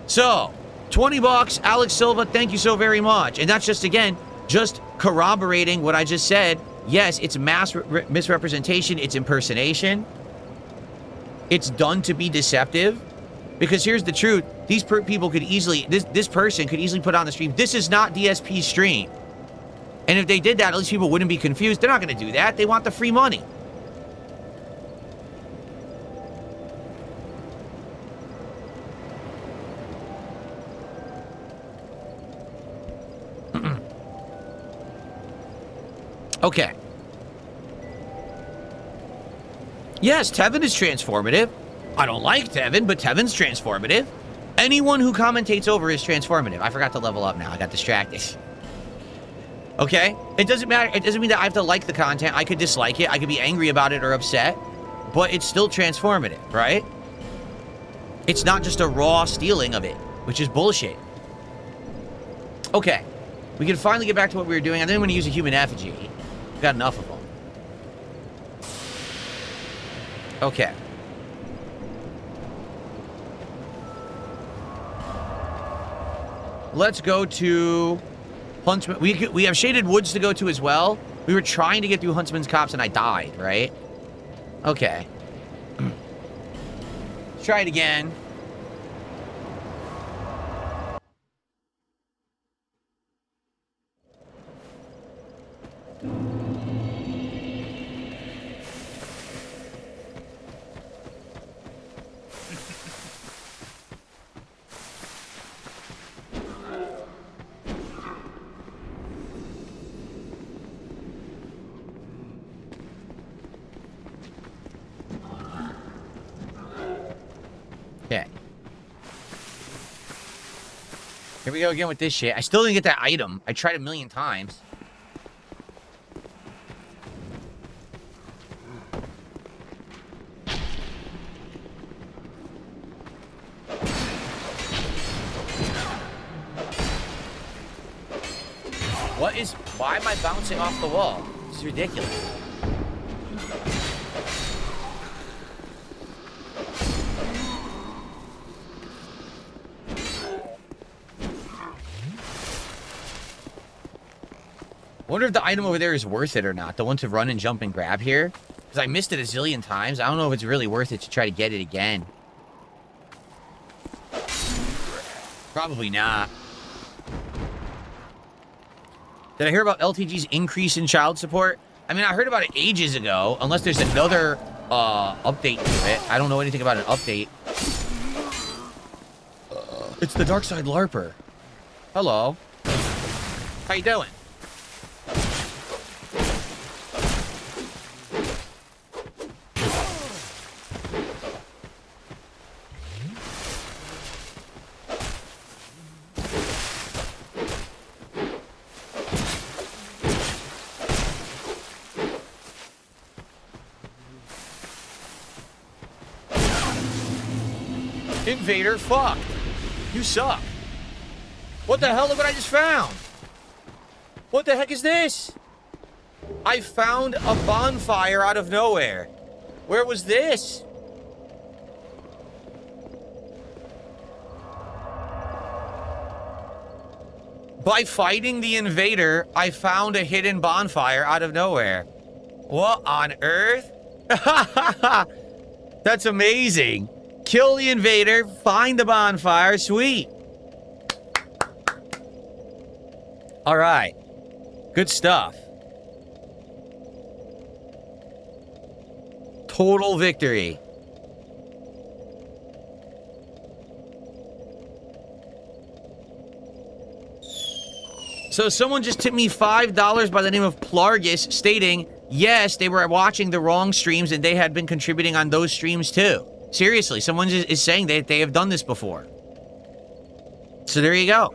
So, 20 bucks. Alex Silva, thank you so very much. And that's just, again, just corroborating what I just said. Yes, it's mass misrepresentation. It's impersonation. It's done to be deceptive. Because here's the truth. These people could easily, this person could easily put on the stream, this is not DSP's stream. And if they did that, at least people wouldn't be confused. They're not going to do that. They want the free money. Okay. Yes, Tevin is transformative. I don't like Tevin, but Tevin's transformative. Anyone who commentates over is transformative. I forgot to level up now. I got distracted. Okay? It doesn't matter. It doesn't mean that I have to like the content. I could dislike it. I could be angry about it or upset. But it's still transformative, right? It's not just a raw stealing of it, which is bullshit. Okay. We can finally get back to what we were doing. I think I'm going to use a human effigy. We've got enough of them. Okay. Let's go to Huntsman. We have Shaded Woods to go to as well. We were trying to get through Huntsman's Copse and I died, right? Okay. Let's try it again. Okay. Here we go again with this shit. I still didn't get that item. I tried a million times. Why am I bouncing off the wall? This is ridiculous. I wonder if the item over there is worth it or not. The one to run and jump and grab here. Because I missed it a zillion times. I don't know if it's really worth it to try to get it again. Probably not. Did I hear about LTG's increase in child support? I mean, I heard about it ages ago. Unless there's another update to it. I don't know anything about an update. It's the Dark Side LARPer. Hello. How you doing? Invader, fuck. You suck. What the hell? Look what I just found. What the heck is this? I found a bonfire out of nowhere. Where was this? By fighting the invader, I found a hidden bonfire out of nowhere. What on earth? That's amazing. Kill the invader, find the bonfire, sweet. All right. Good stuff. Total victory. So someone just tipped me $5 by the name of Plargus, stating, yes, they were watching the wrong streams and they had been contributing on those streams too. Seriously, someone is saying that they have done this before. So there you go.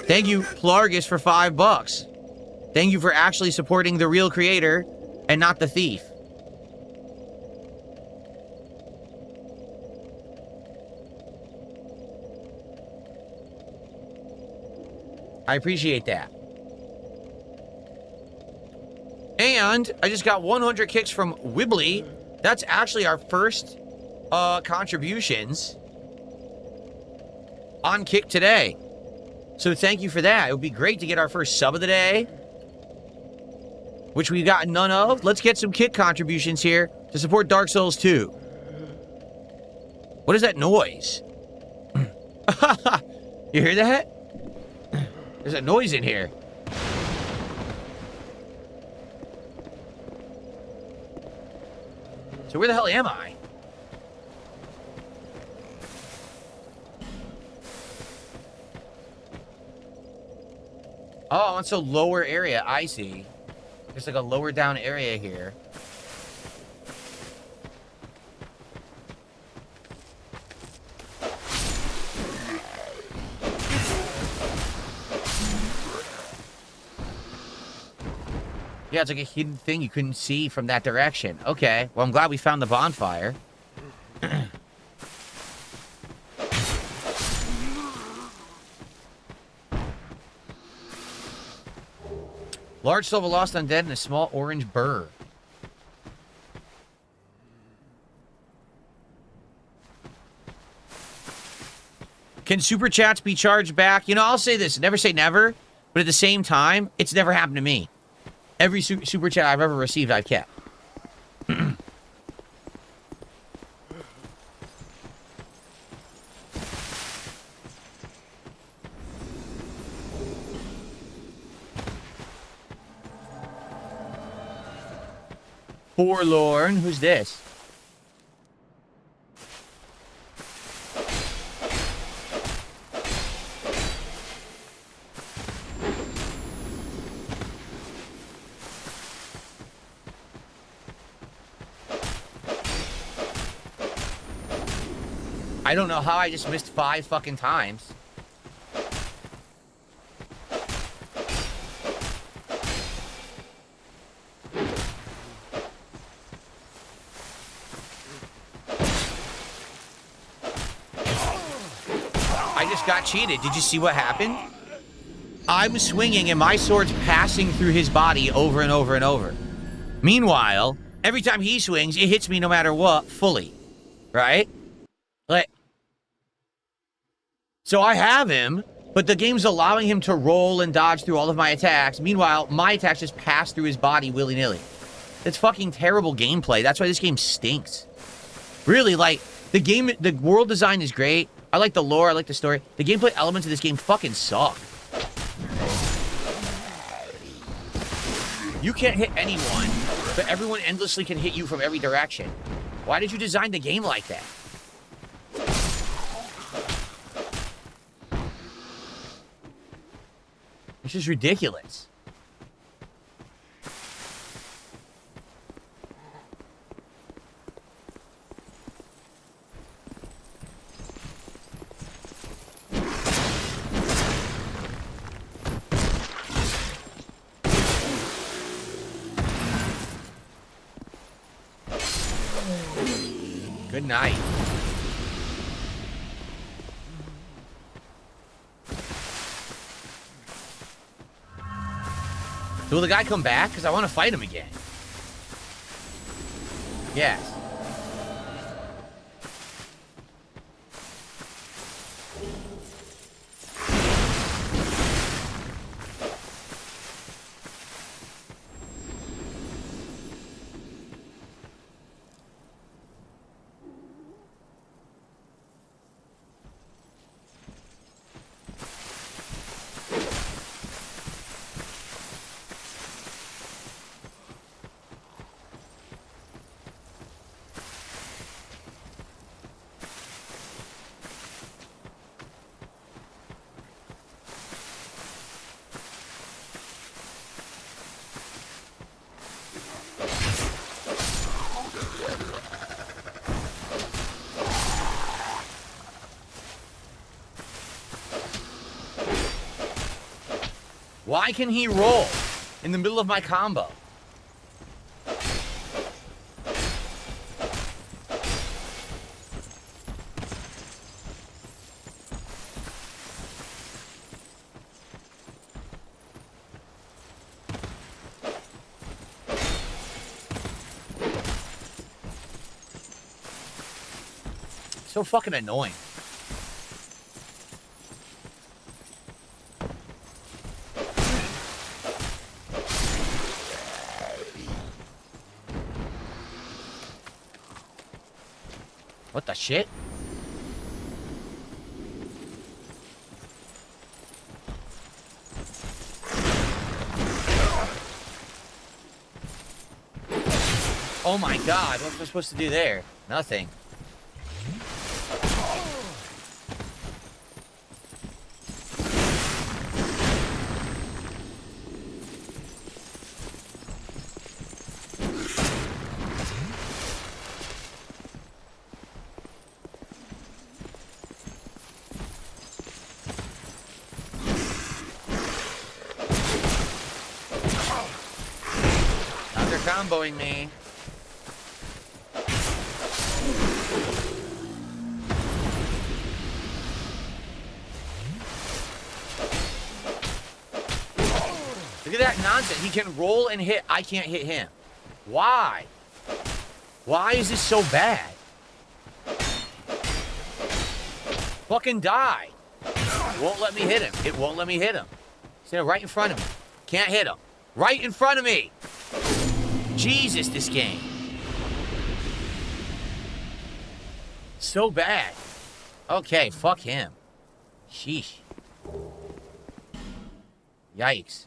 Thank you, Plargus, for $5. Thank you for actually supporting the real creator and not the thief. I appreciate that. And I just got 100 kicks from Wibbly. That's actually our first contributions on Kick today. So thank you for that. It would be great to get our first sub of the day, which we got none of. Let's get some Kick contributions here to support Dark Souls 2. What is that noise? You hear that? There's a noise in here. So where the hell am I? Oh, it's a lower area. I see. There's like a lower down area here. Yeah, it's like a hidden thing you couldn't see from that direction. Okay, well, I'm glad we found the bonfire. Large silver lost undead and a small orange burr. Can super chats be charged back? You know, I'll say this. Never say never. But at the same time, it's never happened to me. Every super chat I've ever received, I've kept. Forlorn, who's this? I don't know how I just missed 5 fucking times. I just got cheated. Did you see what happened? I'm swinging and my sword's passing through his body over and over and over. Meanwhile, every time he swings, it hits me no matter what, fully. Right? Like, so I have him, but the game's allowing him to roll and dodge through all of my attacks. Meanwhile, my attacks just pass through his body willy-nilly. That's fucking terrible gameplay. That's why this game stinks. Really, like, the world design is great. I like the lore, I like the story. The gameplay elements of this game fucking suck. You can't hit anyone, but everyone endlessly can hit you from every direction. Why did you design the game like that? It's just ridiculous. Good night. Will the guy come back? Because I want to fight him again. Yes. Why can he roll in the middle of my combo? So fucking annoying. What the shit? Oh my god, what was I supposed to do there? Nothing. Comboing me. Look at that nonsense. He can roll and hit. I can't hit him. Why? Why is this so bad? Fucking die. Won't let me hit him. It won't let me hit him. He's right in front of me. Can't hit him. Right in front of me. Jesus, this game. So bad. Okay, fuck him. Sheesh. Yikes.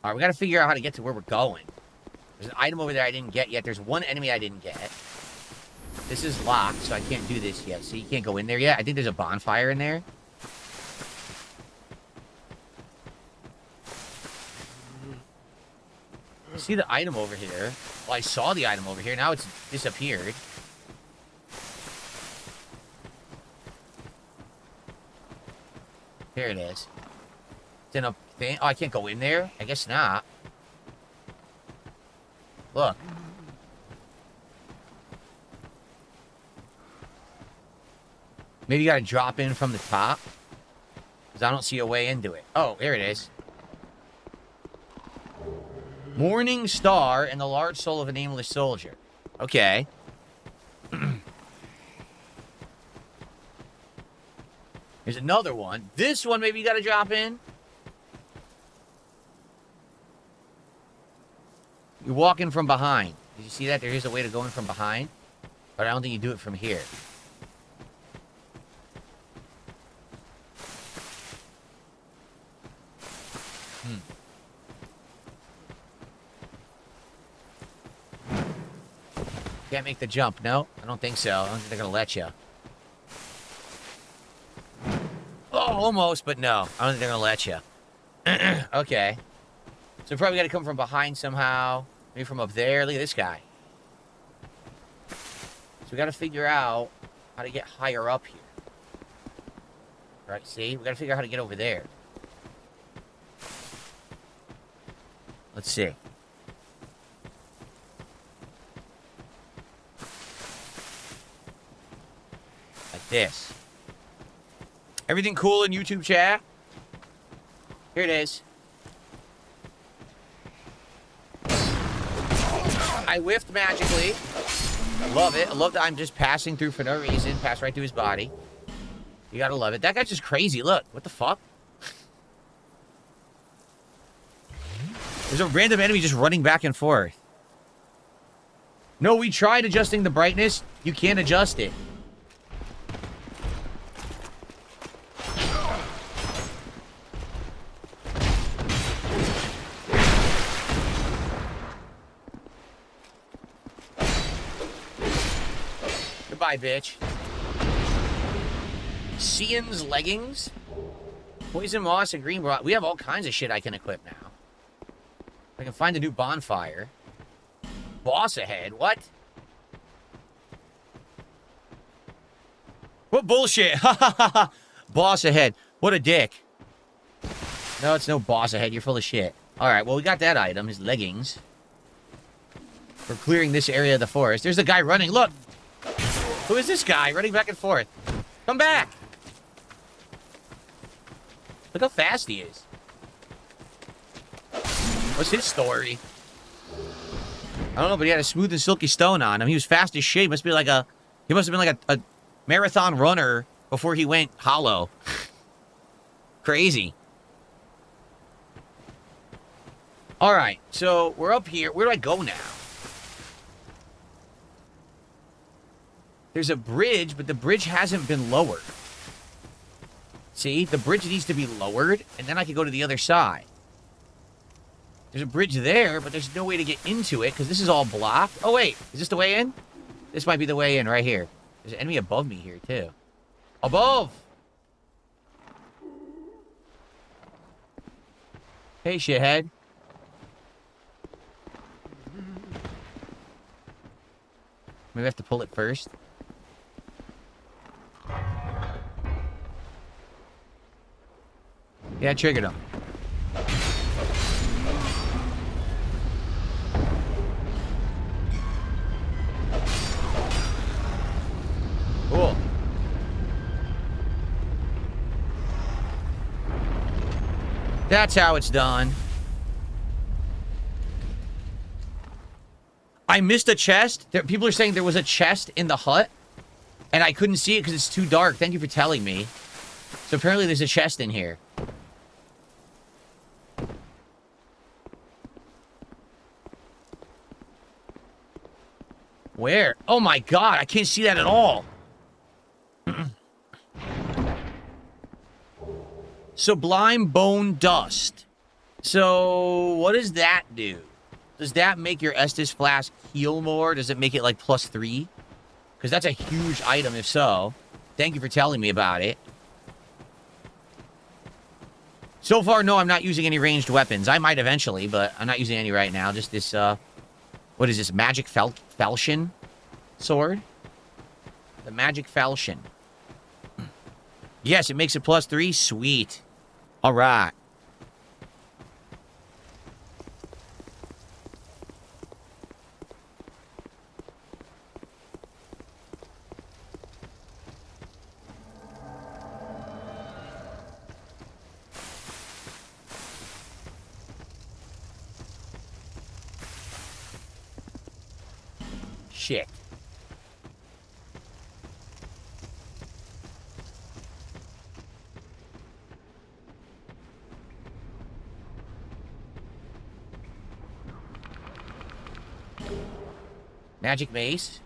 Alright, we gotta figure out how to get to where we're going. There's an item over there I didn't get yet. There's one enemy I didn't get. This is locked, so I can't do this yet. So you can't go in there yet. I think there's a bonfire in there. I see the item over here. Well, I saw the item over here. Now it's disappeared. Here it is. It's in a thing. Oh, I can't go in there? I guess not. Look. Maybe you gotta drop in from the top. Because I don't see a way into it. Oh, here it is. Morning Star and the large soul of a nameless soldier. Okay. There's another one. This one maybe you gotta drop in. You're walking from behind. Did you see that? There is a way to go in from behind. But I don't think you do it from here. Can't make the jump, no? I don't think so. I don't think they're gonna let you. Oh, almost, but no. I don't think they're gonna let you. Okay. So we probably gotta come from behind somehow. Maybe from up there. Look at this guy. So we gotta figure out how to get higher up here. Right, see? We gotta figure out how to get over there. Let's see. Like this. Everything cool in YouTube chat? Here it is. I whiffed magically. I love it. I love that I'm just passing through for no reason. Pass right through his body. You gotta love it. That guy's just crazy. Look. What the fuck? There's a random enemy just running back and forth. No, we tried adjusting the brightness. You can't adjust it. Goodbye, bitch. Cian's leggings? Poison moss and green rock. We have all kinds of shit I can equip now. I can find a new bonfire. Boss ahead. What? What bullshit? Boss ahead. What a dick. No, it's no boss ahead. You're full of shit. Alright, well, we got that item. His leggings. We're clearing this area of the forest. There's a guy running. Look. Who is this guy running back and forth? Come back. Look how fast he is. What's his story? I don't know, but he had a smooth and silky stone on him. He was fast as shit. He must be like a... He must have been like a marathon runner before he went hollow. Crazy. Alright, so we're up here. Where do I go now? There's a bridge, but the bridge hasn't been lowered. See? The bridge needs to be lowered, and then I can go to the other side. There's a bridge there, but there's no way to get into it because this is all blocked. Oh, wait. Is this the way in? This might be the way in right here. There's an enemy above me here, too. Above! Hey, shithead. Maybe I have to pull it first. Yeah, I triggered him. Cool. That's how it's done. I missed a chest. People are saying there was a chest in the hut, and I couldn't see it because it's too dark. Thank you for telling me. So apparently there's a chest in here. Where? Oh my god, I can't see that at all. Sublime Bone Dust. So, what does that do? Does that make your Estus Flask heal more? Does it make it like +3? Because that's a huge item if so. Thank you for telling me about it. So far, no, I'm not using any ranged weapons. I might eventually, but I'm not using any right now. Just this, what is this? Magic Falchion sword? The Magic Falchion. Yes, it makes it +3. Sweet. All right. Shit. Magic mace.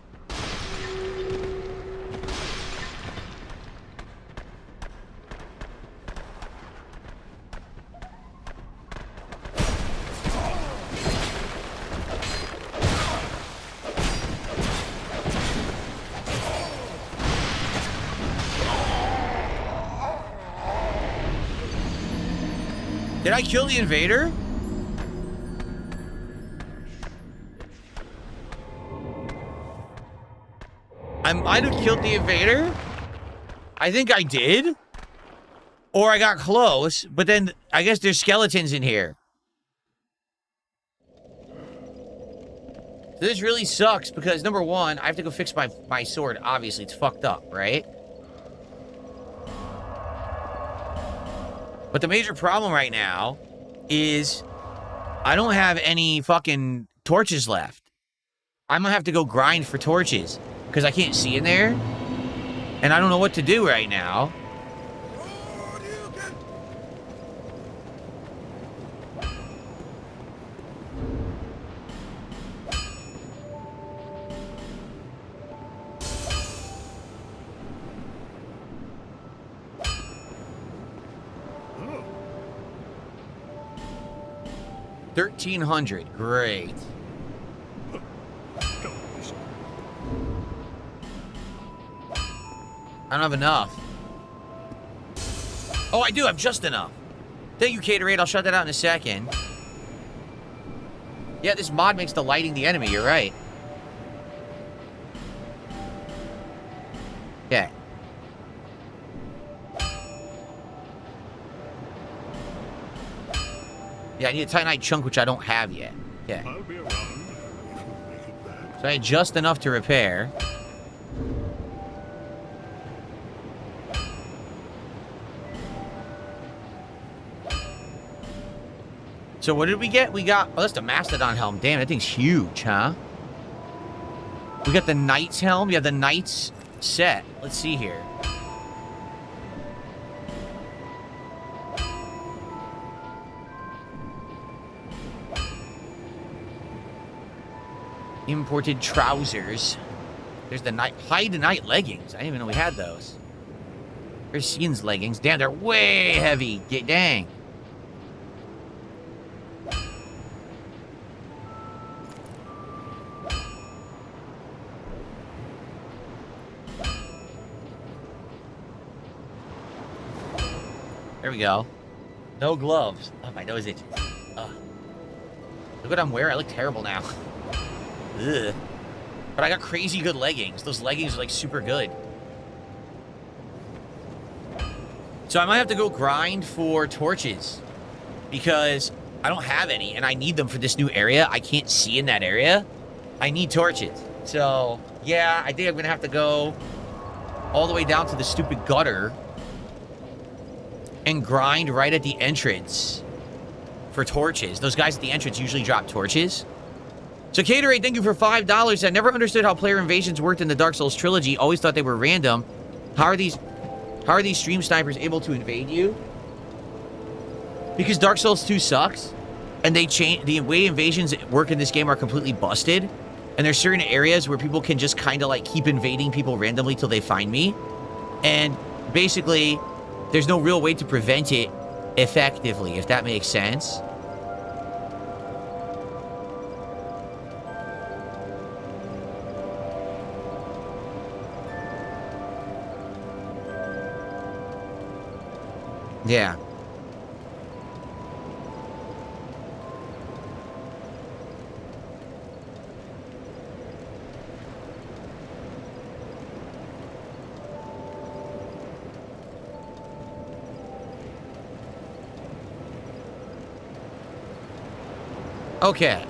Did I kill the invader? I might have killed the invader. I think I did. Or I got close, but then I guess there's skeletons in here. So this really sucks because, number one, I have to go fix my sword. Obviously, it's fucked up, right? But the major problem right now is I don't have any fucking torches left. I'm gonna have to go grind for torches because I can't see in there. And I don't know what to do right now. $1,300. Great. I don't have enough. Oh, I do have just enough. Thank you, Caterade. I'll shut that out in a second. Yeah, this mod makes the lighting the enemy. You're right. Okay. Yeah, I need a Titanite chunk, which I don't have yet. Okay. So I had just enough to repair. So what did we get? We got... Oh, that's the Mastodon helm. Damn, that thing's huge, huh? We got the Knight's helm. We have the Knight's set. Let's see here. Imported trousers. There's the hide the night leggings. I didn't even know we had those. There's Scene's leggings. Damn, they're way heavy. Dang. There we go. No gloves. Oh, my nose itches. Look what I'm wearing. I look terrible now. Ugh. But I got crazy good leggings. Those leggings are like super good. So I might have to go grind for torches because I don't have any and I need them for this new area. I can't see in that area. I need torches. So yeah, I think I'm gonna have to go all the way down to the stupid gutter and grind right at the entrance for torches. Those guys at the entrance usually drop torches. So Caterade, thank you for $5. I never understood how player invasions worked in the Dark Souls trilogy. Always thought they were random. How are these stream snipers able to invade you? Because Dark Souls 2 sucks, and they change the way invasions work in this game are completely busted, And there's certain areas where people can just kind of like keep invading people randomly till they find me. And basically, there's no real way to prevent it effectively, if that makes sense. Yeah. Okay.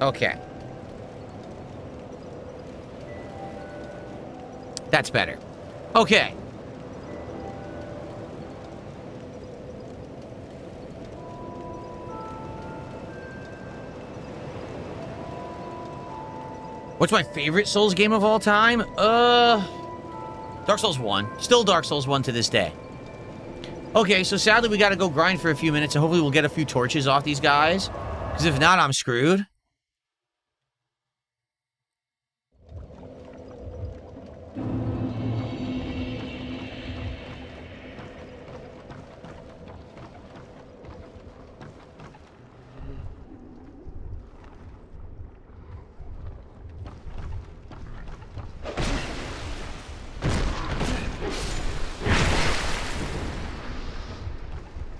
Okay. That's better. Okay. What's my favorite Souls game of all time? Dark Souls 1. Still Dark Souls 1 to this day. Okay, so sadly we gotta go grind for a few minutes and hopefully we'll get a few torches off these guys. Because if not, I'm screwed.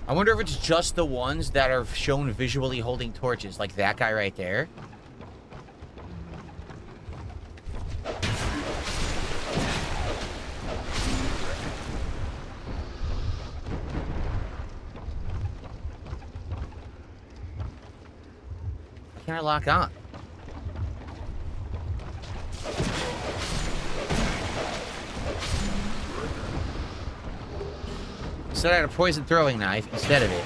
I wonder if it's just the ones that are shown visually holding torches, like that guy right there. Why can't I lock on? Instead I had a poison throwing knife instead of it.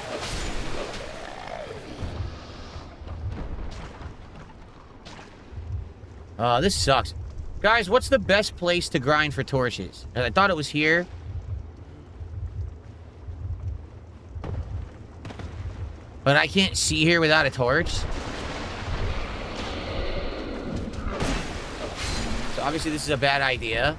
This sucks. Guys, what's the best place to grind for torches? I thought it was here. But I can't see here without a torch. So obviously this is a bad idea.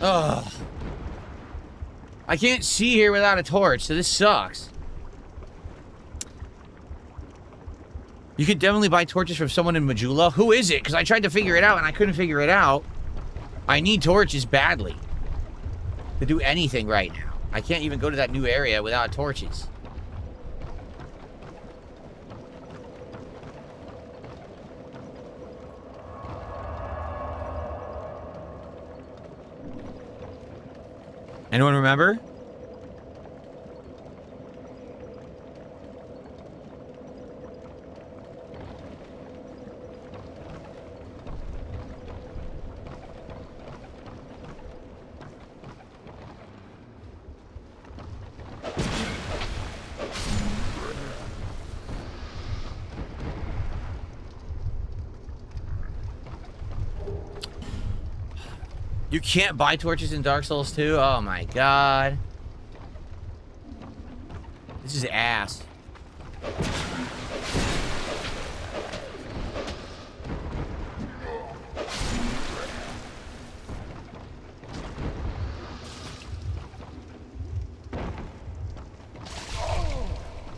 Ugh. I can't see here without a torch, so this sucks. You could definitely buy torches from someone in Majula. Who is it? Because I tried to figure it out and I couldn't figure it out. I need torches badly to do anything right now. I can't even go to that new area without torches. Anyone remember? You can't buy torches in Dark Souls 2? Oh my god. This is ass.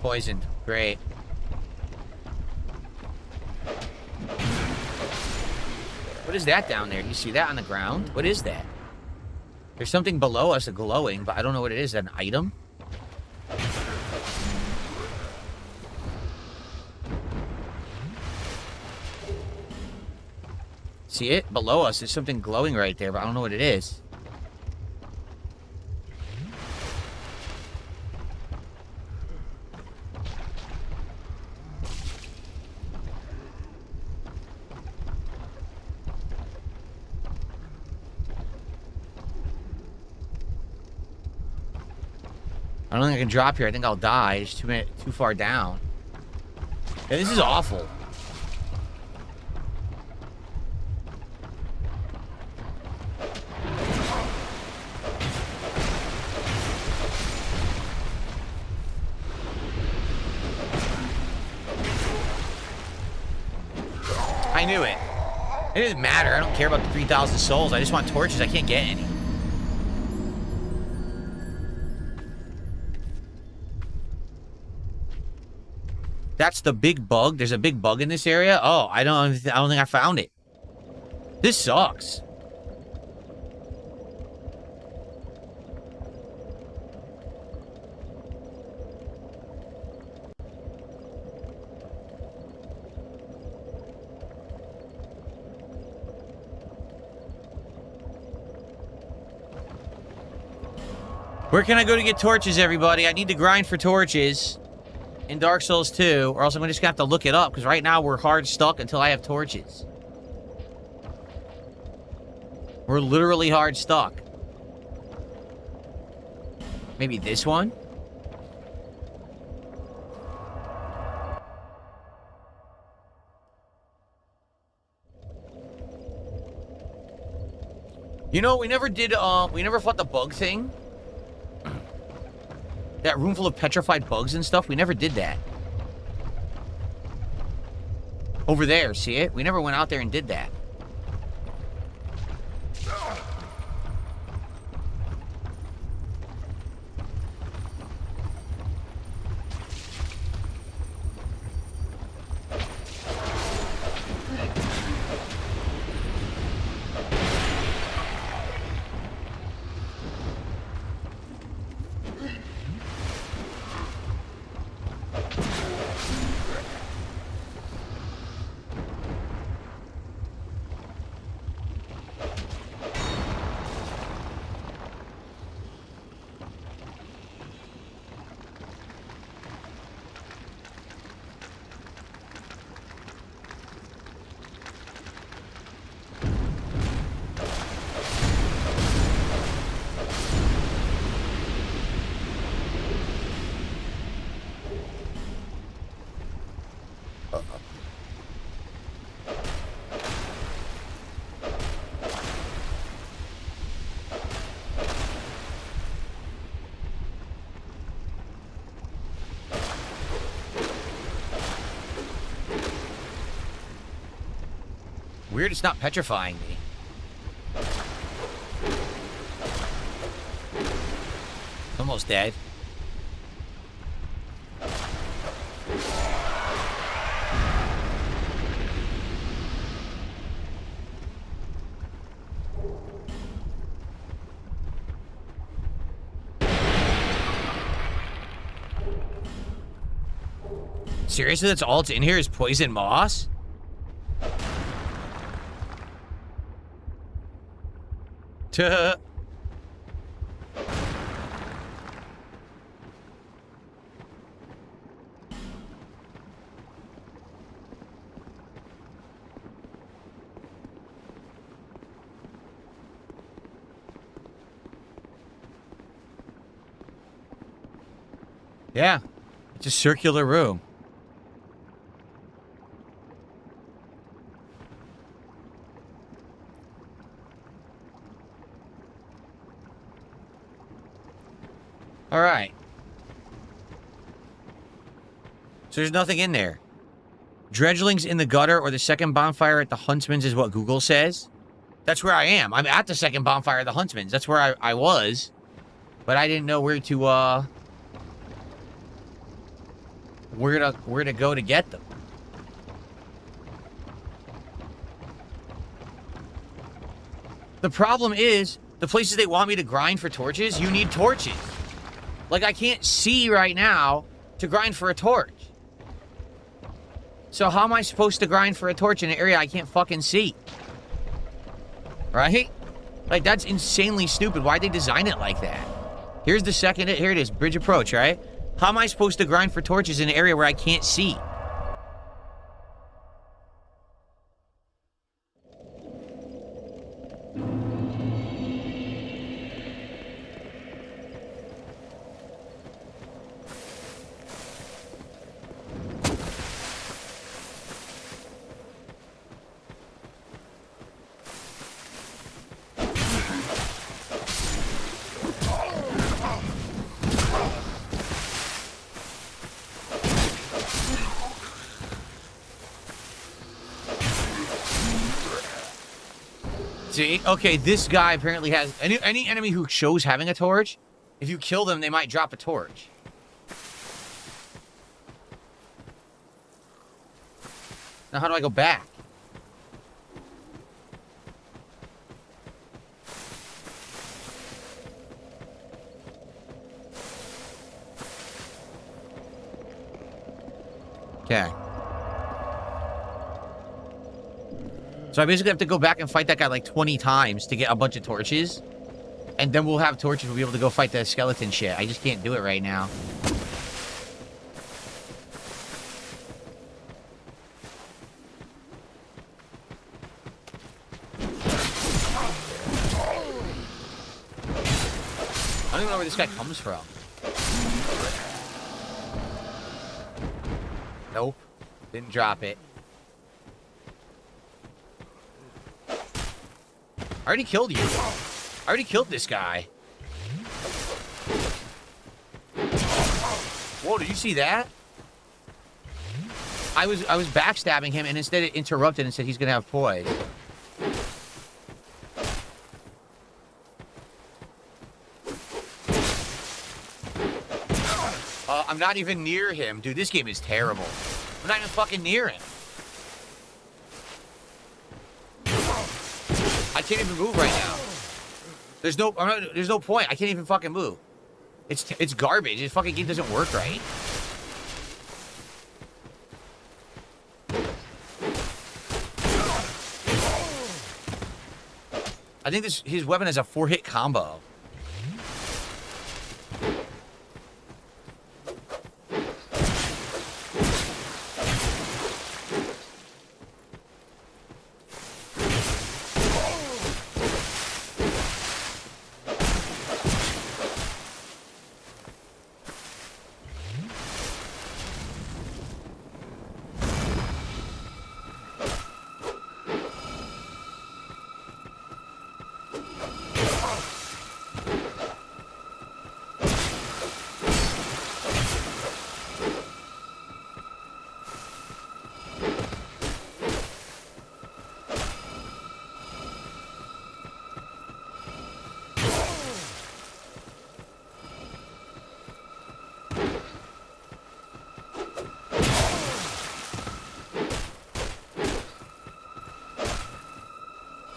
Poisoned. Great. What is that down there? Do you see that on the ground? What is that? There's something below us glowing, but I don't know what it is. An item? See it? Below us, there's something glowing right there, but I don't know what it is. I don't think I can drop here. I think I'll die. It's too far down. Yeah, this is awful. I knew it. It doesn't matter. I don't care about the 3,000 souls. I just want torches. I can't get any. That's the big bug. There's a big bug in this area. Oh, I don't think I found it. This sucks. Where can I go to get torches, everybody? I need to grind for torches in Dark Souls 2, or else I'm just gonna have to look it up, because right now we're hard stuck until I have torches. We're literally hard stuck. Maybe this one? You know, we never fought the bug thing. That room full of petrified bugs and stuff, we never did that. Over there, see it? We never went out there and did that. Weird, it's not petrifying me. Almost dead. Seriously, that's all that's in here is poison moss? Tuh. Yeah, it's a circular room. All right. So there's nothing in there. Dredgelings in the gutter or the second bonfire at the Huntsman's is what Google says. That's where I am. I'm at the second bonfire at the Huntsman's. That's where I was. But I didn't know where to go to get them. The problem is, the places they want me to grind for torches, you need torches. Like, I can't see right now to grind for a torch. So how am I supposed to grind for a torch in an area I can't fucking see? Right? Like, that's insanely stupid. Why'd they design it like that? Here's the second, here it is, bridge approach, right? How am I supposed to grind for torches in an area where I can't see? See, okay, this guy apparently has any enemy who shows having a torch. If you kill them, they might drop a torch. Now, how do I go back? Okay. So I basically have to go back and fight that guy like 20 times to get a bunch of torches. And then we'll have torches. We'll be able to go fight the skeleton shit. I just can't do it right now. I don't even know where this guy comes from. Nope. Didn't drop it. I already killed you. I already killed this guy. Whoa, did you see that? I was backstabbing him, and instead it interrupted and said he's gonna have poise. I'm not even near him. Dude, this game is terrible. I'm not even fucking near him. I can't even move right now. There's no point. I can't even fucking move. It's garbage. This fucking game doesn't work right. I think his weapon has a 4-hit combo.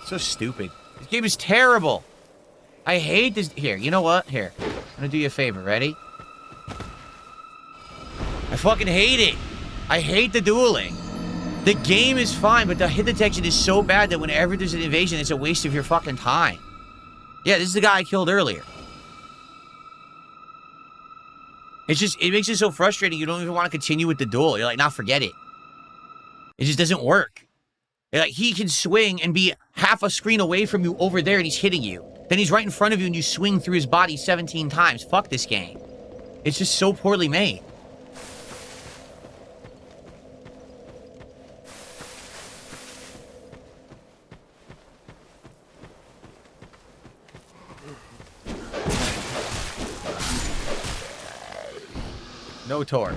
So stupid. This game is terrible. I hate this. Here, you know what? Here. I'm gonna do you a favor. Ready? I fucking hate it. I hate the dueling. The game is fine, but the hit detection is so bad that whenever there's an invasion, it's a waste of your fucking time. Yeah, this is the guy I killed earlier. It makes it so frustrating you don't even want to continue with the duel. You're like, nah, forget it. It just doesn't work. Like, he can swing and be half a screen away from you over there and he's hitting you. Then he's right in front of you and you swing through his body 17 times. Fuck this game. It's just so poorly made. No torch.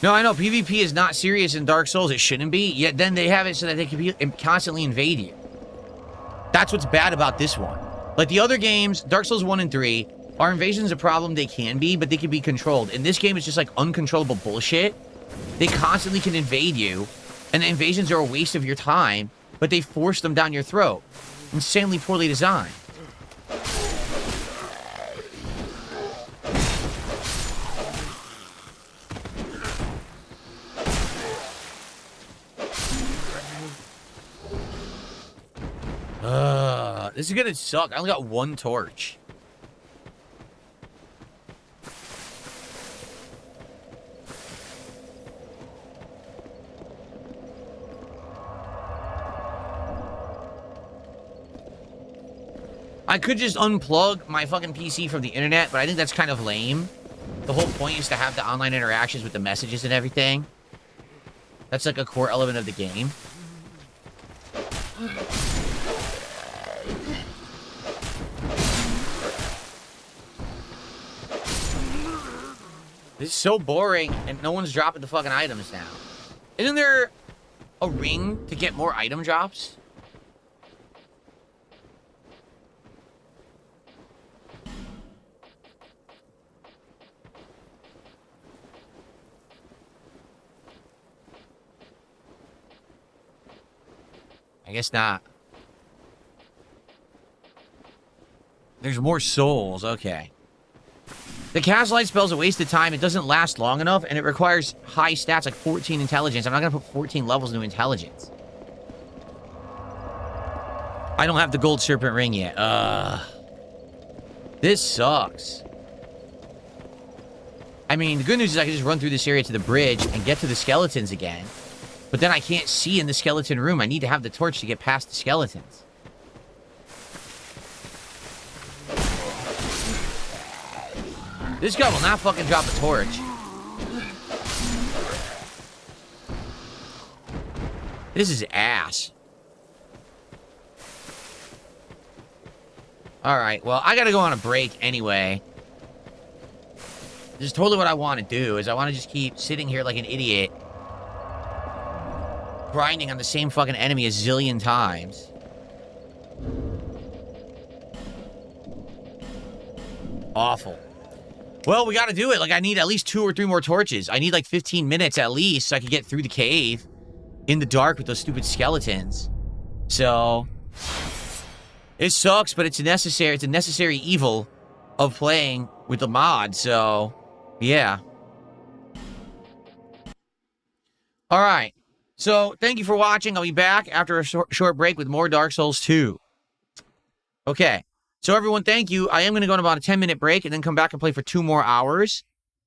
No, I know, PvP is not serious in Dark Souls. It shouldn't be. Yet then they have it so that they can constantly invade you. That's what's bad about this one. Like the other games, Dark Souls 1 and 3, Are invasions a problem? They can be, but they can be controlled. In this game, it's just like uncontrollable bullshit. They constantly can invade you, and the invasions are a waste of your time, but they force them down your throat. Insanely poorly designed. This is gonna suck. I only got one torch. I could just unplug my fucking PC from the internet, but I think that's kind of lame. The whole point is to have the online interactions with the messages and everything. That's like a core element of the game. This is so boring, and no one's dropping the fucking items now. Isn't there a ring to get more item drops? I guess not. There's more souls. Okay. The Cast Light spell's a waste of time. It doesn't last long enough, and it requires high stats, like 14 intelligence. I'm not going to put 14 levels into intelligence. I don't have the gold serpent ring yet. This sucks. I mean, the good news is I can just run through this area to the bridge and get to the skeletons again. But then I can't see in the skeleton room. I need to have the torch to get past the skeletons. This guy will not fucking drop a torch. This is ass. Alright, well, I gotta go on a break anyway. This is totally what I want to do, is I want to just keep sitting here like an idiot. Grinding on the same fucking enemy a zillion times. Awful. Well, we gotta do it. Like, I need at least 2 or 3 more torches. I need like 15 minutes at least so I can get through the cave in the dark with those stupid skeletons. So, it sucks, but it's necessary. It's a necessary evil of playing with the mod. So, yeah. All right. So, thank you for watching. I'll be back after a short break with more Dark Souls 2. Okay. So, everyone, thank you. I am going to go on about a 10-minute break and then come back and play for 2 more hours.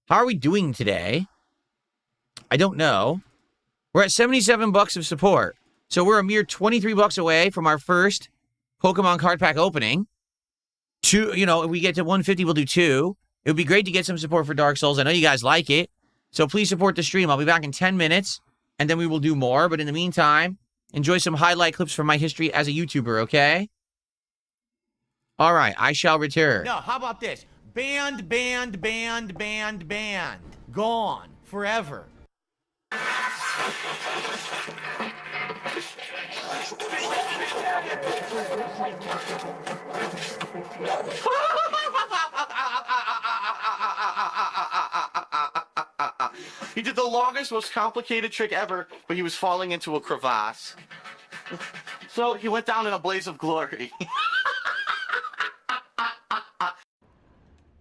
How are we doing today? I don't know. We're at 77 bucks of support. So, we're a mere 23 bucks away from our first Pokemon card pack opening. If we get to 150, we'll do 2. It would be great to get some support for Dark Souls. I know you guys like it. So, please support the stream. I'll be back in 10 minutes. And then we will do more. But in the meantime, enjoy some highlight clips from my history as a YouTuber, okay? All right, I shall return. No, how about this? Banned. Gone. Forever. He did the longest, most complicated trick ever, but he was falling into a crevasse. So he went down in a blaze of glory.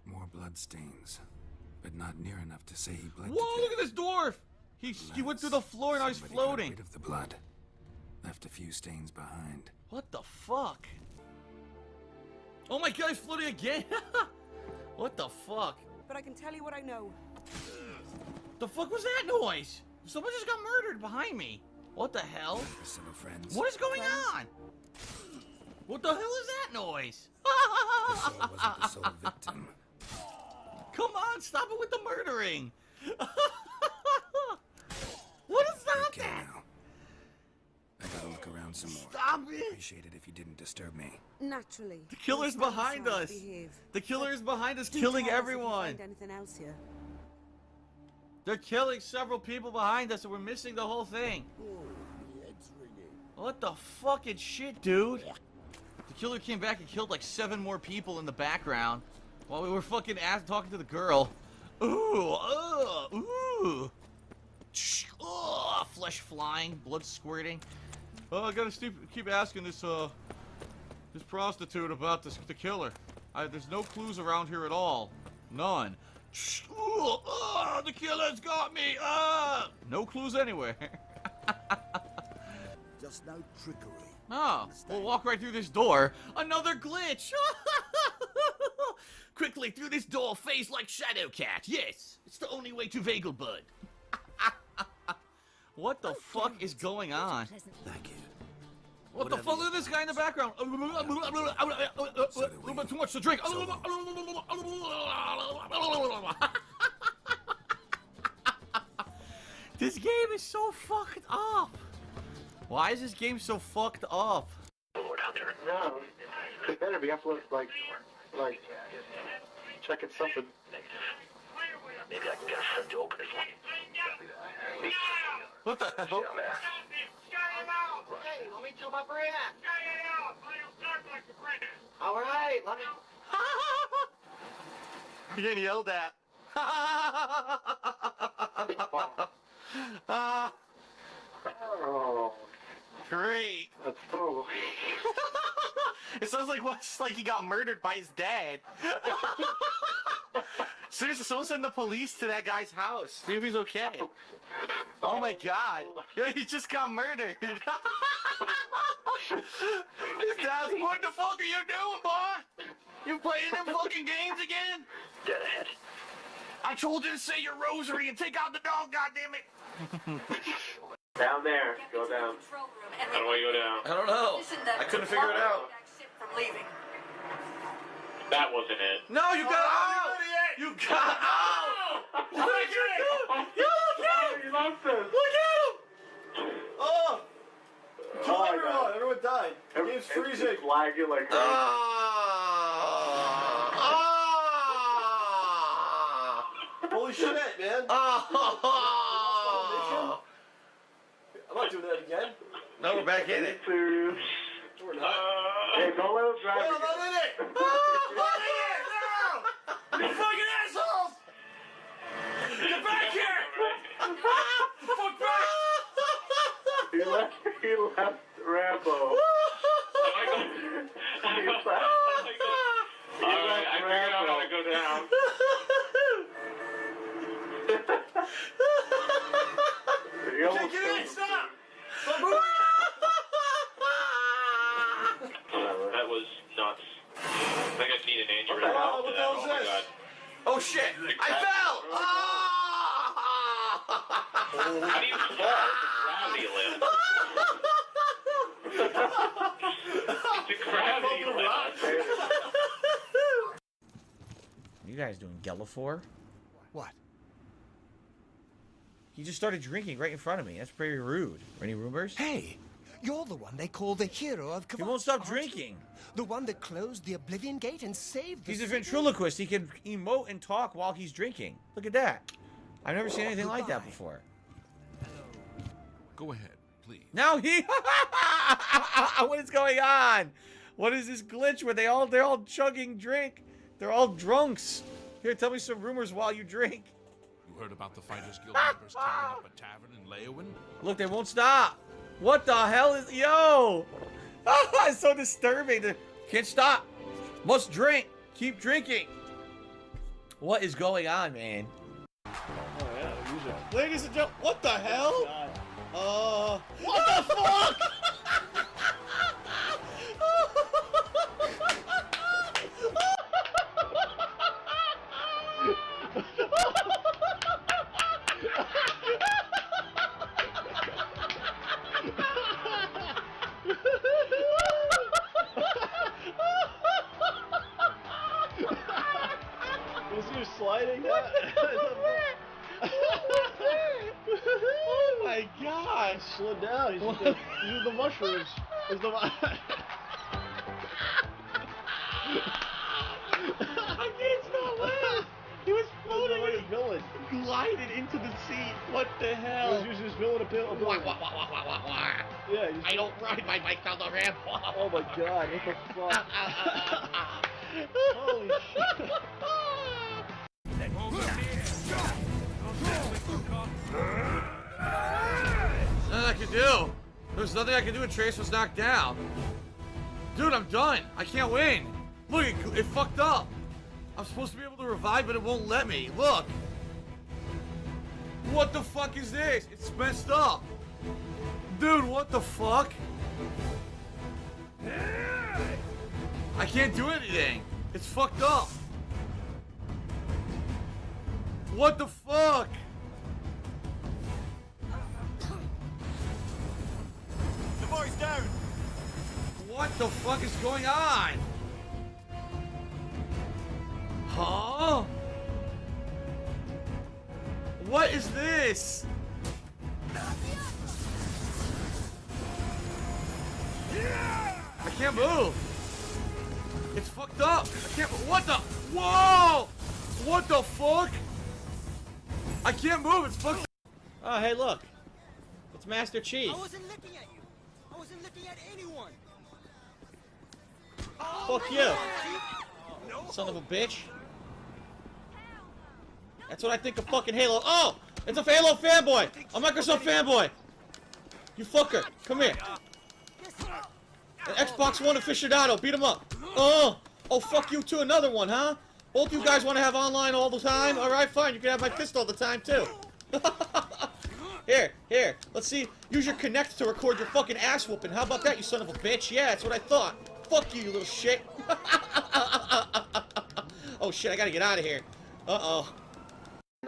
More bloodstains, but not near enough to say he bled. Whoa, look at this dwarf! He went through the floor and now he's floating. Got rid of the blood. Left a few stains behind. What the fuck? Oh my god, he's floating again! What the fuck? But I can tell you what I know. The fuck was that noise? Someone just got murdered behind me. What the hell? Friends. What is going on? What the hell is that noise? Wasn't the sole victim. Come on, stop it with the murdering. What is that? Okay, now. I gotta look around some more. Stop it. Appreciate it if you didn't disturb me. Naturally. The killer's behind us. The killer is behind us, killing everyone. Anything else here? They're killing several people behind us and we're missing the whole thing. What the fucking shit, dude? The killer came back and killed like 7 more people in the background. While we were fucking talking to the girl. Ooh, ooh. Flesh flying, blood squirting. Oh, I gotta keep asking this prostitute about the killer. There's no clues around here at all. None. The killer's got me! No clues anywhere. Just no trickery. Oh, we'll walk right through this door. Another glitch! Quickly through this door, face like Shadowcat. Yes, it's the only way to Vegelbud. What the fuck is going on? Thank you. What the fuck? Look at this guy in the background. A little bit too much to drink. This game is so fucked up. Why is this game so fucked up? No, it better be up like checking something. Maybe I can get a friend to open it for you. What the hell? Hey, let me tell my brand. All right, let me. You're getting yelled at. Oh, great. That's cool. It sounds like he got murdered by his dad. Seriously, someone send the police to that guy's house. See if he's okay. Oh my god. Yeah, he just got murdered. His dad's, what the fuck are you doing, boy? You playing them fucking games again? Dead ahead. I told you to say your rosary and take out the dog, goddammit. Down there. Go down. How do I go down? I don't know. I couldn't figure it out. That wasn't it. No, you got out! You got out! Look at him! Look at him! He lost us. Look at him! Oh! Kill my everyone! God. Everyone died. The game's freezing. It's lagging like crazy. Holy shit, man. I'm not doing that again. No, we're back in it. Serious. We're not. Hey, don't let him drive. Well, I'm not in it! Not in it! No! You fucking assholes! Get back here! Fuck back! He left Rambo. Alright, I figured out how to go down. Can't get in! Stop! Stop moving! That was nuts. I think I need an aneurysm. What the hell is Oh my this? god. Oh shit! I fell! How do you fall? It's a gravity lift. You guys doing Gellifor? What? He just started drinking right in front of me. That's pretty rude. Any rumors? Hey, you're the one they call the hero of He Kavach, won't stop aren't you? drinking. The one that closed the Oblivion Gate and saved the He's a city? ventriloquist. He can emote and talk while he's drinking. Look at that. I've never seen anything like that Goodbye. before. Go ahead, please. Now he... What is going on? What is this glitch where they're all chugging drink? They're all drunks. Here, tell me some rumors while you drink. You heard about the Fighters Guild members tearing up a tavern in Leowin? Look, they won't stop. What the hell is... Yo! It's so disturbing. Can't stop. Must drink. Keep drinking. What is going on, man? Ladies and gentlemen, what the hell? What the fuck? Was you sliding that? Oh my gosh! Slow down. These are the mushrooms. It's the I can't stop laughing. He was floating like a and villain. he glided into the seat. What the He hell? was using his villain appeal. Yeah. I don't ride my bike down the ramp. Oh my god. What the fuck? Holy shit. Nothing I can do. There's nothing I can do when Trace was knocked down. Dude, I'm done. I can't win. Look, it fucked up. I'm supposed to be able to revive, but it won't let me. Look. What the fuck is this? It's messed up. Dude, what the fuck? I can't do anything. It's fucked up. What the fuck? The boy's down. What the fuck is going on? Huh? What is this? I can't move. It's fucked up. I can't. What the? Whoa! What the fuck? I can't move. It's fucked. Oh, hey, look. It's Master Chief. I wasn't looking at you. I wasn't looking at anyone. Fuck you. Son of a bitch. That's what I think of fucking Halo. Oh! It's a Halo fanboy! A Microsoft fanboy! You fucker! Come here. An Xbox One aficionado. Beat him up. Oh! Oh, fuck you too. Another one, huh? Both you guys want to have online all the time? Alright, fine. You can have my fist all the time, too. Here. Let's see. Use your Kinect to record your fucking ass whooping. How about that, you son of a bitch? Yeah, that's what I thought. Fuck you, you little shit. Oh, shit. I gotta get out of here. Uh-oh.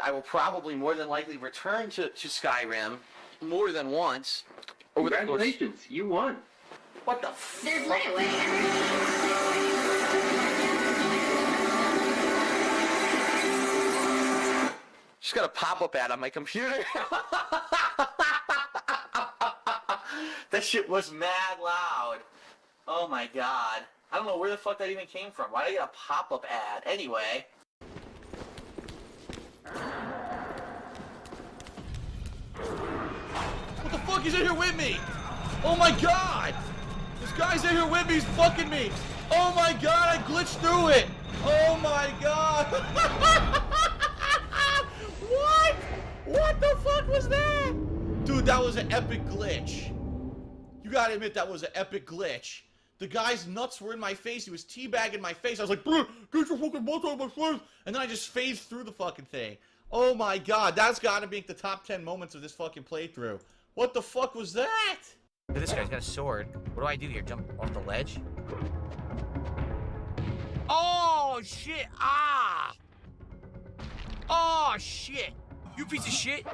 I will probably more than likely return to Skyrim more than once. Congratulations, you won. What the f- There's layaway. Just got a pop-up ad on my computer. That shit was mad loud. Oh my god. I don't know where the fuck that even came from. Why did I get a pop-up ad? Anyway. What the fuck is in here with me? Oh my god! This guy's in here with me. He's fucking me. Oh my god! I glitched through it. Oh my god! What? What the fuck was that? Dude, that was an epic glitch. You gotta admit that was an epic glitch. The guy's nuts were in my face. He was teabagging my face. I was like, bro, get your fucking butt out of my face. And then I just phased through the fucking thing. Oh my god, that's gotta be the top 10 moments of this fucking playthrough. What the fuck was that? This guy's got a sword. What do I do here? Jump off the ledge? Oh, shit. Ah. Oh, shit. You piece of shit.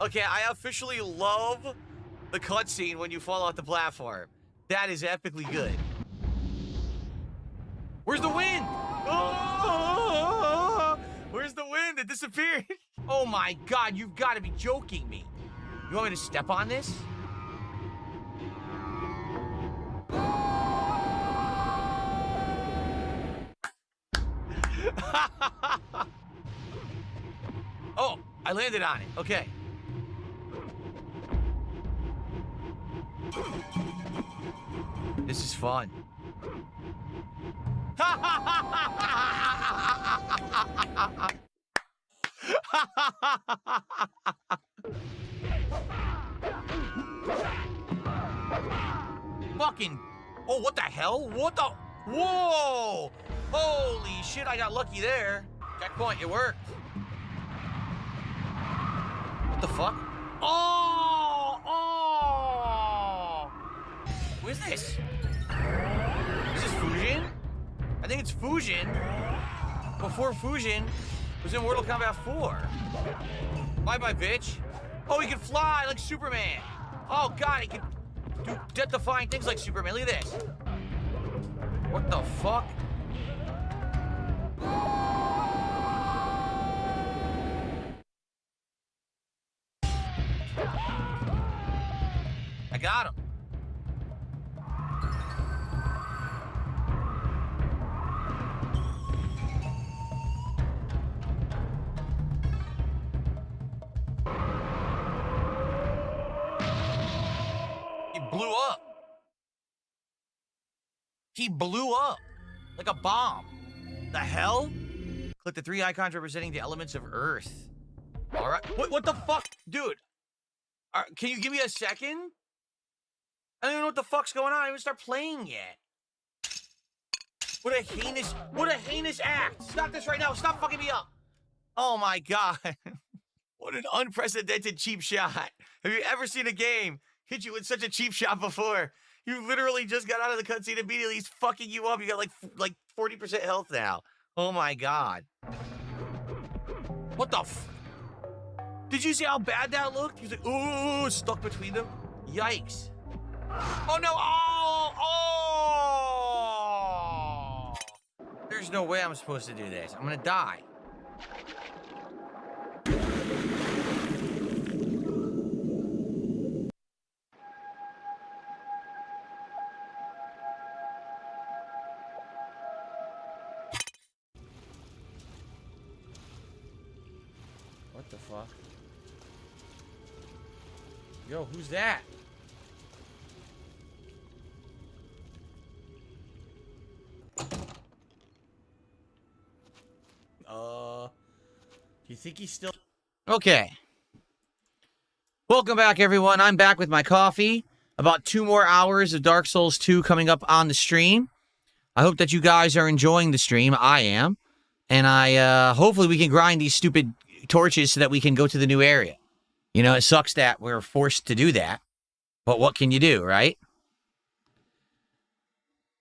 Okay, I officially love the cutscene when you fall off the platform. That is epically good. Where's the wind? Oh, where's the wind? It disappeared. Oh my god, you've got to be joking me. You want me to step on this? Oh, I landed on it. Okay. This is fun. Fucking. Oh, what the hell? What the? Whoa! Holy shit, I got lucky there. Checkpoint, it worked. What the fuck? Oh! Oh! Who is this? Is this Fujin? I think it's Fujin. Before Fujin was in Mortal Kombat 4. Bye-bye, bitch. Oh, he can fly like Superman. Oh, God, he can do death-defying things like Superman. Look at this. What the fuck? I got him. He blew up like a bomb. The hell? Click the 3 icons representing the elements of Earth. All right. What the fuck? Dude, can you give me a second? I don't even know what the fuck's going on. I didn't even start playing yet. What a heinous act. Stop this right now. Stop fucking me up. Oh my God. What an unprecedented cheap shot. Have you ever seen a game hit you with such a cheap shot before? You literally just got out of the cutscene immediately. He's fucking you up. You got like 40% health now. Oh my God. What the Did you see how bad that looked? He was like, ooh, stuck between them. Yikes. Oh no, oh! There's no way I'm supposed to do this. I'm gonna die. What the fuck? Yo, who's that? Do you think he's still... Okay. Welcome back, everyone. I'm back with my coffee. About 2 more hours of Dark Souls 2 coming up on the stream. I hope that you guys are enjoying the stream. I am. And hopefully we can grind these stupid torches so that we can go to the new area. You know, it sucks that we're forced to do that. But what can you do, right?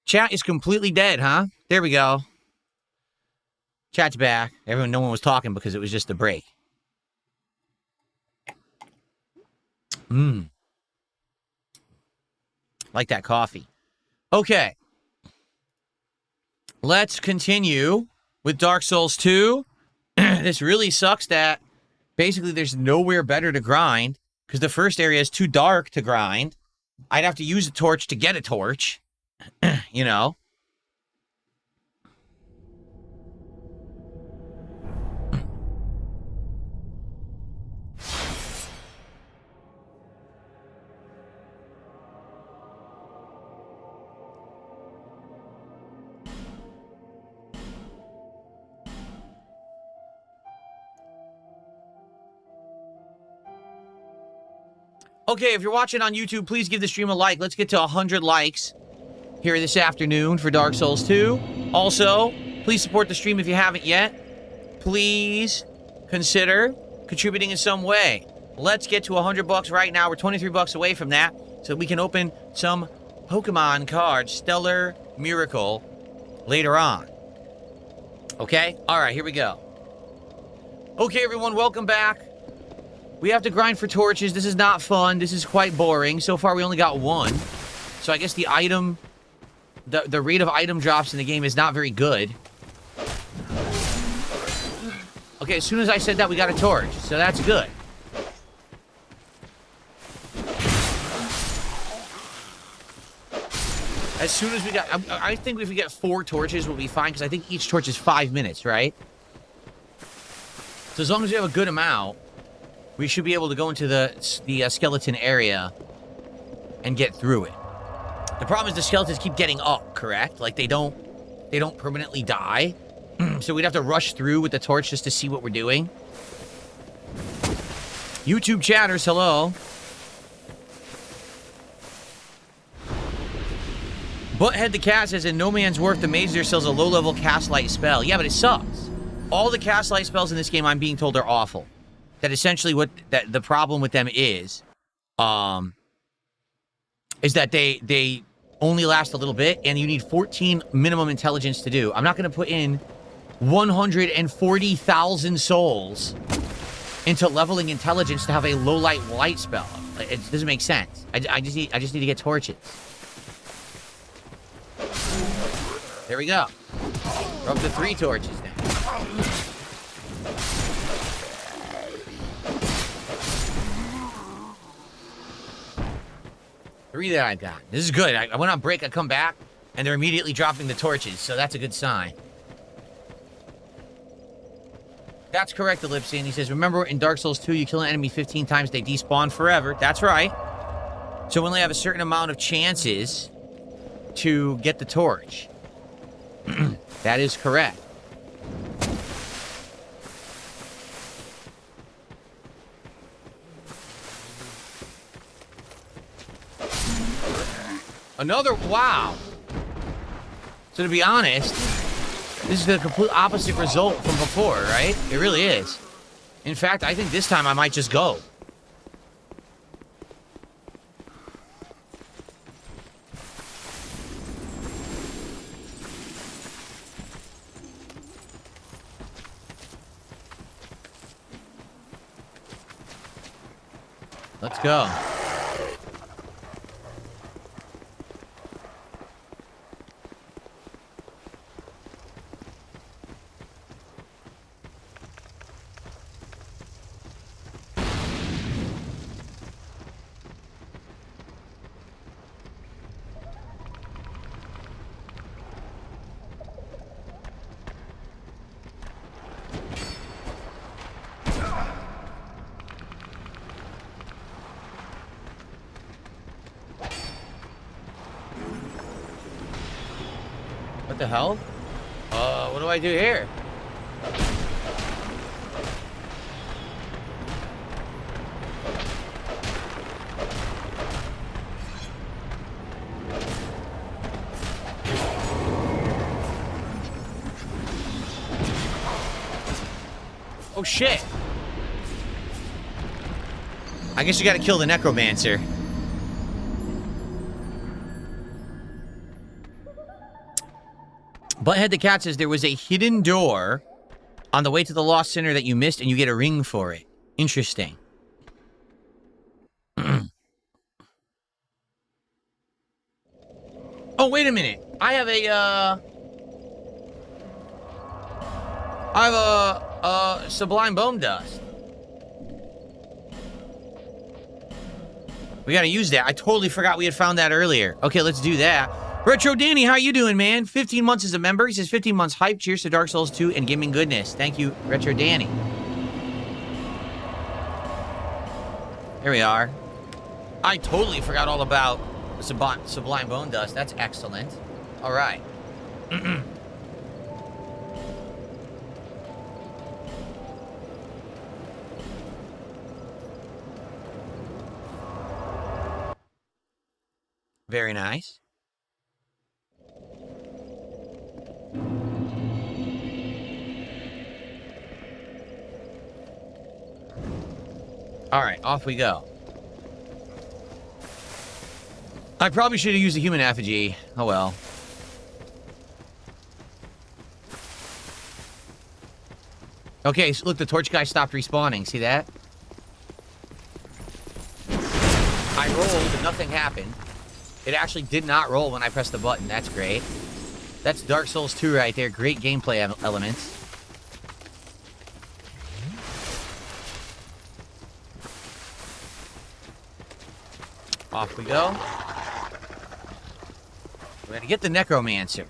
Chat is completely dead, huh? There we go. Chat's back. No one was talking because it was just a break. Like that coffee. Okay. Let's continue with Dark Souls 2. This really sucks that basically there's nowhere better to grind because the first area is too dark to grind. I'd have to use a torch to get a torch. You know. Okay, if you're watching on YouTube, please give the stream a like. Let's get to 100 likes here this afternoon for Dark Souls 2. Also, please support the stream if you haven't yet. Please consider contributing in some way. Let's get to 100 bucks right now. We're 23 bucks away from that, so we can open some Pokemon cards, Stellar Miracle, later on. Okay? All right, here we go. Okay, everyone, welcome back. We have to grind for torches. This is not fun. This is quite boring. So far, we only got 1. So I guess the item... The rate of item drops in the game is not very good. Okay, as soon as I said that, we got a torch. So that's good. As soon as we got... I think if we get 4 torches, we'll be fine. Because I think each torch is 5 minutes, right? So as long as we have a good amount... we should be able to go into the skeleton area and get through it. The problem is the skeletons keep getting up, correct? Like, they don't permanently die. So we'd have to rush through with the torch just to see what we're doing. YouTube chatters, hello. Butthead the Cat says, in No Man's Worth, the Mage there sells a low-level cast light spell. Yeah, but it sucks. All the cast light spells in this game, I'm being told, are awful. That essentially what the problem with them is that they only last a little bit, and you need 14 minimum intelligence to do. I'm not going to put in 140,000 souls into leveling intelligence to have a low light spell. It doesn't make sense. I just need to get torches. There we go. We're up to 3 torches now. 3 that I've got. This is good. I went on break, I come back, and they're immediately dropping the torches, so that's a good sign. That's correct, Ellipsian. He says, remember in Dark Souls 2, you kill an enemy 15 times, they despawn forever. That's right. So we only have a certain amount of chances to get the torch. That is correct. Another, wow. So to be honest, this is the complete opposite result from before, right? It really is. In fact, I think this time I might just go. Let's go. What the hell? What do I do here? Oh shit! I guess you gotta kill the necromancer. Butthead the Cat says there was a hidden door on the way to the Lost Center that you missed, and you get a ring for it. Interesting. Oh, wait a minute. I have a Sublime Bone Dust. We gotta use that. I totally forgot we had found that earlier. Okay, let's do that. Retro Danny, how you doing, man? 15 months as a member. He says 15 months hype. Cheers to Dark Souls 2 and gaming goodness. Thank you, Retro Danny. Here we are. I totally forgot all about Sublime Bone Dust. That's excellent. All right. Very nice. All right, off we go. I probably should have used a human effigy. Oh well. Okay, so look, the torch guy stopped respawning. See that? I rolled and nothing happened. It actually did not roll when I pressed the button. That's great. That's Dark Souls 2 right there. Great gameplay elements. Off we go. We're gonna get the necromancer.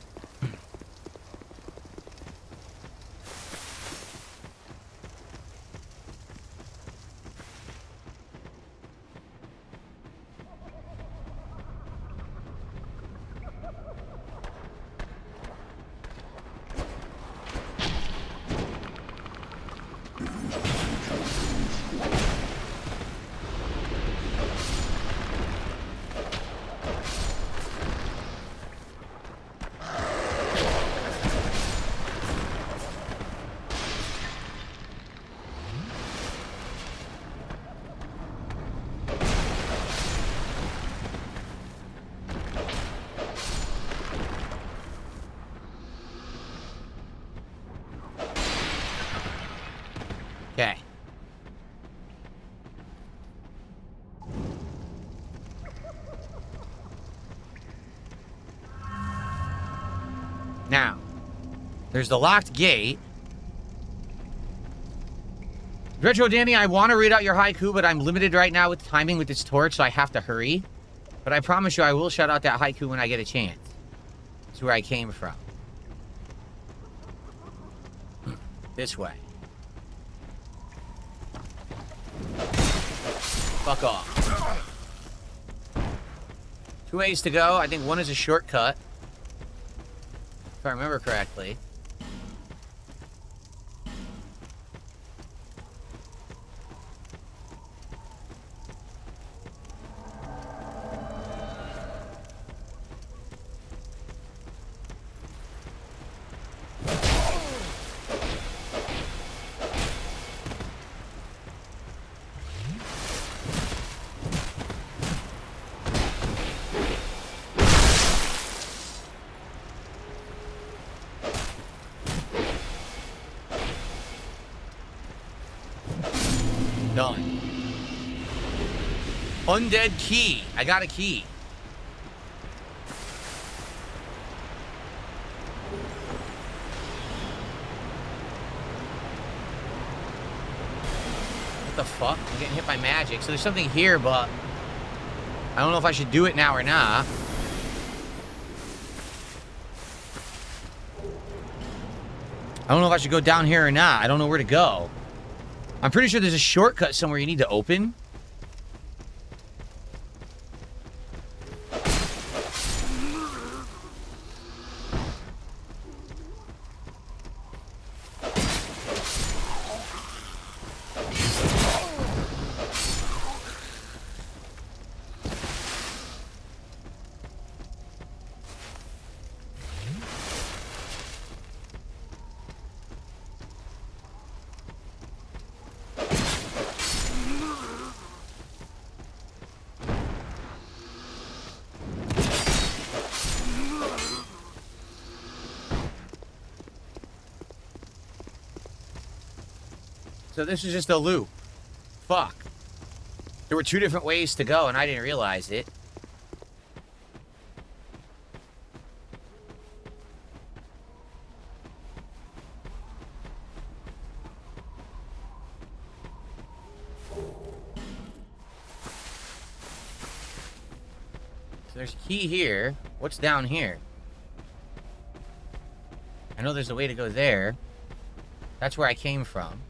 Okay. Now, there's the locked gate. Retro Danny, I want to read out your haiku, but I'm limited right now with timing with this torch, so I have to hurry. But I promise you I will shout out that haiku when I get a chance. That's where I came from. This way. Fuck off. 2 ways to go. I think one is a shortcut. If I remember correctly. Done. Undead key. I got a key. What the fuck? I'm getting hit by magic. So there's something here, but I don't know if I should do it now or not. I don't know if I should go down here or not. I don't know where to go. I'm pretty sure there's a shortcut somewhere you need to open. So this is just a loop. Fuck. There were 2 different ways to go, and I didn't realize it. So there's a key here. What's down here? I know there's a way to go there. That's where I came from.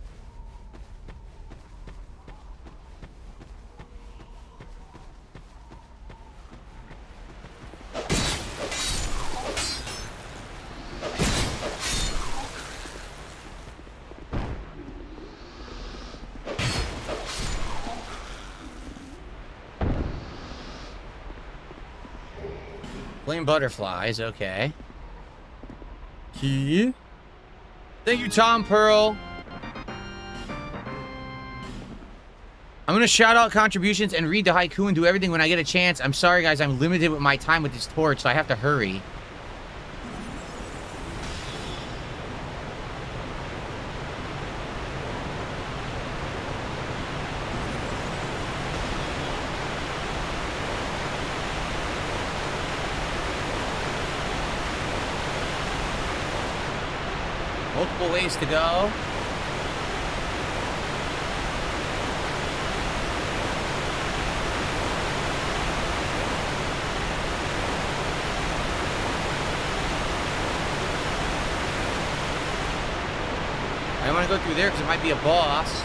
Flame butterflies, okay. Key. Thank you, Tom Pearl. I'm gonna shout out contributions and read the haiku and do everything when I get a chance. I'm sorry, guys. I'm limited with my time with this torch, so I have to hurry. Multiple ways to go. I don't want to go through there because it might be a boss.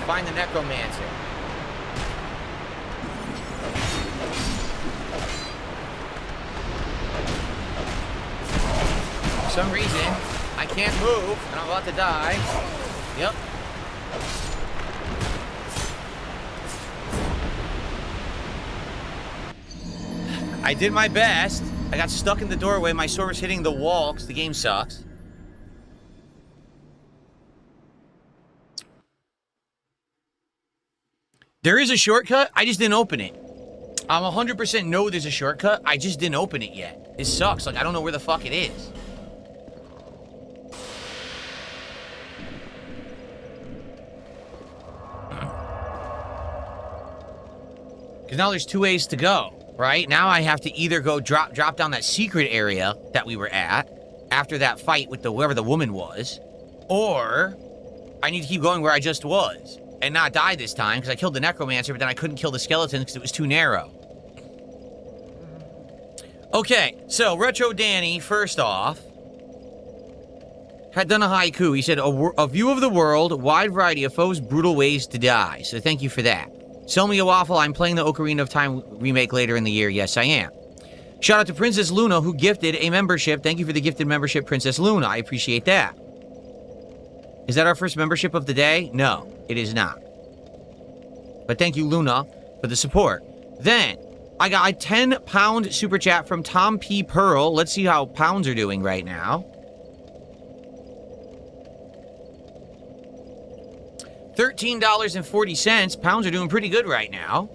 Find the necromancer. For some reason, I can't move, and I'm about to die. Yep. I did my best. I got stuck in the doorway. My sword was hitting the wall because the game sucks. There is a shortcut. I just didn't open it. I'm 100% know there's a shortcut. I just didn't open it yet. It sucks. Like, I don't know where the fuck it is. Because now there's 2 ways to go, right? Now I have to either go drop down that secret area that we were at after that fight with whoever the woman was, or I need to keep going where I just was and not die this time because I killed the necromancer, but then I couldn't kill the skeleton because it was too narrow. Okay, so Retro Danny, first off, had done a haiku. He said, a view of the world, wide variety of foes, brutal ways to die. So thank you for that. Sell me a waffle. I'm playing the Ocarina of Time remake later in the year. Yes, I am. Shout out to Princess Luna, who gifted a membership. Thank you for the gifted membership, Princess Luna. I appreciate that. Is that our first membership of the day? No, it is not. But thank you, Luna, for the support. Then, I got a 10-pound super chat from Tom P. Pearl. Let's see how pounds are doing right now. $13.40. Pounds are doing pretty good right now.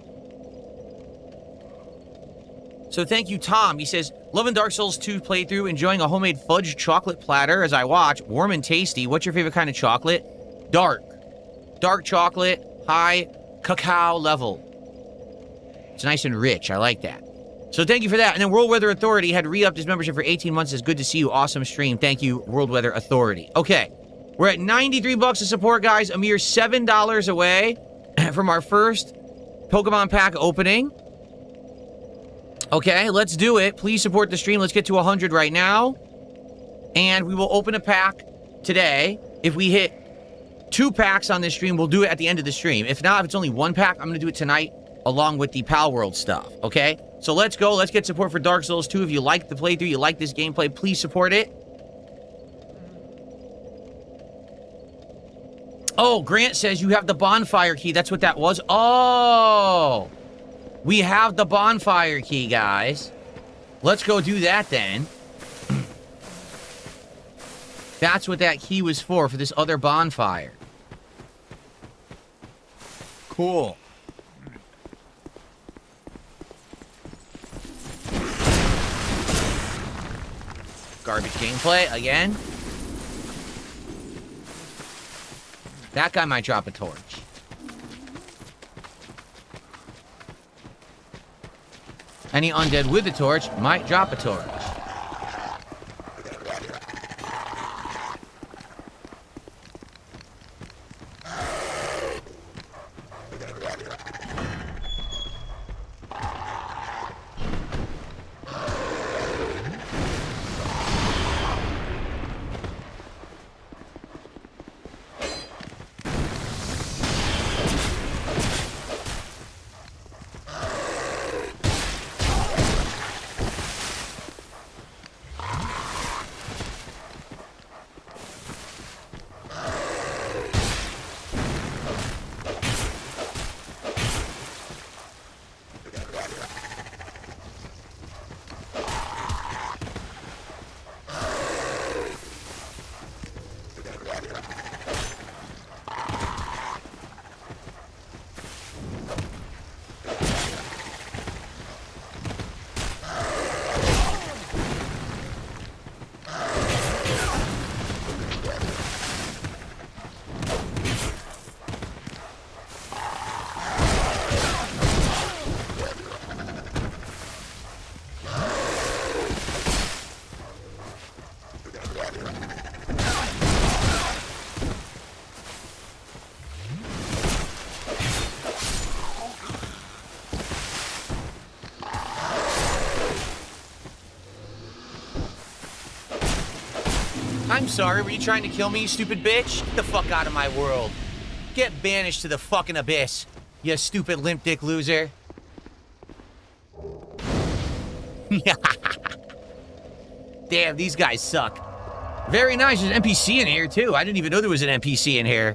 So thank you, Tom. He says, loving Dark Souls 2 playthrough, enjoying a homemade fudge chocolate platter as I watch. Warm and tasty. What's your favorite kind of chocolate? Dark. Dark chocolate, high cacao level. It's nice and rich. I like that. So thank you for that. And then World Weather Authority had re-upped his membership for 18 months. It's good to see you. Awesome stream. Thank you, World Weather Authority. Okay. We're at 93 bucks of support, guys. A mere $7 away from our first Pokemon pack opening. Okay, let's do it. Please support the stream. Let's get to 100 right now. And we will open a pack today. If we hit 2 packs on this stream, we'll do it at the end of the stream. If not, if it's only 1 pack, I'm going to do it tonight along with the Pal World stuff, okay? So let's go. Let's get support for Dark Souls 2. If you like the playthrough, you like this gameplay, please support it. Oh, Grant says you have the bonfire key. That's what that was. Oh, we have the bonfire key, guys. Let's go do that then. That's what that key was for this other bonfire. Cool. Garbage gameplay again. That guy might drop a torch. Any undead with a torch might drop a torch. I'm sorry, were you trying to kill me, you stupid bitch? Get the fuck out of my world. Get banished to the fucking abyss, you stupid limp dick loser. Damn, these guys suck. Very nice, there's an NPC in here too. I didn't even know there was an NPC in here.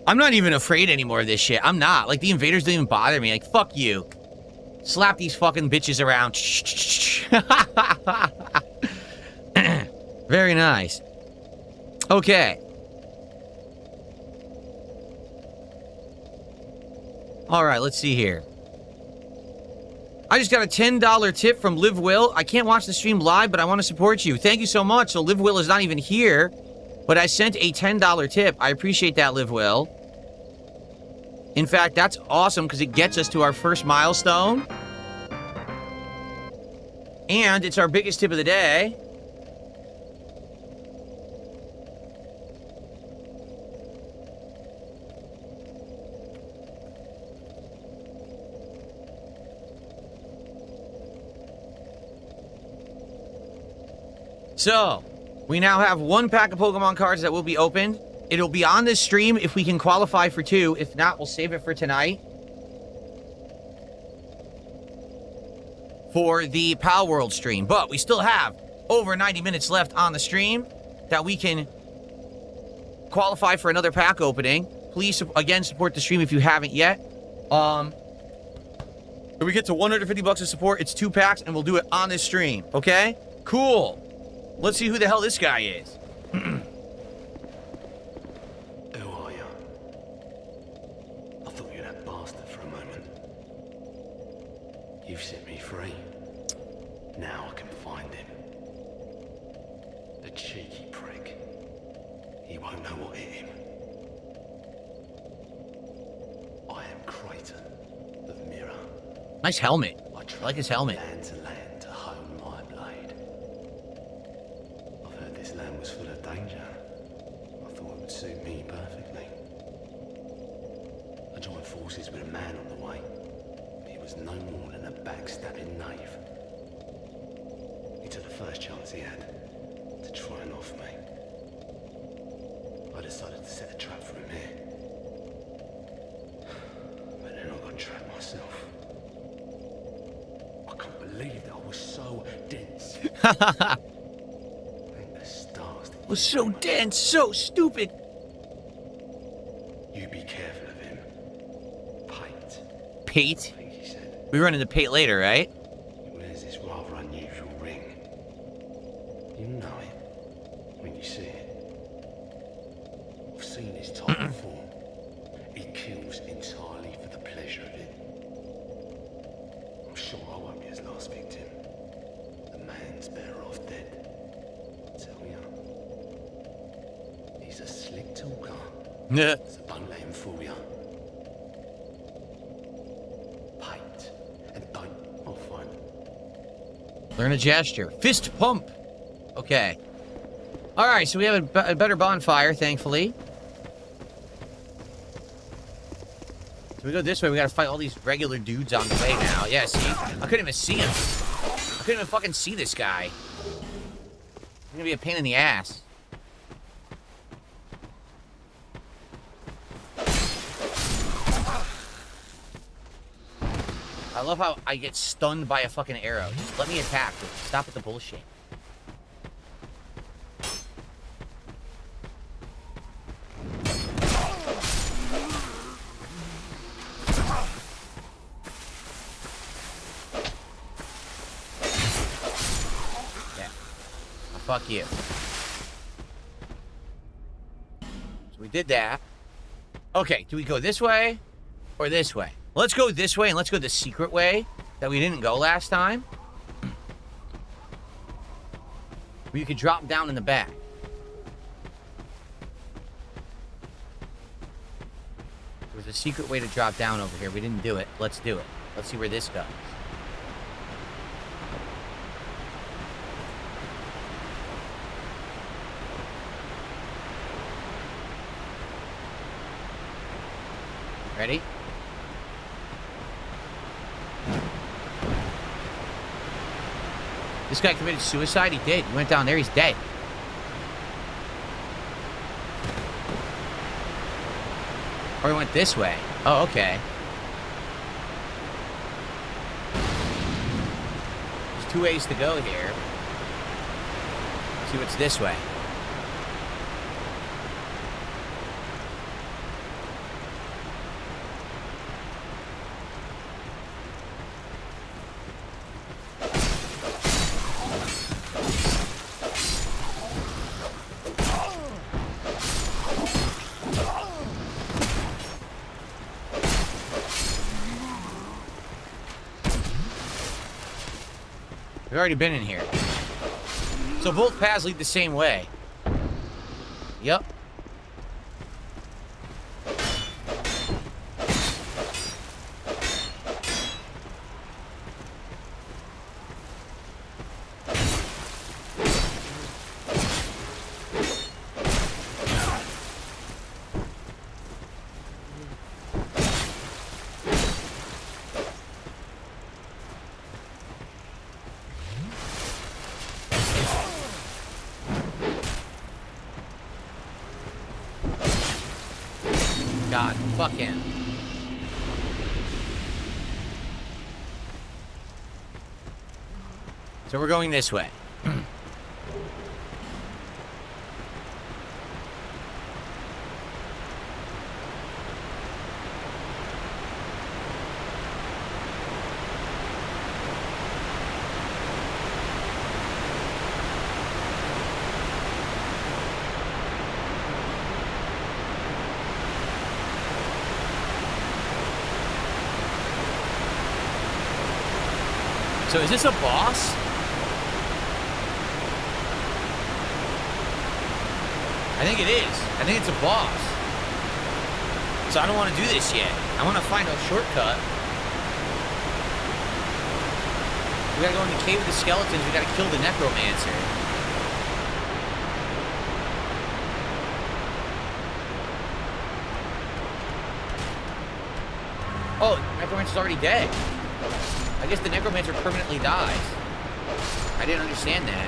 I'm not even afraid anymore of this shit. I'm not. Like, the invaders don't even bother me. Like, fuck you. Slap these fucking bitches around. Very nice. Okay. Alright, let's see here. I just got a $10 tip from Live Will. I can't watch the stream live, but I want to support you. Thank you so much. So Live Will is not even here, but I sent a $10 tip. I appreciate that, Live Will. In fact, that's awesome because it gets us to our first milestone. And it's our biggest tip of the day. So, we now have 1 pack of Pokemon cards that will be opened. It'll be on this stream if we can qualify for 2. If not, we'll save it for tonight. For the Pal World stream. But we still have over 90 minutes left on the stream that we can qualify for another pack opening. Please, again, support the stream if you haven't yet. If we get to 150 bucks of support, it's 2 packs, and we'll do it on this stream. Okay? Cool. Let's see who the hell this guy is. Who are you? I thought you were that bastard for a moment. You've set me free. Now I can find him. The cheeky prick. He won't know what hit him. I am Creighton of Mirror. Nice helmet. I like his helmet. Land to hone my blade. I've heard this land was full of danger. I thought it would suit me perfectly. I joined forces with a man on the way. He was no more than a backstabbing knave. He took the first chance he had to try and off me. I decided to set a trap for him here. But then I got trapped myself. I can't believe that I was so dense. Thank the stars that Was so dense, so stupid. you be careful of him. Pate, Pate? I think he said. We run into Pate later, right? He wears this rather unusual ring. You know it when you see it. I've seen his type before. He kills entirely for the pleasure of it. I'm sure I won't be his last victim. The man's better off dead. Tell ya. He's a slick talker. Yeah. So don't let him fool ya. Pate. And don't. I'll find him. Learn a gesture. Fist pump. Okay. All right, so we have a better bonfire, thankfully. So we go this way. We gotta fight all these regular dudes on the way now. Yeah, see? I couldn't even see him. I couldn't even fucking see this guy. It's gonna be a pain in the ass. I love how I get stunned by a fucking arrow. Just let me attack, dude. Stop with the bullshit. Yeah. Oh, fuck you. So we did that. Okay, do we go this way or this way? Let's go this way, and let's go the secret way that we didn't go last time. Where you could drop down in the back. There's a secret way to drop down over here. We didn't do it. Let's do it. Let's see where this goes. Ready? This guy committed suicide? He did. He went down there. He's dead. Or he went this way. Oh, okay. There's 2 ways to go here. Let's see what's this way. We've already been in here. So both paths lead the same way. Yep. God. Fuck him. So we're going this way. So is this a boss? I think it is. I think it's a boss. So I don't want to do this yet. I want to find a shortcut. We gotta go in the cave with the skeletons. We gotta kill the necromancer. Oh, the necromancer's already dead. I guess the necromancer permanently dies. I didn't understand that.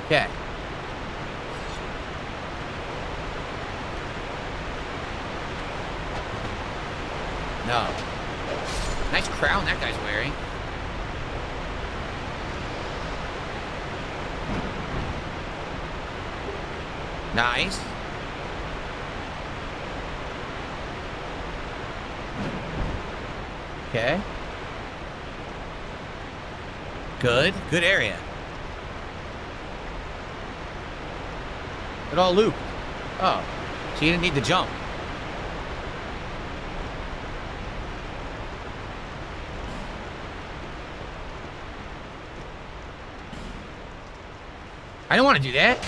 Okay. No. Nice crown that guy's wearing. Nice. Okay. Good. Good area. It all looped. Oh. So you didn't need to jump. I don't want to do that.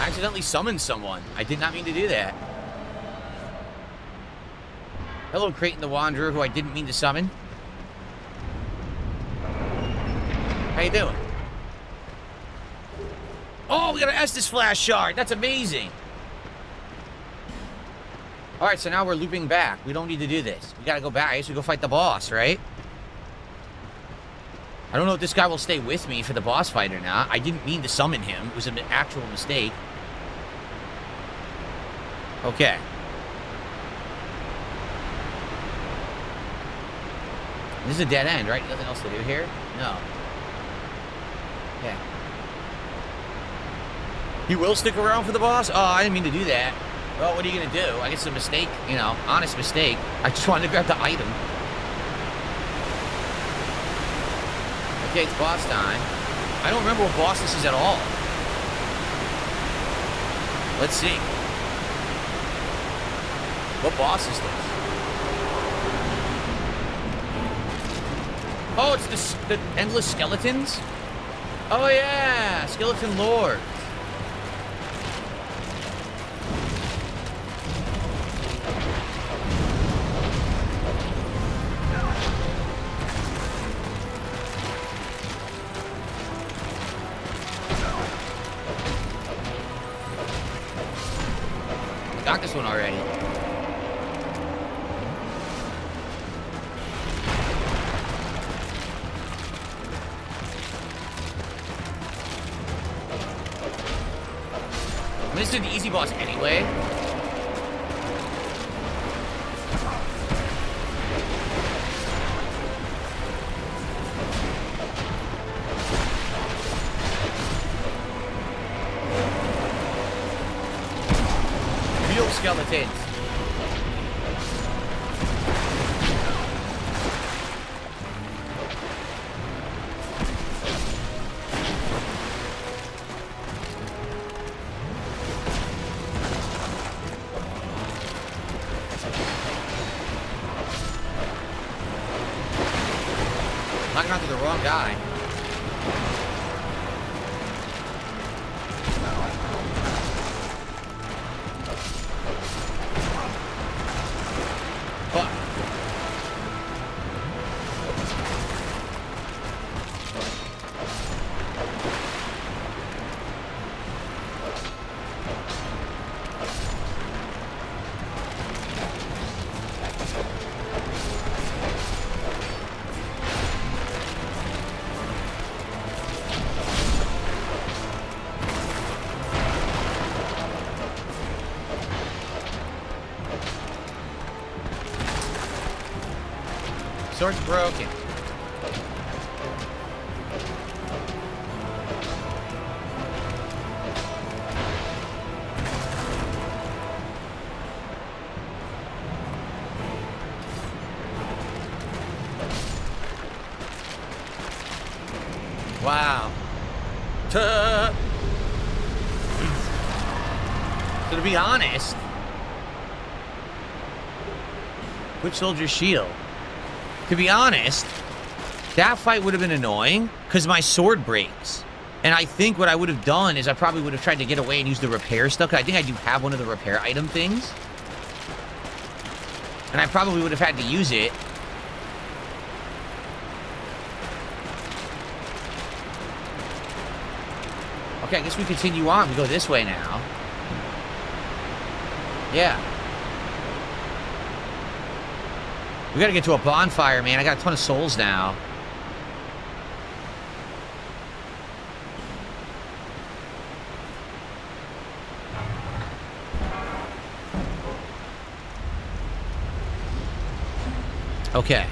I accidentally summoned someone. I did not mean to do that. Hello, Creighton the Wanderer, who I didn't mean to summon. How you doing? Oh, we got an Estus Flash shard. That's amazing. All right, so now we're looping back. We don't need to do this. We got to go back. I guess we go fight the boss, right? I don't know if this guy will stay with me for the boss fight or not. I didn't mean to summon him. It was an actual mistake. Okay. This is a dead end, right? Nothing else to do here? No. Yeah. He will stick around for the boss? Oh, I didn't mean to do that. Well, what are you going to do? I guess it's a mistake, you know, honest mistake. I just wanted to grab the item. Okay, it's boss time. I don't remember what boss this is at all. Let's see. What boss is this? Oh, it's the endless skeletons? Oh yeah, skeleton lord. Got this one already. This is the easy boss anyway. Real skeletons. Knocking onto the wrong guy. Fuck. Sword's broken. Wow. So to be honest, Foot Soldier's shield. To be honest, that fight would have been annoying because my sword breaks. And I think what I would have done is I probably would have tried to get away and use the repair stuff. 'Cause I think I do have one of the repair item things. And I probably would have had to use it. Okay, I guess we continue on. We go this way now. Yeah. We gotta get to a bonfire, man. I got a ton of souls now. Okay.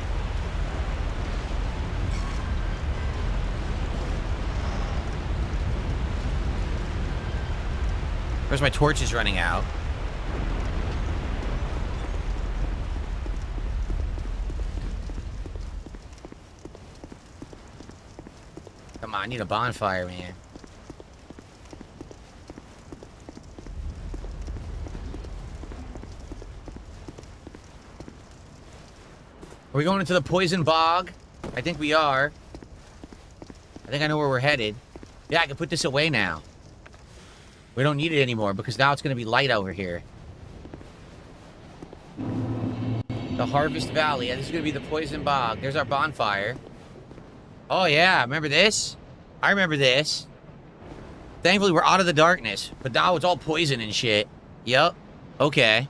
Where's my torches running out? Come on, I need a bonfire, man. Are we going into the poison bog? I think we are. I think I know where we're headed. Yeah, I can put this away now. We don't need it anymore because now it's going to be light over here. The Harvest Valley. Yeah, this is going to be the poison bog. There's our bonfire. Oh, yeah. Remember this? I remember this. Thankfully, we're out of the darkness. But now it's all poison and shit. Yup. Okay.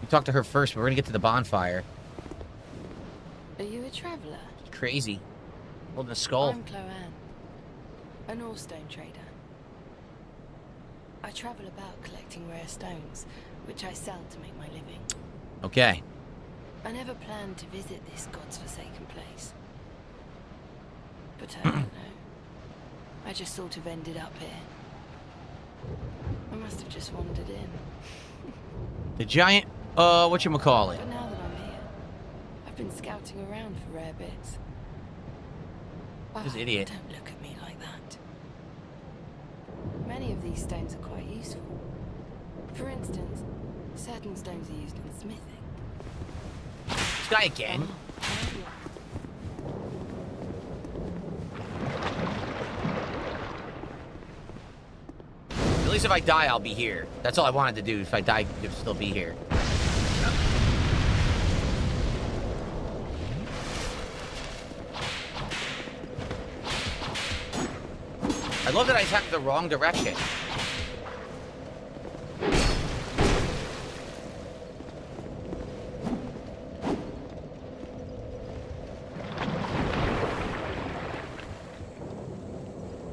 We talked to her first, but we're going to get to the bonfire. Are you a traveller? Crazy. Holding a skull. I'm Chloanne, an ore stone trader. I travel about collecting rare stones, which I sell to make my living. Okay. I never planned to visit this god's forsaken place. But I don't know. I just sort of ended up here. I must have just wandered in. The giant, whatchamacallit? But now that I'm here, I've been scouting around for rare bits. This idiot. Don't look at me like that. Many of these stones are quite useful. For instance, certain stones are used in smithing. This guy again? At least if I die, I'll be here. That's all I wanted to do. If I die, I'll still be here. I love that I attacked the wrong direction.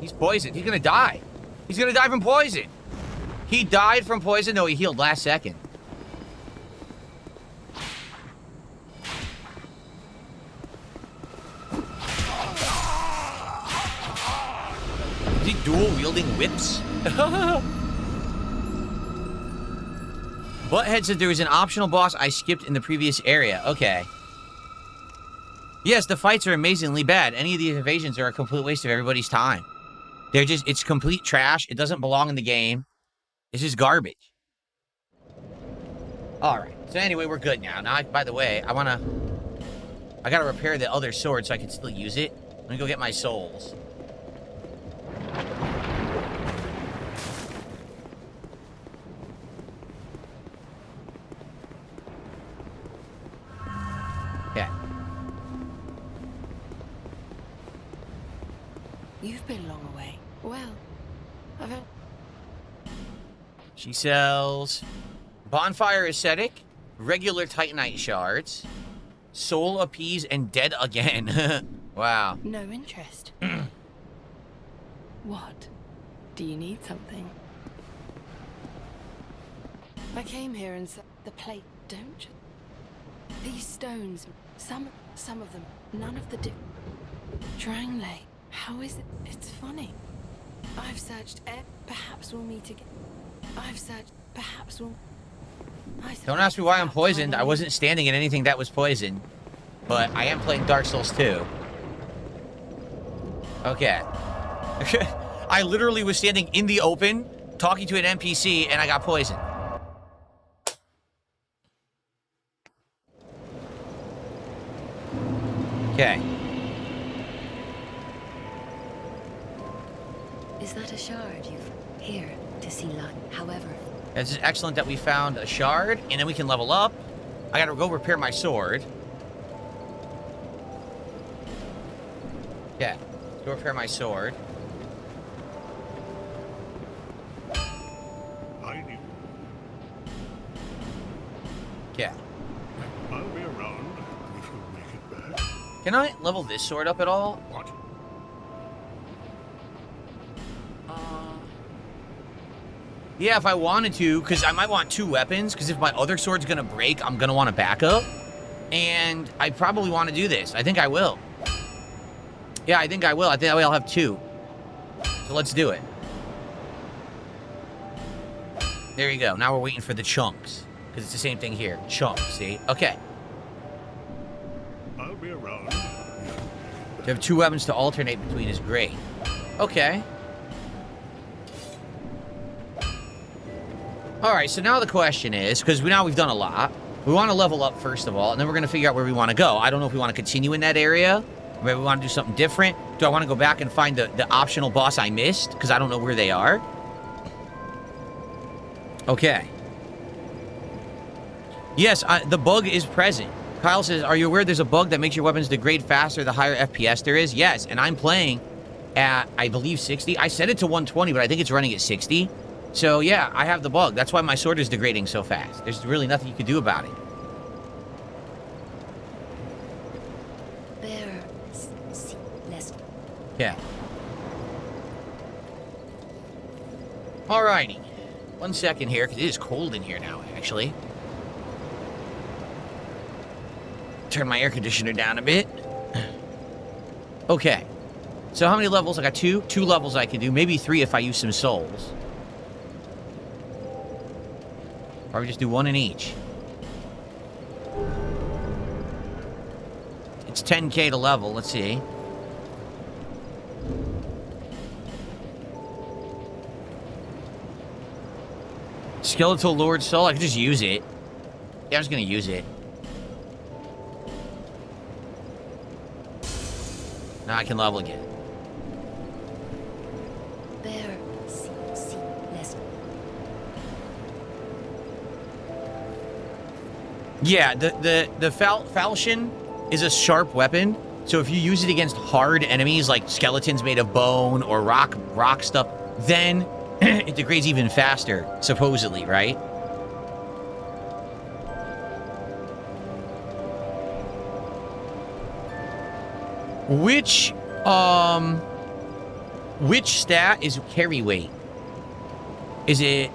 He's poisoned. He's gonna die. He's gonna die from poison. He died from poison? No, he healed last second. Is he dual-wielding whips? Butthead said there was an optional boss I skipped in the previous area. Okay. Yes, the fights are amazingly bad. Any of these invasions are a complete waste of everybody's time. They're just, it's complete trash. It doesn't belong in the game. It's just garbage. Alright. So anyway, we're good now. Now, by the way, I gotta repair the other sword so I can still use it. Let me go get my souls. Okay. You've been long away. Well, I've had... She sells Bonfire Ascetic, regular Titanite shards, Soul Appease, and Dead Again. Wow. No interest. What? Do you need something? I came here and said the plate, don't you? These stones, some of them, none of the Drangley. How is it? It's funny. I've searched perhaps we'll meet again. I've searched, perhaps we'll... Don't ask me why I'm poisoned. I wasn't standing in anything that was poisoned. But I am playing Dark Souls 2. Okay. I literally was standing in the open, talking to an NPC, and I got poisoned. Okay. Is that a shard you've here to see light? However, It's excellent that we found a shard, and then we can level up. I gotta go repair my sword. Yeah, go repair my sword. Yeah. I'll be around if you make it back. Can I level this sword up at all? What? Yeah, if I wanted to, because I might want 2 weapons, because if my other sword's going to break, I'm going to want a backup. And I probably want to do this. I think I will. Yeah, I think I will. I think that way I'll have 2. So let's do it. There you go. Now we're waiting for the chunks. Because it's the same thing here. Chunks, see? Okay. I'll be around. To have 2 weapons to alternate between is great. Okay. Alright, so now the question is, because now we've done a lot, we want to level up first of all, and then we're going to figure out where we want to go. I don't know if we want to continue in that area, or maybe we want to do something different. Do I want to go back and find the optional boss I missed? Because I don't know where they are. Okay. Yes, the bug is present. Kyle says, are you aware there's a bug that makes your weapons degrade faster the higher FPS there is? Yes, and I'm playing at, I believe, 60. I set it to 120, but I think it's running at 60. So, yeah, I have the bug. That's why my sword is degrading so fast. There's really nothing you can do about it. there, less. Yeah. Alrighty. 1 second here, because it is cold in here now, actually. Turn my air conditioner down a bit. Okay. So how many levels? I got 2. 2 levels I can do. Maybe 3 if I use some souls. Or we just do 1 in each. It's 10k to level. Let's see. Skeletal Lord Soul. I could just use it. Yeah, I'm just gonna use it. Now I can level again. There, less. Yeah, the falchion is a sharp weapon, so if you use it against hard enemies like skeletons made of bone or rock stuff, then it degrades even faster, supposedly, right? Which stat is carry weight? Is it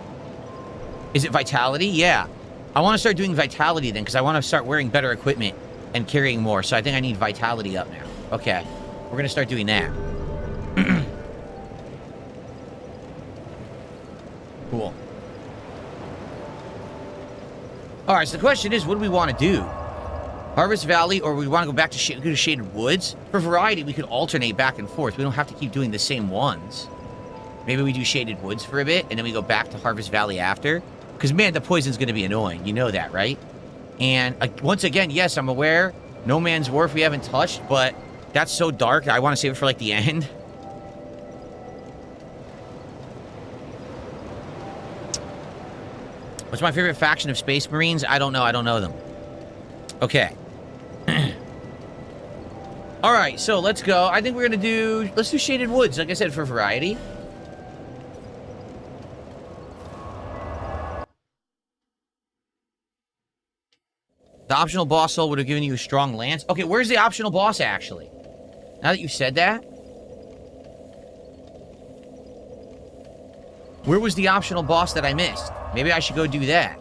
vitality? Yeah. I want to start doing vitality then, because I want to start wearing better equipment and carrying more. So I think I need vitality up now. Okay. We're going to start doing that. Cool. Alright, so the question is, what do we want to do? Harvest Valley, or we want to go back to Shaded Woods? For variety, we could alternate back and forth. We don't have to keep doing the same ones. Maybe we do Shaded Woods for a bit, and then we go back to Harvest Valley after. Because, man, the poison's going to be annoying. You know that, right? And, once again, yes, I'm aware. No Man's Wharf we haven't touched, but that's so dark, I want to save it for, like, the end. What's my favorite faction of Space Marines? I don't know. I don't know them. Okay. Alright, so let's go. I think we're going to do... Let's do Shaded Woods, like I said, for variety. The optional boss soul would have given you a strong lance. Okay, where's the optional boss, actually? Now that you said that. Where was the optional boss that I missed? Maybe I should go do that.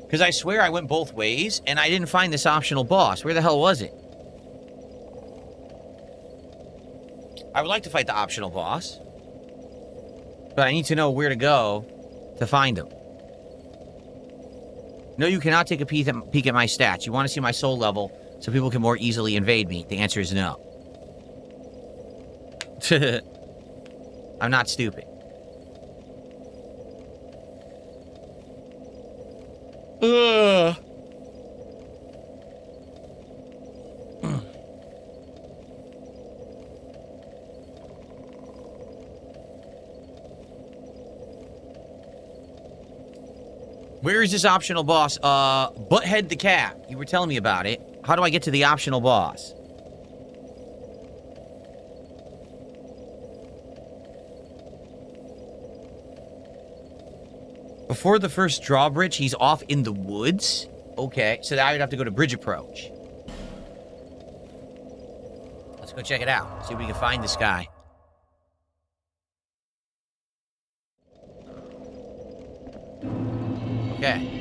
Because I swear I went both ways, and I didn't find this optional boss. Where the hell was it? I would like to fight the optional boss. But I need to know where to go to find him. No, you cannot take a peek at my stats. You want to see my soul level so people can more easily invade me. The answer is no. I'm not stupid. Ugh. Where is this optional boss? Butthead the cat. You were telling me about it. How do I get to the optional boss? Before the first drawbridge, he's off in the woods? Okay, so now I'd have to go to bridge approach. Let's go check it out. See if we can find this guy. Okay.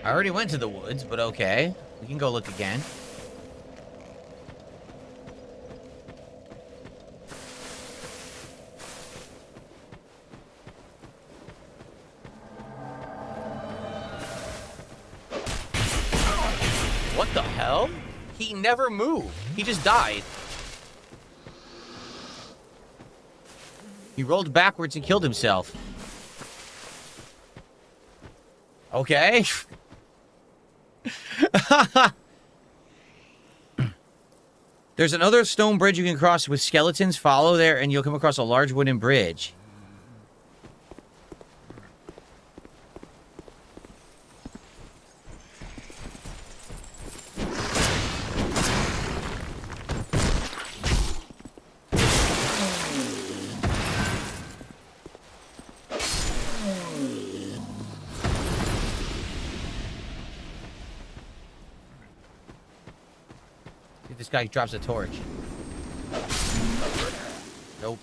I already went to the woods, but okay. We can go look again. What the hell? He never moved. He just died. He rolled backwards and killed himself. Okay. There's another stone bridge you can cross with skeletons. Follow there and you'll come across a large wooden bridge. This guy drops a torch. Nope.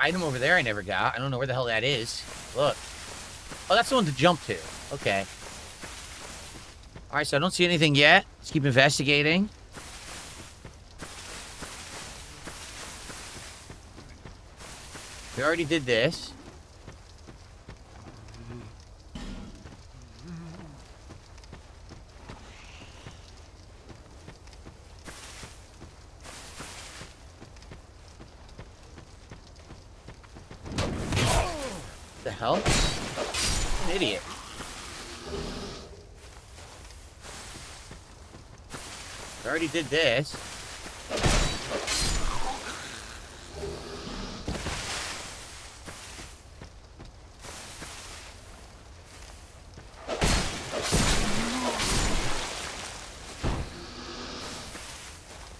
Item over there I never got. I don't know where the hell that is. Look. Oh, that's the one to jump to. Okay. Alright, so I don't see anything yet. Let's keep investigating. We already did this. The hell? An idiot. I already did this.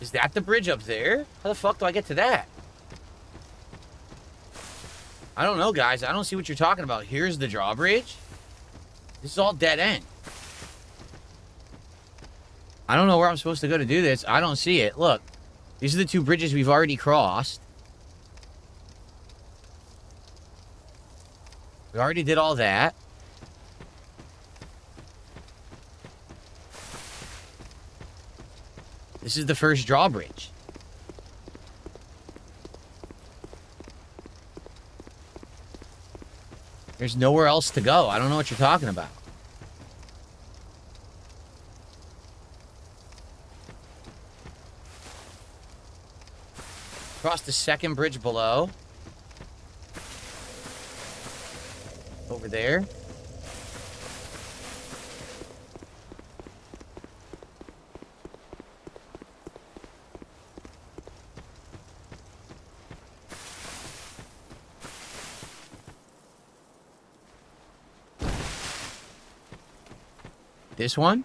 Is that the bridge up there? How the fuck do I get to that? I don't know, guys. I don't see what you're talking about. Here's the drawbridge. This is all dead end. I don't know where I'm supposed to go to do this. I don't see it. Look. These are the two bridges we've already crossed. We already did all that. This is the first drawbridge. There's nowhere else to go. I don't know what you're talking about. Cross the second bridge below. Over there. this one.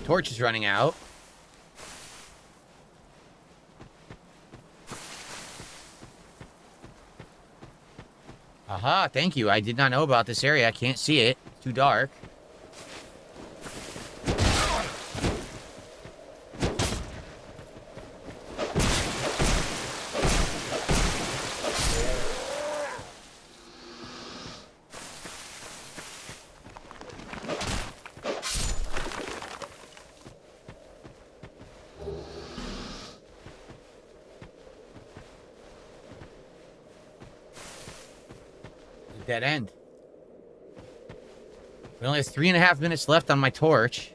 Torch is running out. Aha, thank you. I did not know about this area. I can't see it. It's too dark. Dead end. We only have 3.5 minutes left on my torch.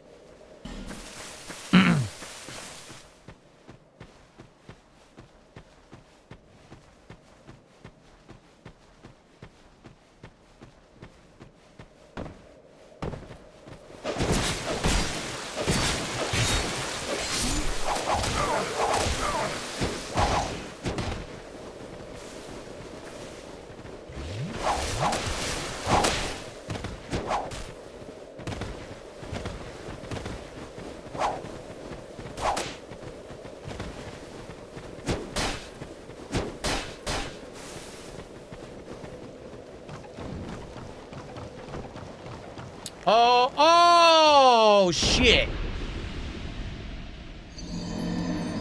Oh, shit.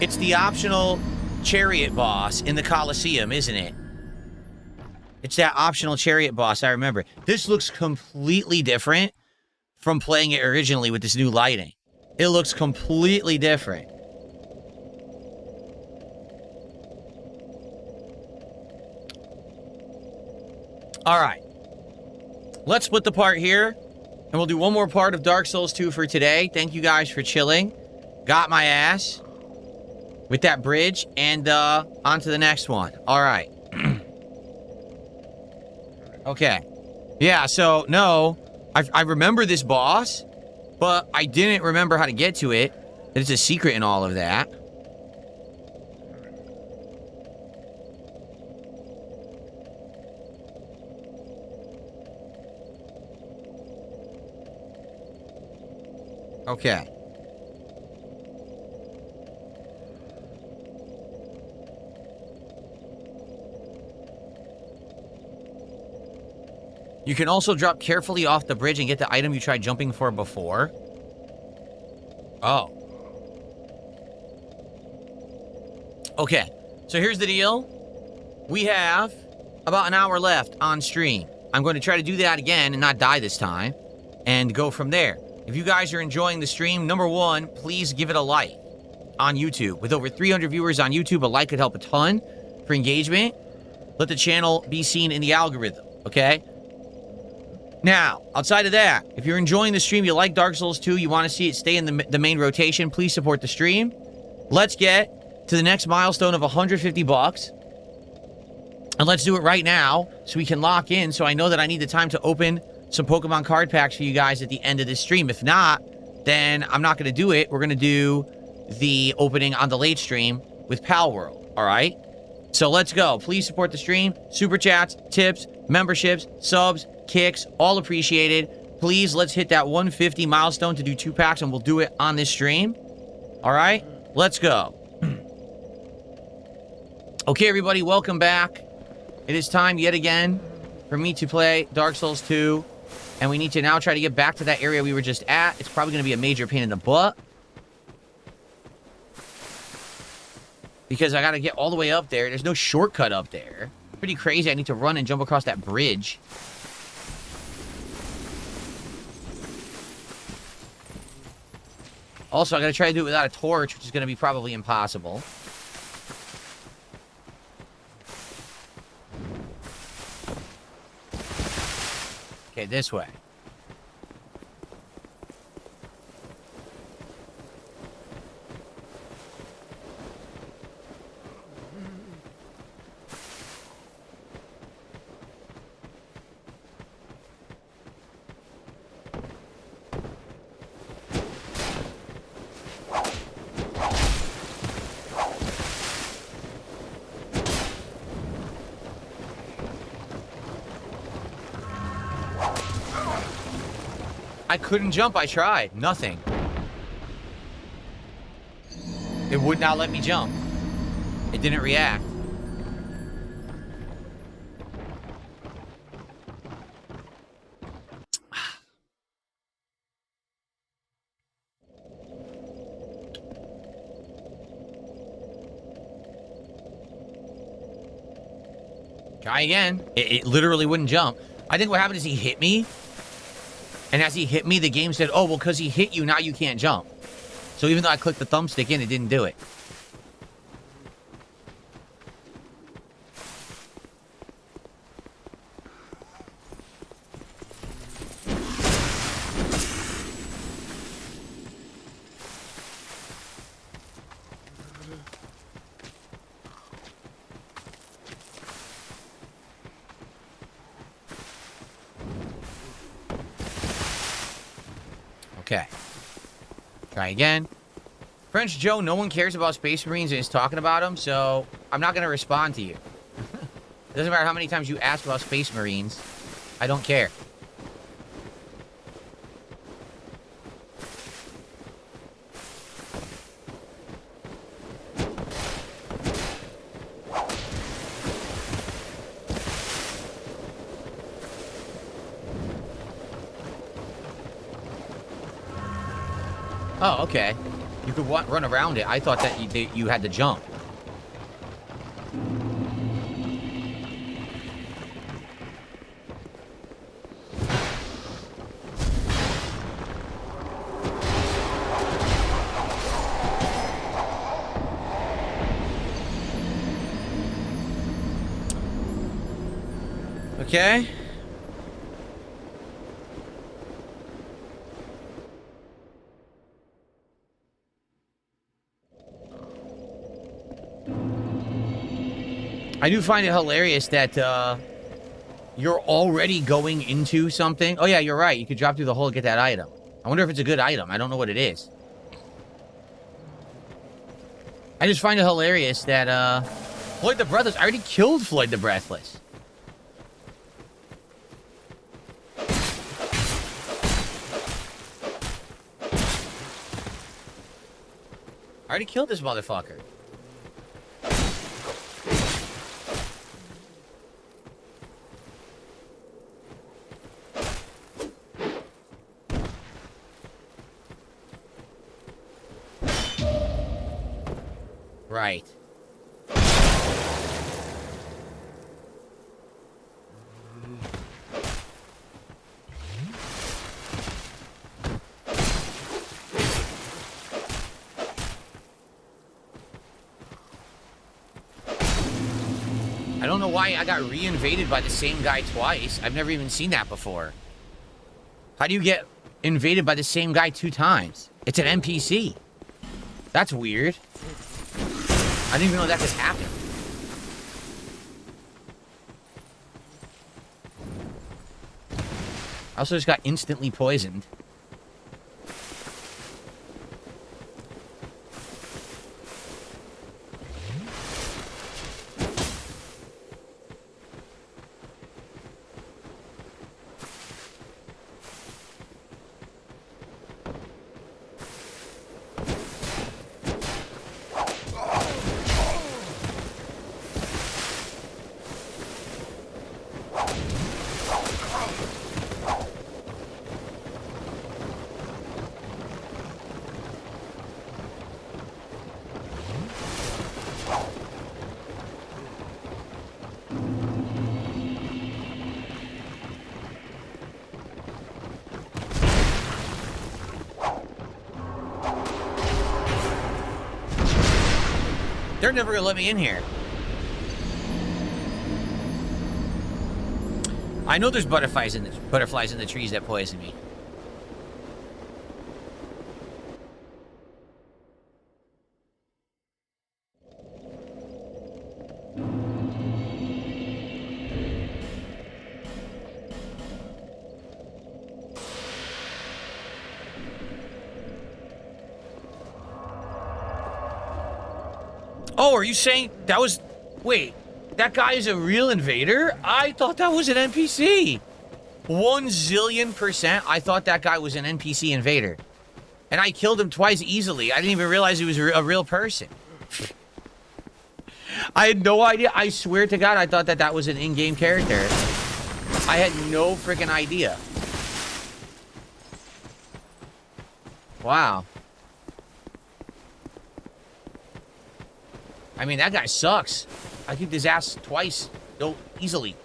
It's the optional chariot boss in the Colosseum, isn't it? It's that optional chariot boss, I remember. This looks completely different from playing it originally with this new lighting. It looks completely different. All right. Let's split the part here. And we'll do one more part of Dark Souls 2 for today. Thank you guys for chilling. Got my ass with that bridge. And on to the next one. All right. Okay. Yeah, so, no. I remember this boss. But I didn't remember how to get to it. It's a secret in all of that. Okay. You can also drop carefully off the bridge and get the item you tried jumping for before. Oh. Okay. So here's the deal. We have about an hour left on stream. I'm going to try to do that again and not die this time. And go from there. If you guys are enjoying the stream, number one, please give it a like on YouTube. With over 300 viewers on YouTube, a like could help a ton for engagement. Let the channel be seen in the algorithm, okay? Now, outside of that, if you're enjoying the stream, you like Dark Souls 2, you want to see it stay in the main rotation, please support the stream. Let's get to the next milestone of 150 bucks. And let's do it right now so we can lock in so I know that I need the time to open some Pokemon card packs for you guys at the end of this stream. If not, then I'm not going to do it. We're going to do the opening on the late stream with Pal World, all right? So let's go. Please support the stream. Super chats, tips, memberships, subs, kicks, all appreciated. Please, let's hit that 150 milestone to do 2 packs, and we'll do it on this stream. All right? Let's go. Okay, everybody, welcome back. It is time yet again for me to play Dark Souls 2. And we need to now try to get back to that area we were just at. It's probably going to be a major pain in the butt. Because I got to get all the way up there. There's no shortcut up there. Pretty crazy. I need to run and jump across that bridge. Also, I got to try to do it without a torch, which is going to be probably impossible. Okay, this way. I couldn't jump. I tried. Nothing. It would not let me jump. It didn't react. Try again. It literally wouldn't jump. I think what happened is he hit me. And as he hit me, the game said, oh, well, because he hit you, now you can't jump. So even though I clicked the thumbstick in, it didn't do it. Okay. Try again. French Joe, no one cares about Space Marines and is talking about them, so I'm not going to respond to you. It doesn't matter how many times you ask about Space Marines. I don't care. Oh, okay. You could run around it. I thought that you had to jump. Okay. I do find it hilarious that you're already going into something. Oh, yeah, you're right. You could drop through the hole and get that item. I wonder if it's a good item. I don't know what it is. I just find it hilarious that Floyd the Breathless... I already killed Floyd the Breathless. I already killed this motherfucker. Right. I don't know why I got re-invaded by the same guy twice. I've never even seen that before. How do you get invaded by the same guy 2 times? It's an NPC. That's weird. I didn't even know that could happen. I also just got instantly poisoned. They're never gonna let me in here. I know there's butterflies in the trees that poison me. Oh, are you saying that was... Wait, that guy is a real invader? I thought that was an NPC. 1,000,000,000%, I thought that guy was an NPC invader. And I killed him twice easily. I didn't even realize he was a real person. I had no idea. I swear to God, I thought that that was an in-game character. I had no freaking idea. Wow. I mean, that guy sucks. I kicked his ass twice, so easily.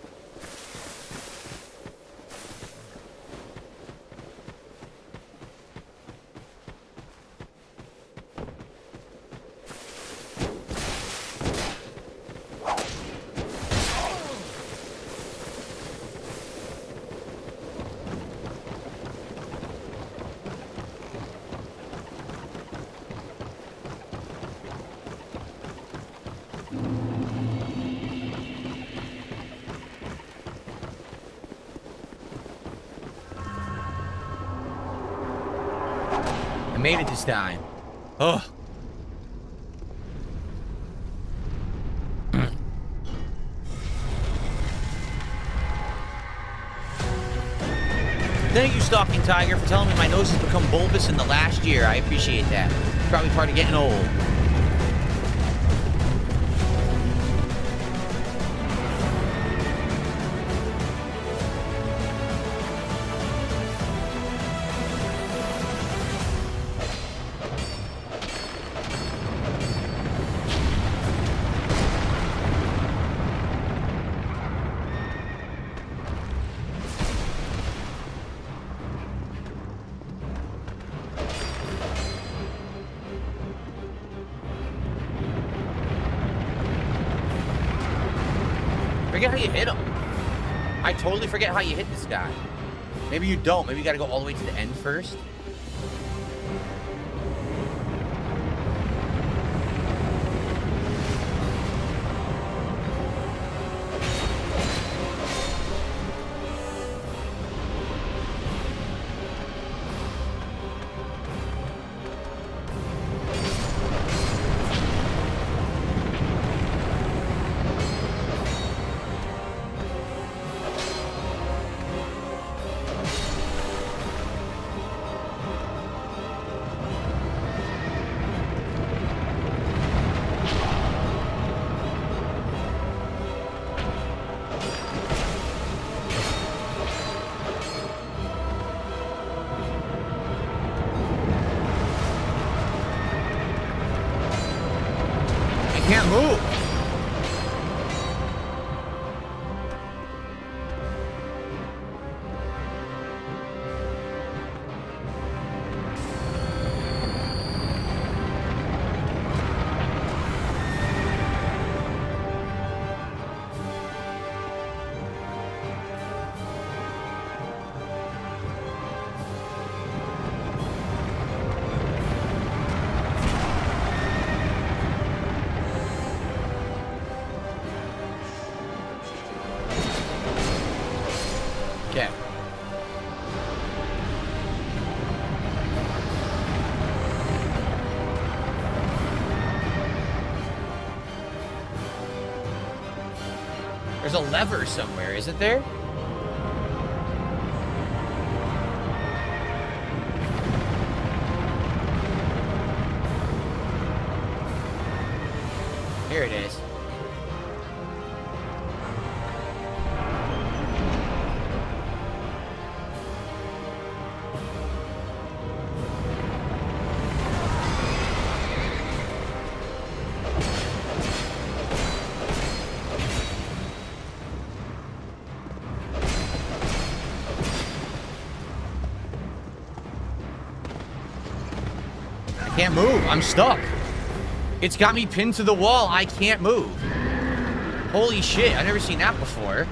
I made it this time. Oh. Thank you, Stalking Tiger, for telling me my nose has become bulbous in the last year. I appreciate that. It's probably part of getting old. Forget how you hit him. I totally forget how you hit this guy. Maybe you don't. Maybe you gotta go all the way to the end first. Can't move. Okay. There's a lever somewhere, isn't there? Here it is. I can't move. I'm stuck. It's got me pinned to the wall. I can't move. Holy shit. I've never seen that before.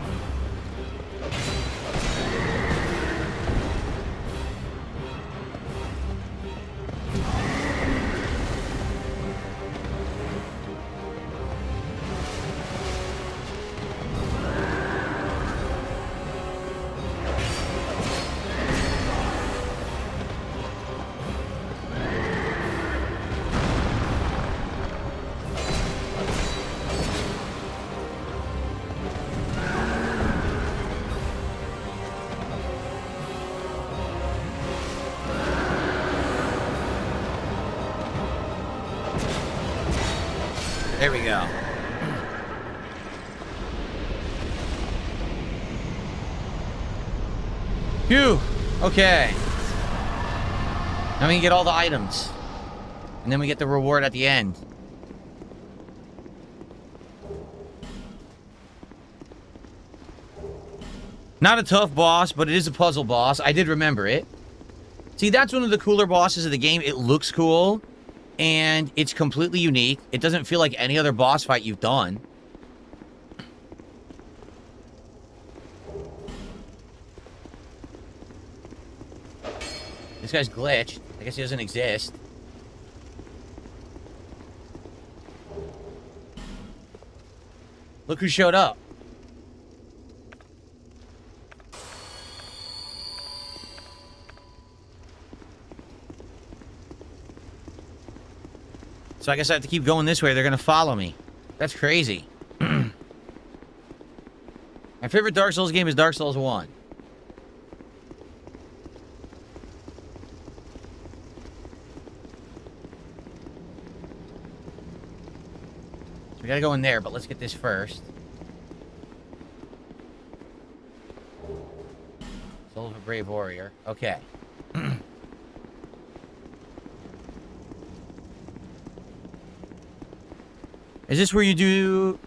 There we go. Phew. Okay. Now we can get all the items. And then we get the reward at the end. Not a tough boss, but it is a puzzle boss. I did remember it. See, that's one of the cooler bosses of the game. It looks cool, and it's completely unique. It doesn't feel like any other boss fight you've done. This guy's glitched. I guess he doesn't exist. Look who showed up. So I guess I have to keep going this way. They're going to follow me. That's crazy. My favorite Dark Souls game is Dark Souls 1. So we got to go in there, but let's get this first. Soul of a Brave Warrior. Okay. Is this where you do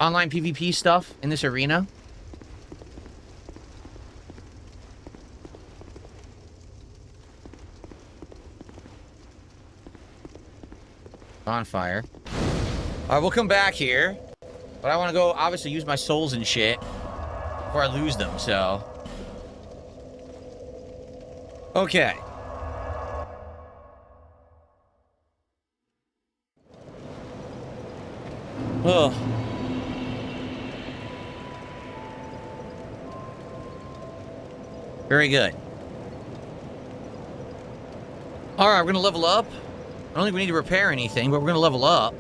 online PvP stuff in this arena? Bonfire. Alright, we'll come back here. But I want to go, obviously, use my souls and shit before I lose them, so... Okay. Ugh. Very good. Alright, we're gonna level up. I don't think we need to repair anything, but we're gonna level up.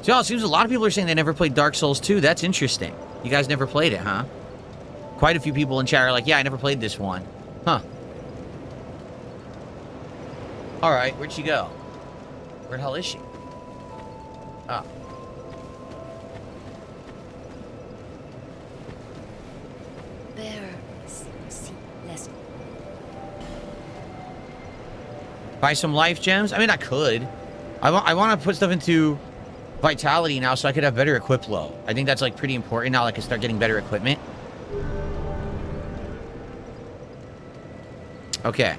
So, it seems a lot of people are saying they never played Dark Souls 2. That's interesting. You guys never played it, huh? Quite a few people in chat are like, yeah, I never played this one. Huh. Alright, where'd she go? Where the hell is she? Ah. Buy some life gems? I mean, I could. I want to put stuff into vitality now so I could have better equip low. I think that's like pretty important now that I can start getting better equipment. Okay.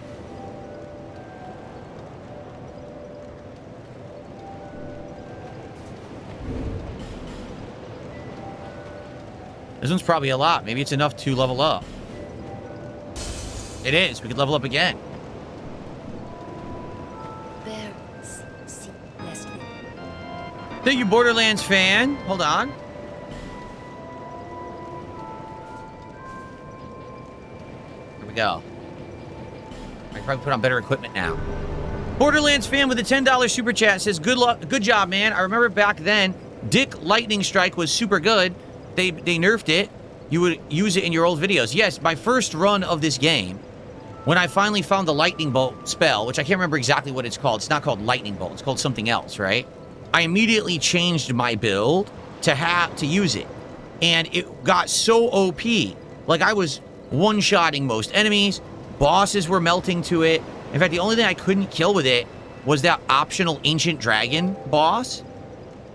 This one's probably a lot. Maybe it's enough to level up. It is. We could level up again. Thank you, Borderlands fan. Hold on. Here we go. I can probably put on better equipment now. Borderlands fan with a $10 super chat says, "Good luck, good job, man. I remember back then, Dick Lightning Strike was super good. They nerfed it. You would use it in your old videos." Yes, my first run of this game, when I finally found the Lightning Bolt spell, which I can't remember exactly what it's called. It's not called Lightning Bolt. It's called something else, right? I immediately changed my build to use it. And it got so OP. Like, I was one-shotting most enemies. Bosses were melting to it. In fact, the only thing I couldn't kill with it was that optional Ancient Dragon boss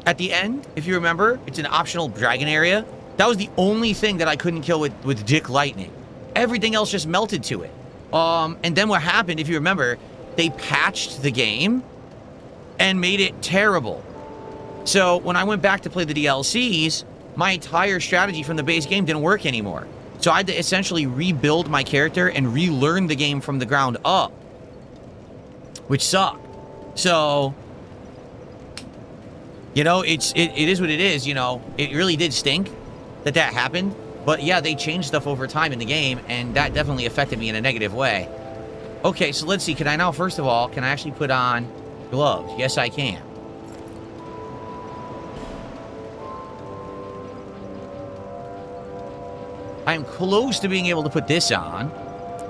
at the end, if you remember. It's an optional dragon area. That was the only thing that I couldn't kill with Dick Lightning. Everything else just melted to it. And then what happened, if you remember, they patched the game and made it terrible. So when I went back to play the DLCs, my entire strategy from the base game didn't work anymore. So I had to essentially rebuild my character and relearn the game from the ground up, which sucked. So, you know, it is what it is, you know. It really did stink that happened. But yeah, they changed stuff over time in the game, and that definitely affected me in a negative way. Okay, so let's see. Can I now, first of all, can I actually put on gloves? Yes, I can. I'm close to being able to put this on,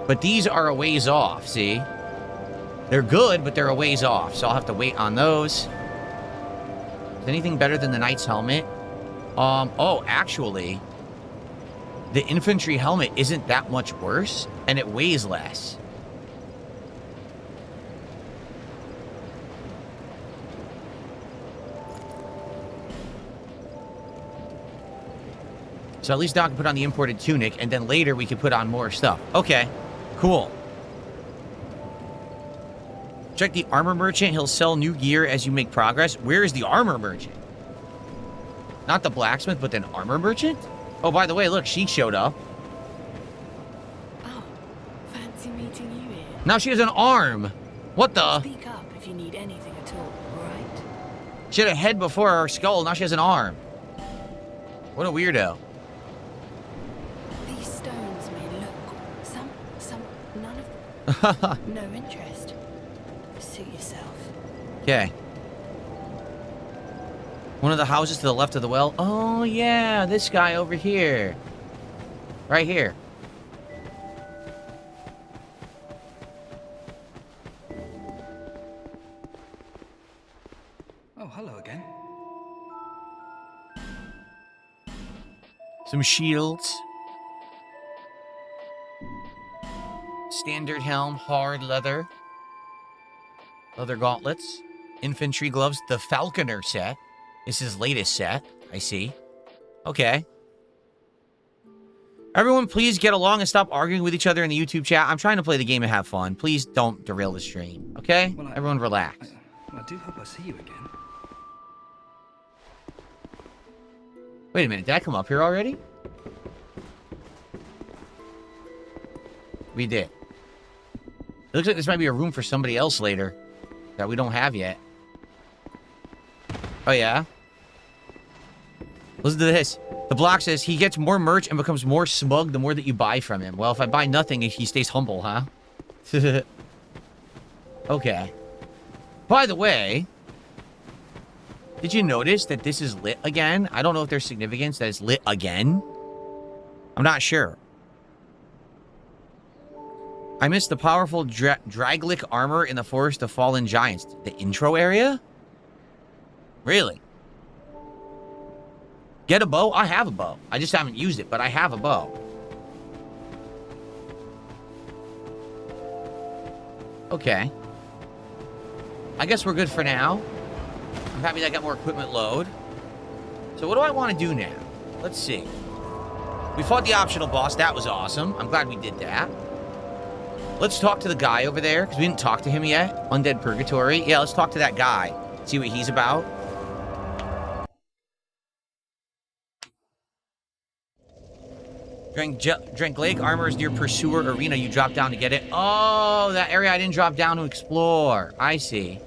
but these are a ways off, see? They're good, but they're a ways off, so I'll have to wait on those. Is anything better than the knight's helmet? Oh, actually, the infantry helmet isn't that much worse, and it weighs less. So at least now I can put on the imported tunic, and then later we can put on more stuff. Okay, cool. Check the armor merchant. He'll sell new gear as you make progress. Where is the armor merchant? Not the blacksmith, but an armor merchant? Oh, by the way, look, she showed up. Oh, fancy meeting you here. Now she has an arm. What the? Speak up if you need anything at all, alright? She had a head before her skull. Now she has an arm. What a weirdo. These stones may look some, none of no interest. Suit yourself. Okay. One of the houses to the left of the well. Oh, yeah, this guy over here. Right here. Oh, hello again. Some shields. Standard helm, hard leather. Leather gauntlets. Infantry gloves. The Falconer set. This is his latest set. I see. Okay. Everyone, please get along and stop arguing with each other in the YouTube chat. I'm trying to play the game and have fun. Please don't derail the stream. Okay? Well, Everyone relax. I do hope I see you again. Wait a minute. Did I come up here already? We did. It looks like this might be a room for somebody else later that we don't have yet. Oh, yeah? Listen to this. The block says he gets more merch and becomes more smug the more that you buy from him. Well, if I buy nothing, he stays humble, huh? Okay. By the way, did you notice that this is lit again? I don't know if there's significance that it's lit again. I'm not sure. I missed the powerful Draglic armor in the Forest of Fallen Giants. The intro area? Really? Get a bow? I have a bow. I just haven't used it, but I have a bow. Okay. I guess we're good for now. I'm happy that I got more equipment load. So what do I want to do now? Let's see. We fought the optional boss. That was awesome. I'm glad we did that. Let's talk to the guy over there, because we didn't talk to him yet. Undead Purgatory. Yeah, let's talk to that guy. See what he's about. Drank Lake armor is near Pursuer Arena. You drop down to get it. Oh, that area I didn't drop down to explore. I see.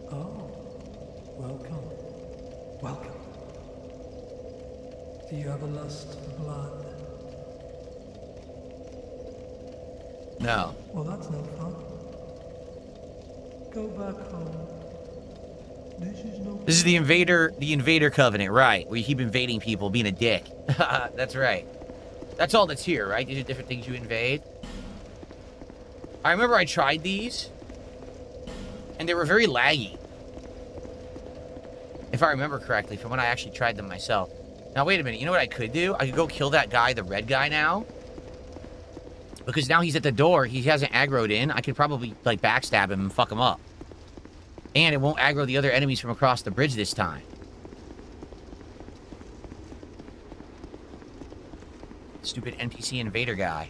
Oh, welcome. Welcome. Do you have a lust for blood? No. Well, that's no fun. Go back home. This is the Invader Covenant, right? Where you keep invading people, being a dick. That's right. That's all that's here, right? These are different things you invade. I remember I tried these, and they were very laggy. If I remember correctly, from when I actually tried them myself. Now, wait a minute. You know what I could do? I could go kill that guy, the red guy now. Because now he's at the door. He hasn't aggroed in. I could probably, like, backstab him and fuck him up. And it won't aggro the other enemies from across the bridge this time. Stupid NPC invader guy.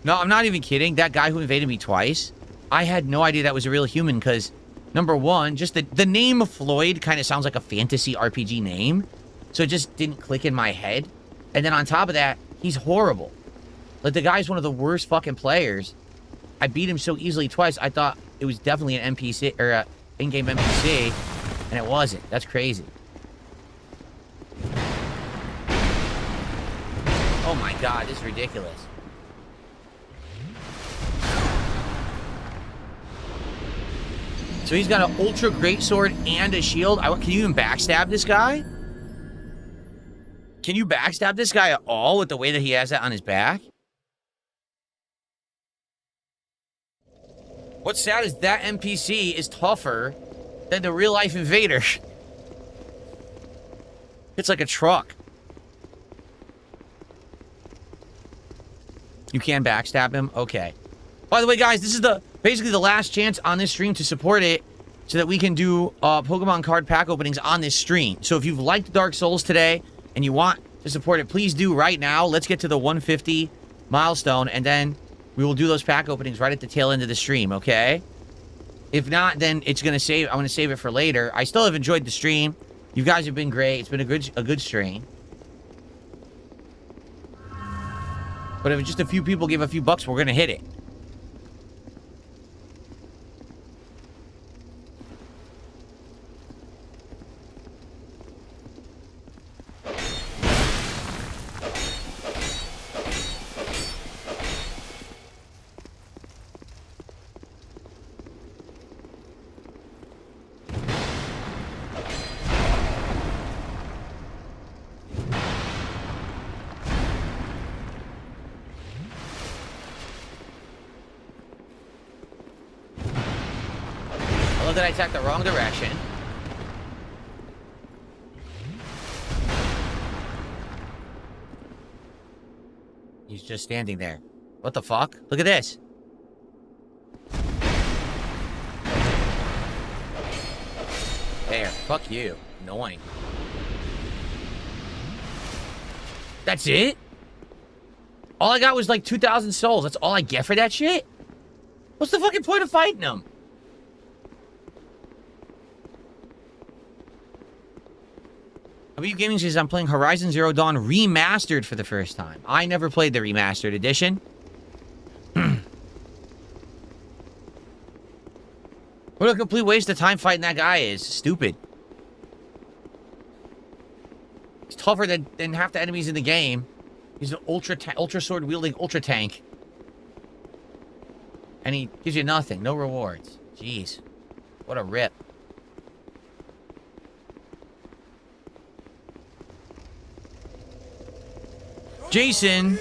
No, I'm not even kidding. That guy who invaded me twice, I had no idea that was a real human because, number one, just the name Floyd kind of sounds like a fantasy RPG name. So it just didn't click in my head. And then on top of that, he's horrible. Like, the guy's one of the worst fucking players. I beat him so easily twice, I thought it was definitely an NPC, or an in-game NPC, and it wasn't. That's crazy. Oh my god, this is ridiculous. So he's got an ultra greatsword and a shield. Can you even backstab this guy? Can you backstab this guy at all with the way that he has that on his back? What's sad is that NPC is tougher than the real-life invader. It's like a truck. You can backstab him? Okay. By the way, guys, this is basically the last chance on this stream to support it so that we can do Pokemon card pack openings on this stream. So if you've liked Dark Souls today and you want to support it, please do right now. Let's get to the 150 milestone, and then we will do those pack openings right at the tail end of the stream, okay? If not, then it's going to save. I'm going to save it for later. I still have enjoyed the stream. You guys have been great. It's been a good stream. But if just a few people give a few bucks, we're going to hit it. That I attacked the wrong direction. He's just standing there. What the fuck? Look at this. There. Fuck you. Annoying. That's it? All I got was like 2,000 souls. That's all I get for that shit? What's the fucking point of fighting him? Gaming says I'm playing Horizon Zero Dawn Remastered for the first time. I never played the Remastered Edition. What a complete waste of time fighting that guy is. Stupid. He's tougher than half the enemies in the game. He's an ultra sword wielding ultra tank. And he gives you nothing. No rewards. Jeez. What a rip. Jason,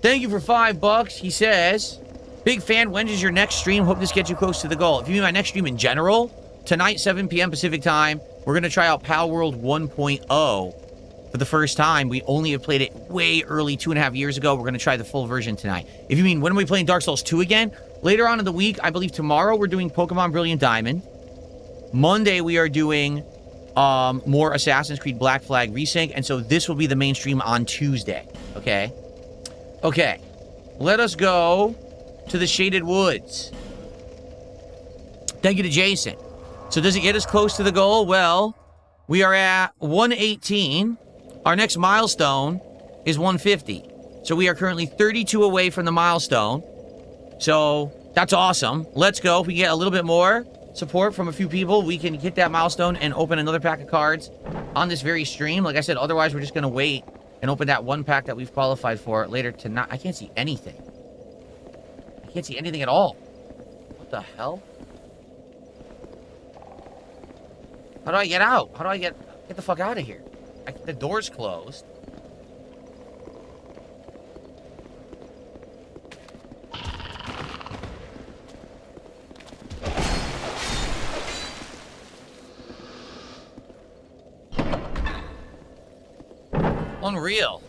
thank you for $5. He says, big fan. When is your next stream? Hope this gets you close to the goal. If you mean my next stream in general, tonight, 7 p.m. Pacific time, we're going to try out Pal World 1.0 for the first time. We only have played it way early, 2.5 years ago. We're going to try the full version tonight. If you mean, when are we playing Dark Souls 2 again? Later on in the week, I believe tomorrow we're doing Pokemon Brilliant Diamond. Monday, we are doing more Assassin's Creed Black Flag Resync, and so this will be the main stream on Tuesday. Okay. Okay. Let us go to the Shaded Woods. Thank you to Jason. So does it get us close to the goal? Well, we are at 118. Our next milestone is 150. So we are currently 32 away from the milestone. So that's awesome. Let's go. If we get a little bit more support from a few people, we can hit that milestone and open another pack of cards on this very stream. Like I said, otherwise we're just going to wait and open that one pack that we've qualified for later tonight. I can't see anything. I can't see anything at all. What the hell? How do I get out? How do I get the fuck out of here? The door's closed. Unreal.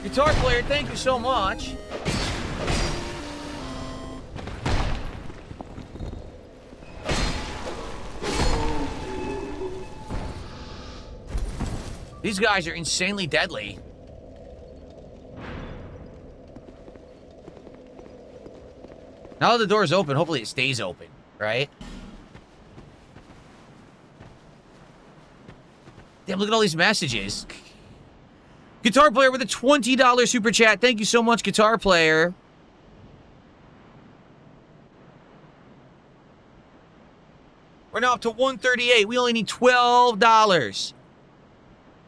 Guitar player, thank you so much. These guys are insanely deadly. Now that the door's open, hopefully it stays open, right? Damn, look at all these messages. Guitar player with a $20 super chat. Thank you so much, guitar player. We're now up to 138. We only need $12.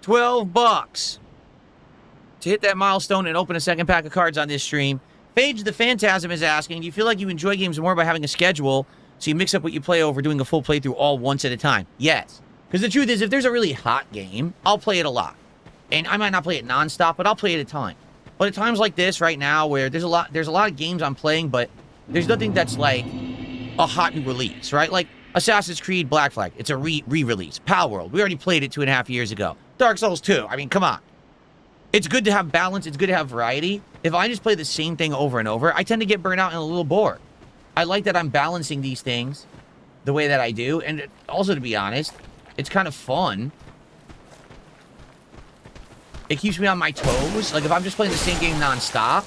12 bucks to hit that milestone and open a second pack of cards on this stream. Phage the Phantasm is asking, do you feel like you enjoy games more by having a schedule so you mix up what you play over doing a full playthrough all once at a time? Yes. Because the truth is, if there's a really hot game, I'll play it a lot. And I might not play it nonstop, but I'll play it at a time. But at times like this right now, where there's a lot of games I'm playing, but there's nothing that's like a hot new release, right? Like Assassin's Creed Black Flag, it's a re-release. Palworld, we already played it 2.5 years ago. Dark Souls 2, I mean, come on. It's good to have balance, it's good to have variety. If I just play the same thing over and over, I tend to get burnt out and a little bored. I like that I'm balancing these things the way that I do, and also, to be honest, it's kind of fun. It keeps me on my toes. Like, if I'm just playing the same game nonstop,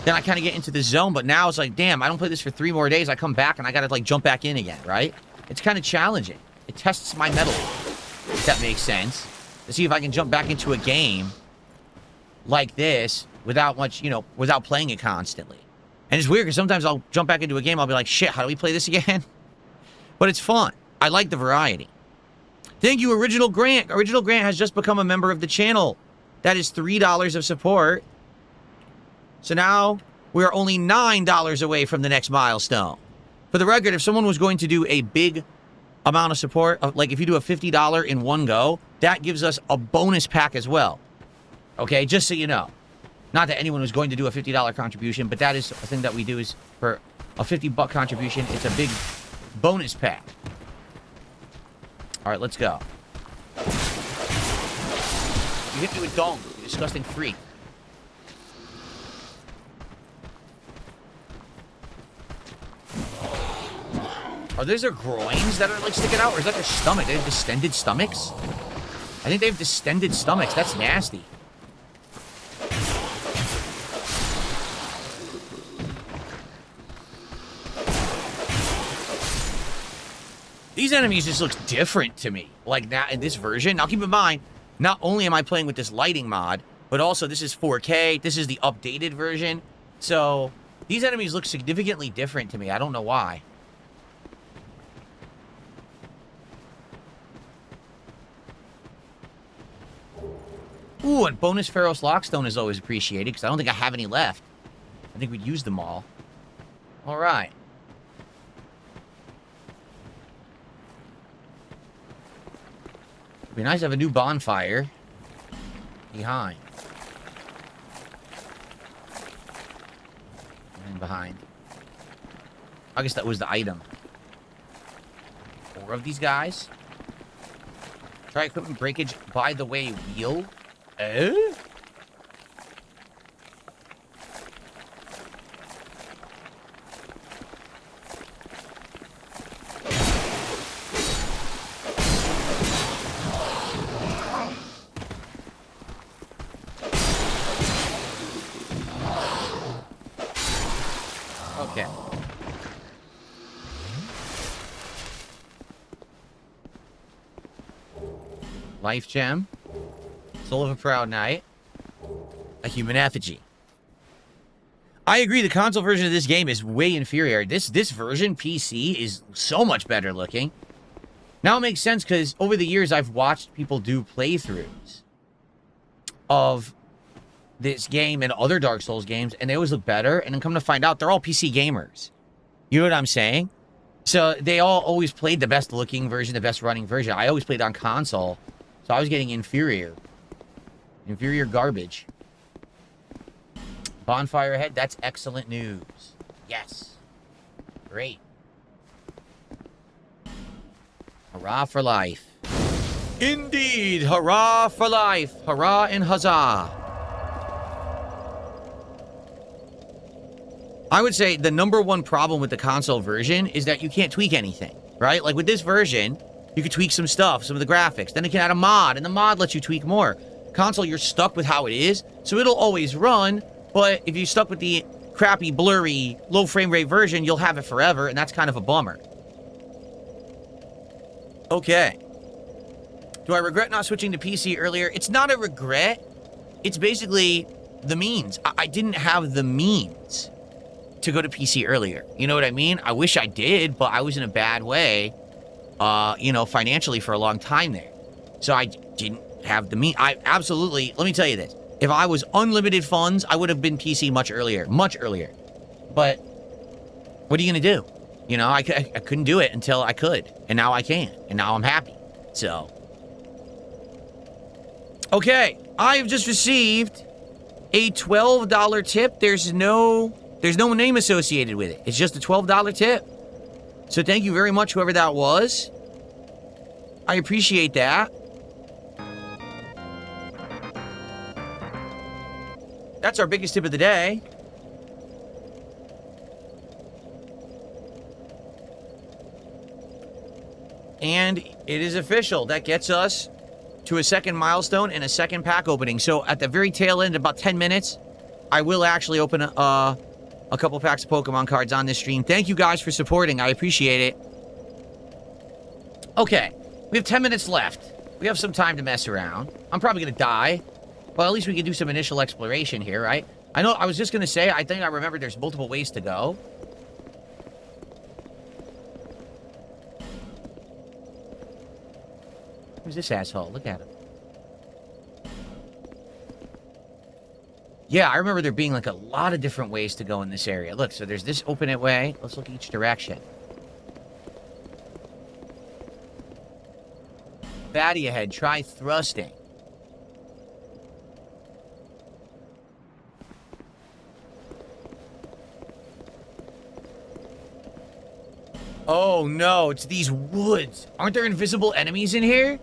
then I kind of get into the zone. But now it's like, damn, I don't play this for 3 more days. I come back and I got to, like, jump back in again, right? It's kind of challenging. It tests my mettle, if that makes sense. To see if I can jump back into a game like this without much, you know, without playing it constantly. And it's weird because sometimes I'll jump back into a game. I'll be like, shit, how do we play this again? But it's fun. I like the variety. Thank you, Original Grant. Original Grant has just become a member of the channel. That is $3 of support. So now we are only $9 away from the next milestone. For the record, if someone was going to do a big amount of support, like if you do a $50 in one go, that gives us a bonus pack as well. Okay, just so you know. Not that anyone was going to do a $50 contribution, but that is a thing that we do is for a $50 contribution, it's a big bonus pack. All right, let's go. You hit me with dong, you disgusting freak. Are those their groins that are like sticking out, or is that their stomach? They have distended stomachs? I think they have distended stomachs. That's nasty. These enemies just look different to me. Like now in this version. Now keep in mind, not only am I playing with this lighting mod, but also this is 4K. This is the updated version. So these enemies look significantly different to me. I don't know why. Ooh, and bonus Pharos Lockstone is always appreciated because I don't think I have any left. I think we'd use them all. All right. It'd be nice to have a new bonfire behind. And behind. I guess that was the item. 4 of these guys. Try equipment breakage, by the way, wheel. Eh? Okay. Life gem. Soul of a Proud Knight. A human effigy. I agree, the console version of this game is way inferior. This version, PC, is so much better looking. Now it makes sense because over the years I've watched people do playthroughs of this game and other Dark Souls games, and they always look better, and then come to find out they're all PC gamers. You know what I'm saying? So they all always played the best looking version, the best running version. I always played on console, so I was getting inferior. Inferior garbage. Bonfire ahead. That's excellent news. Yes. Great. Hurrah for life. Indeed. Hurrah for life. Hurrah and huzzah. I would say the #1 problem with the console version is that you can't tweak anything, right? Like with this version, you can tweak some stuff, some of the graphics. Then it can add a mod, and the mod lets you tweak more. Console, you're stuck with how it is, so it'll always run, but if you're stuck with the crappy, blurry, low frame rate version, you'll have it forever, and that's kind of a bummer. Okay. Do I regret not switching to PC earlier? It's not a regret. It's basically the means. I didn't have the means to go to PC earlier. You know what I mean? I wish I did, but I was in a bad way. you know, financially for a long time there. So I didn't have the means. I absolutely, let me tell you this. If I was unlimited funds, I would have been PC much earlier. But what are you going to do? You know, I couldn't do it until I could. And now I can. And now I'm happy. So. Okay. I have just received a $12 tip. There's no name associated with it. It's just a $12 tip. So thank you very much, whoever that was. I appreciate that. That's our biggest tip of the day. And it is official. That gets us to a second milestone and a second pack opening. So at the very tail end, about 10 minutes, I will actually open a couple packs of Pokemon cards on this stream. Thank you guys for supporting. I appreciate it. Okay. We have 10 minutes left. We have some time to mess around. I'm probably going to die. Well, at least we can do some initial exploration here, right? I know, I was just going to say, I think I remember there's multiple ways to go. Who's this asshole? Look at him. Yeah, I remember there being like a lot of different ways to go in this area. Look, so there's this open it way. Let's look each direction. Baddie ahead, try thrusting. Oh no, it's these woods. Aren't there invisible enemies in here?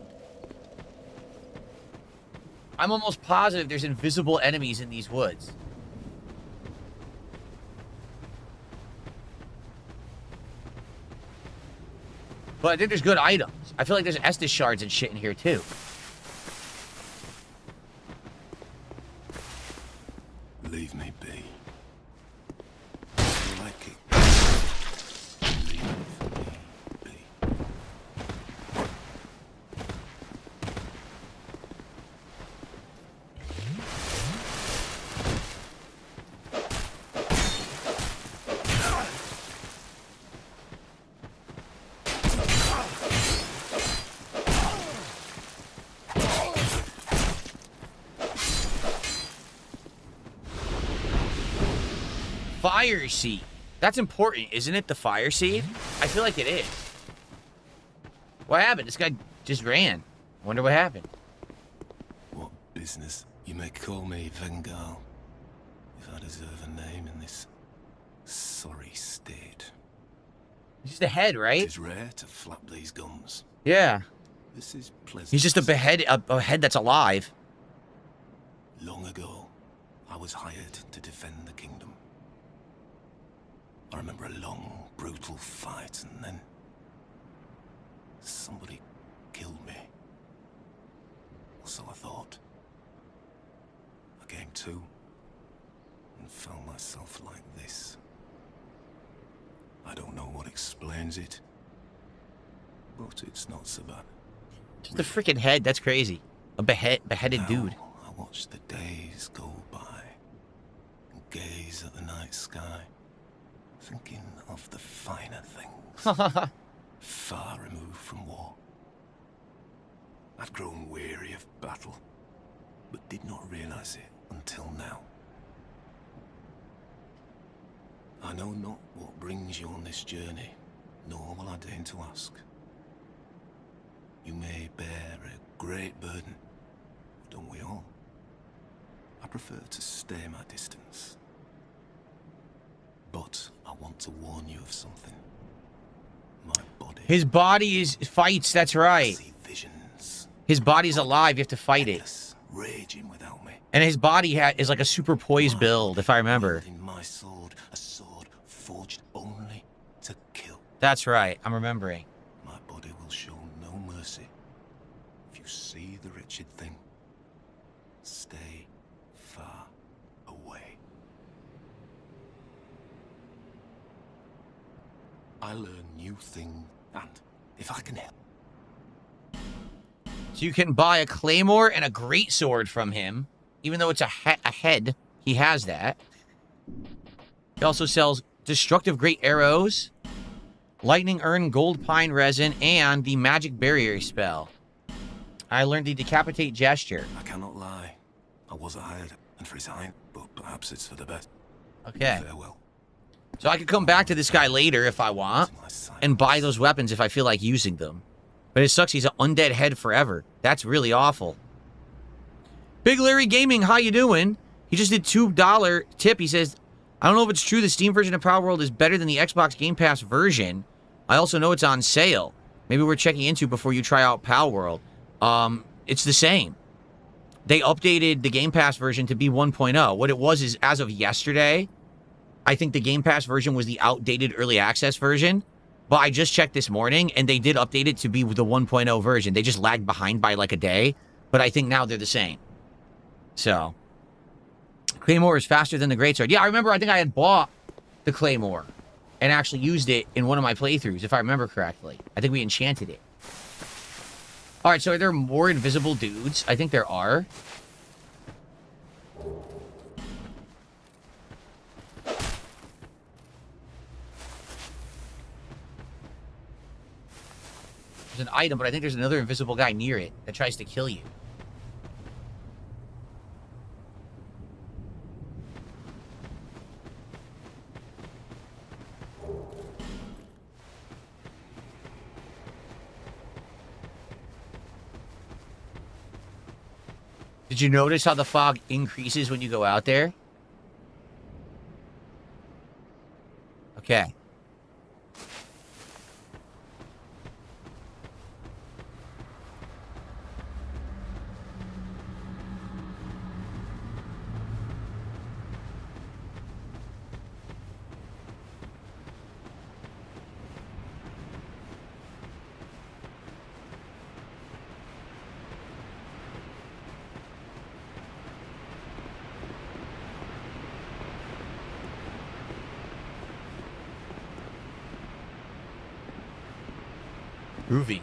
I'm almost positive there's invisible enemies in these woods. But I think there's good items. I feel like there's Estus shards and shit in here too. Leave me be. Like it. Leave me be. Fire seed. That's important, isn't it? The fire seed? I feel like it is. What happened? This guy just ran. Wonder what happened. What business? You may call me Vengal, if I deserve a name in this sorry state. He's just a head, right? It is rare to flap these gums. Yeah. This is pleasant. He's just a head that's alive. Long ago, I was hired to defend the kingdom. I remember a long, brutal fight, and then somebody killed me. So I thought. I came to and found myself like this. I don't know what explains it, but it's not so bad. Just a freaking head. That's crazy. A beheaded Now, dude. I watch the days go by and gaze at the night sky, thinking of the finer things, far removed from war. I'd grown weary of battle, but did not realize it until now. I know not what brings you on this journey, nor will I deign to ask. You may bear a great burden, don't we all? I prefer to stay my distance. But I want to warn you of something. My body. His body fights, that's right. See visions. His body's alive, you have to fight it. Raging without me. And his body is like a super poised build, if I remember. In my sword, a sword forged only to kill. That's right, I'm remembering. My body will show no mercy. If you see the wretched thing, stay far away. I learn new things, and if I can help. So you can buy a claymore and a greatsword from him, even though it's a head. He has that. He also sells destructive great arrows, Lightning Urn, Gold Pine Resin, and the Magic Barrier spell. I learned the Decapitate Gesture. I cannot lie. I was hired and resigned, but perhaps it's for the best. Okay. Farewell. So I could come back to this guy later if I want, and buy those weapons if I feel like using them. But it sucks, he's an undead head forever. That's really awful. Big Larry Gaming, how you doing? He just did $2 tip. He says, I don't know if it's true the Steam version of Power World is better than the Xbox Game Pass version. I also know it's on sale. Maybe we're checking into before you try out Power World. It's the same. They updated the Game Pass version to be 1.0. What it was is, as of yesterday, I think the Game Pass version was the outdated early access version. But I just checked this morning, and they did update it to be the 1.0 version. They just lagged behind by like a day. But I think now they're the same. So, Claymore is faster than the Greatsword. Yeah, I remember, I think I had bought the Claymore and actually used it in one of my playthroughs, if I remember correctly. I think we enchanted it. Alright, so are there more invisible dudes? I think there are. There's an item, but I think there's another invisible guy near it that tries to kill you. Did you notice how the fog increases when you go out there? Okay. Groovy.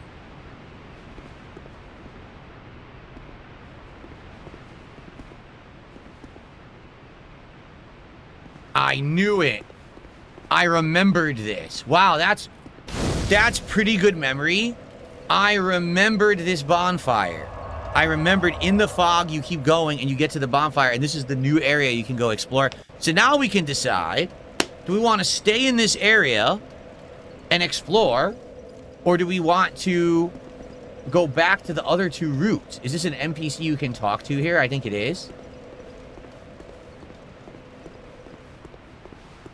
I knew it. I remembered this. Wow, that's pretty good memory. I remembered this bonfire. I remembered in the fog you keep going and you get to the bonfire, and this is the new area you can go explore. So now we can decide, do we want to stay in this area and explore, or do we want to go back to the other two routes? Is this an NPC you can talk to here? I think it is.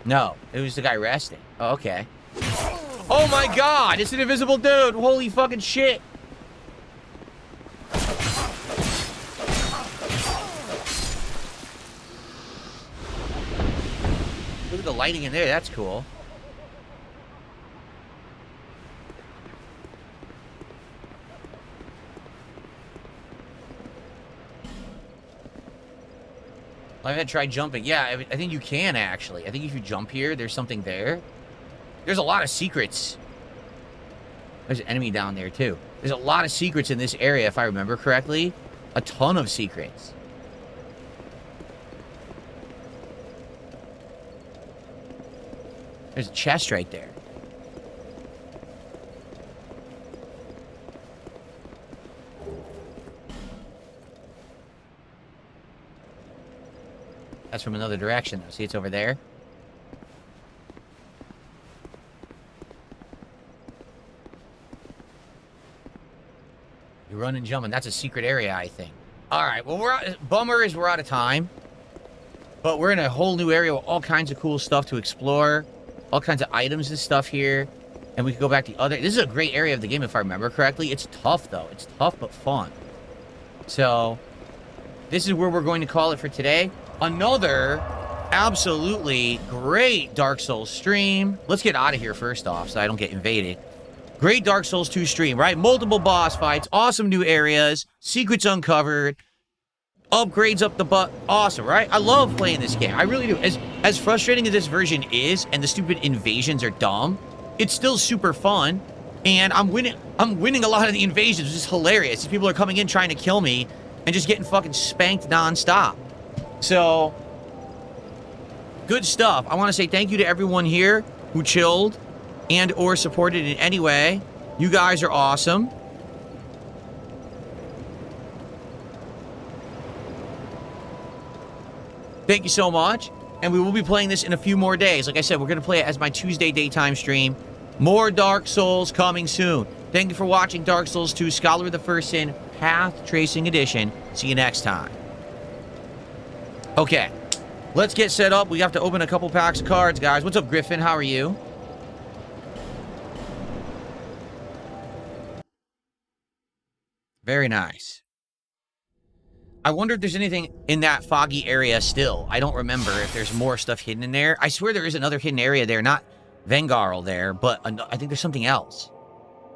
No, it was the guy resting. Oh, okay. Oh my god, it's an invisible dude. Holy fucking shit. Look at the lighting in there. That's cool. I've had tried jumping. Yeah, I think you can, actually. I think if you jump here, there's something there. There's a lot of secrets. There's an enemy down there, too. There's a lot of secrets in this area, if I remember correctly. A ton of secrets. There's a chest right there. That's from another direction, though. See, it's over there. You run and jumping. That's a secret area, I think. All right. Well, bummer is we're out of time. But we're in a whole new area with all kinds of cool stuff to explore. All kinds of items and stuff here. And we can go back to the other... This is a great area of the game, if I remember correctly. It's tough, though. It's tough, but fun. So, this is where we're going to call it for today. Another absolutely great Dark Souls stream. Let's get out of here first off so I don't get invaded. Great Dark Souls 2 stream, right? Multiple boss fights, awesome new areas, secrets uncovered, upgrades up the butt. Awesome, right? I love playing this game. I really do. As frustrating as this version is, and the stupid invasions are dumb, it's still super fun. And I'm winning a lot of the invasions, which is hilarious. These people are coming in trying to kill me and just getting fucking spanked nonstop. So, good stuff. I want to say thank you to everyone here who chilled and or supported in any way, you guys are awesome. Thank you so much. And we will be playing this in a few more days. Like I said, we're going to play it as my Tuesday daytime stream. More Dark Souls coming soon. Thank you for watching Dark Souls 2 Scholar of the First Sin Path Tracing Edition. See you next time. Okay. Let's get set up. We have to open a couple packs of cards, guys. What's up, Griffin? How are you? Very nice. I wonder if there's anything in that foggy area still. I don't remember if there's more stuff hidden in there. I swear there is another hidden area there. Not Vengarl there, but I think there's something else.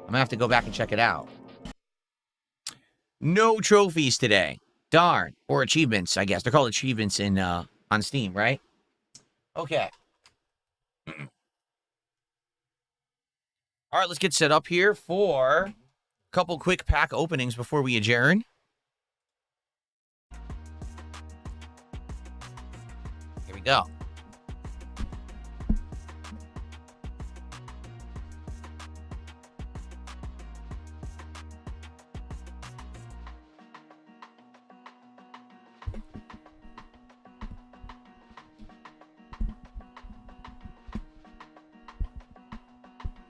I'm gonna have to go back and check it out. No trophies today. Darn. Or achievements, I guess. They're called achievements in on Steam, right? Okay. All right, let's get set up here for a couple quick pack openings before we adjourn. Here we go.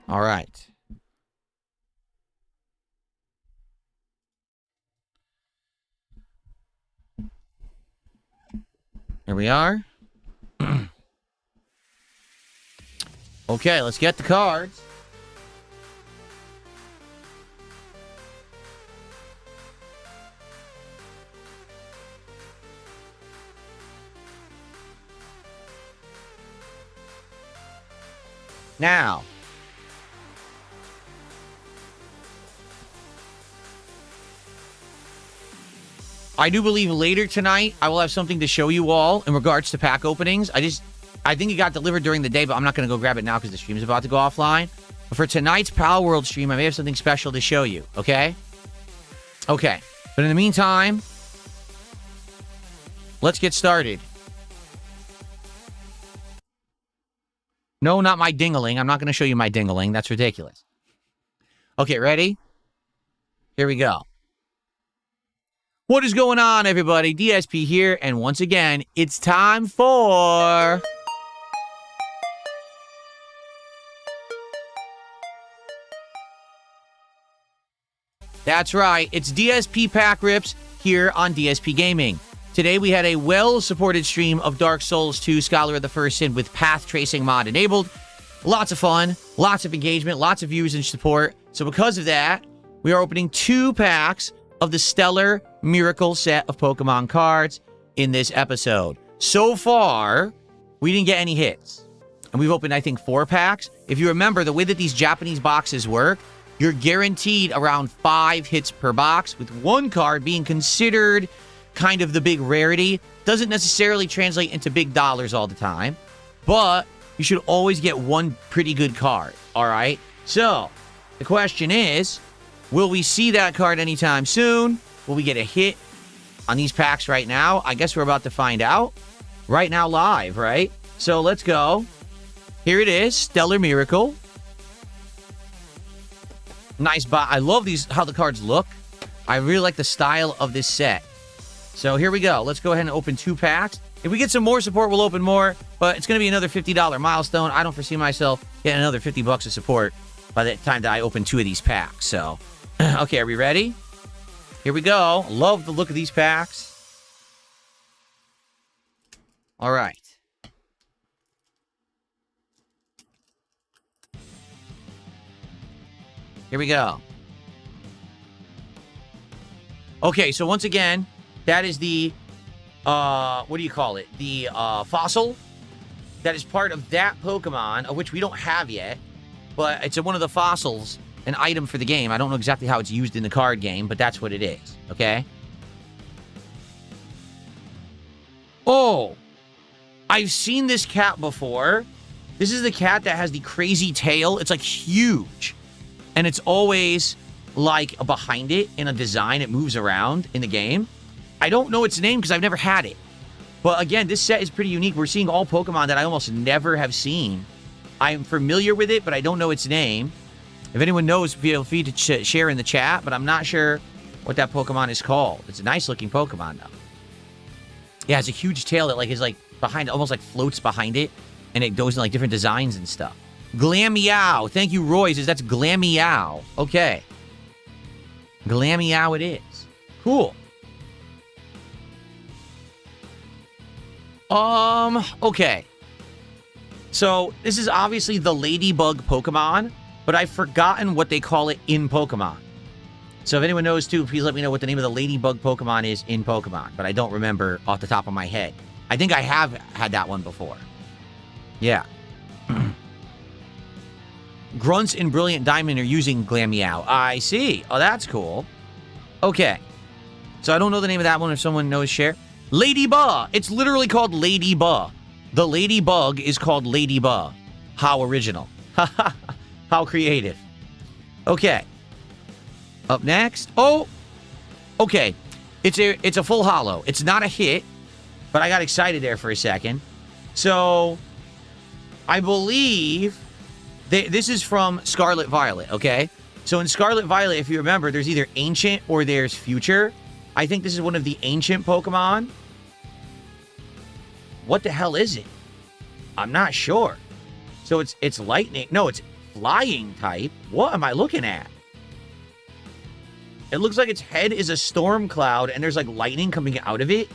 All right. Here we are. Okay, let's get the cards. Now, I do believe later tonight I will have something to show you all in regards to pack openings. I think it got delivered during the day, but I'm not going to go grab it now because the stream is about to go offline. But for tonight's Pal World stream, I may have something special to show you, okay? Okay. But in the meantime, let's get started. No, not my dingling. I'm not going to show you my dingling. That's ridiculous. Okay, ready? Here we go. What is going on, everybody? DSP here, and once again, it's time for... That's right, it's DSP Pack Rips here on DSP Gaming. Today we had a well-supported stream of Dark Souls 2 Scholar of the First Sin with Path Tracing mod enabled. Lots of fun, lots of engagement, lots of views and support. So because of that, we are opening 2 packs of the Stellar Miracle set of Pokemon cards in this episode. So far, we didn't get any hits. And we've opened, I think, 4 packs. If you remember, the way that these Japanese boxes work, you're guaranteed around 5 hits per box, with 1 card being considered kind of the big rarity. Doesn't necessarily translate into big dollars all the time, but you should always get 1 pretty good card, all right? So, the question is, will we see that card anytime soon? Will we get a hit on these packs right now? I guess we're about to find out right now live, right? So let's go. Here it is, Stellar Miracle. Nice box. I love these, how the cards look. I really like the style of this set. So here we go. Let's go ahead and open 2 packs. If we get some more support, we'll open more, but it's going to be another $50 milestone. I don't foresee myself getting another $50 of support by the time that I open 2 of these packs. So, okay, are we ready? Here we go. Love the look of these packs. All right. Here we go. Okay, so once again, that is the, what do you call it? The fossil that is part of that Pokemon, of which we don't have yet, but it's one of the fossils, an item for the game. I don't know exactly how it's used in the card game, but that's what it is, okay? Oh, I've seen this cat before. This is the cat that has the crazy tail. It's like huge. And it's always like behind it in a design. It moves around in the game. I don't know its name because I've never had it. But again, this set is pretty unique. We're seeing all Pokemon that I almost never have seen I'm familiar with it, but I don't know its name. If anyone knows, feel free to share in the chat, but I'm not sure what that Pokemon is called. It's a nice looking Pokemon though. Yeah, it has a huge tail that like is like behind, almost like floats behind it, and it goes in like different designs and stuff. Glameow. Thank you, Roy. Says that's Glameow. Okay. Glameow it is. Cool. Okay. So, this is obviously the Ladybug Pokemon, but I've forgotten what they call it in Pokemon. So if anyone knows too, please let me know what the name of the Ladybug Pokemon is in Pokemon, but I don't remember off the top of my head. I think I have had that one before. Yeah. Grunts in Brilliant Diamond are using Glameow. I see. Oh, that's cool. Okay. So I don't know the name of that one. If someone knows, share. Ladybug. It's literally called Ladybug. The Ladybug is called Ladybug. How original. How creative. Okay. Up next. Oh. Okay. It's a full holo. It's not a hit, but I got excited there for a second. So I believe this is from Scarlet Violet, okay? So in Scarlet Violet, if you remember, there's either Ancient or there's Future. I think this is one of the Ancient Pokemon. What the hell is it? I'm not sure. So it's lightning. No, it's flying type. What am I looking at? It looks like its head is a storm cloud and there's like lightning coming out of it.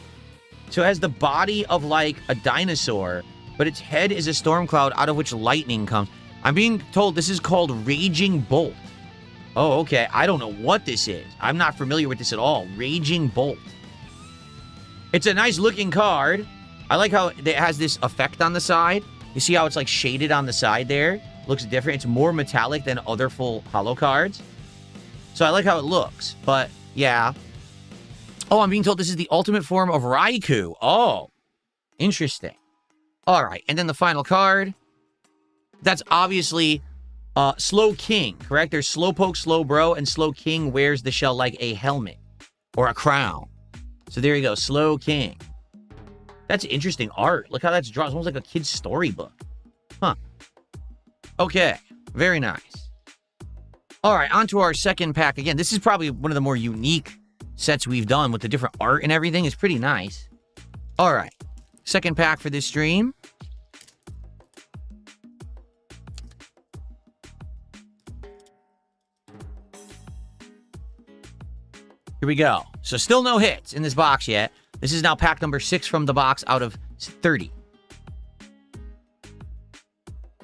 So it has the body of like a dinosaur, but its head is a storm cloud out of which lightning comes. I'm being told this is called Raging Bolt. Oh, okay. I don't know what this is. I'm not familiar with this at all. Raging Bolt. It's a nice looking card. I like how it has this effect on the side. You see how it's like shaded on the side there? Looks different. It's more metallic than other full holo cards. So I like how it looks. But yeah. Oh, I'm being told this is the ultimate form of Raikou. Oh, interesting. All right. And then the final card. That's obviously Slow King, correct? There's Slowpoke, Slowbro, and Slow King wears the shell like a helmet or a crown. So there you go, Slow King. That's interesting art. Look how that's drawn. It's almost like a kid's storybook. Huh. Okay, very nice. All right, on to our second pack. Again, this is probably one of the more unique sets we've done with the different art and everything. It's pretty nice. All right, second pack for this stream. Here we go. So still no hits in this box yet. This is now pack number 6 from the box out of 30.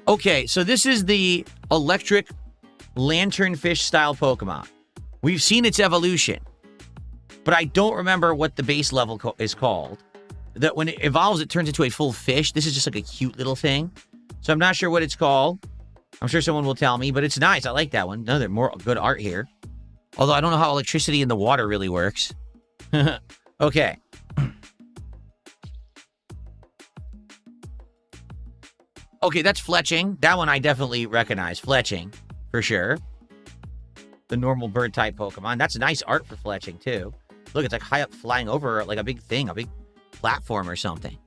Okay, so this is the electric lanternfish style Pokemon. We've seen its evolution, but I don't remember what the base level is called. That when it evolves, it turns into a full fish. This is just like a cute little thing. So I'm not sure what it's called. I'm sure someone will tell me, but it's nice. I like that one. Another more good art here. Although I don't know how electricity in the water really works. Okay. Okay, that's Fletching. That one I definitely recognize. Fletching, for sure. The normal bird type Pokemon. That's nice art for Fletching, too. Look, it's like high up flying over like a big thing, a big platform or something.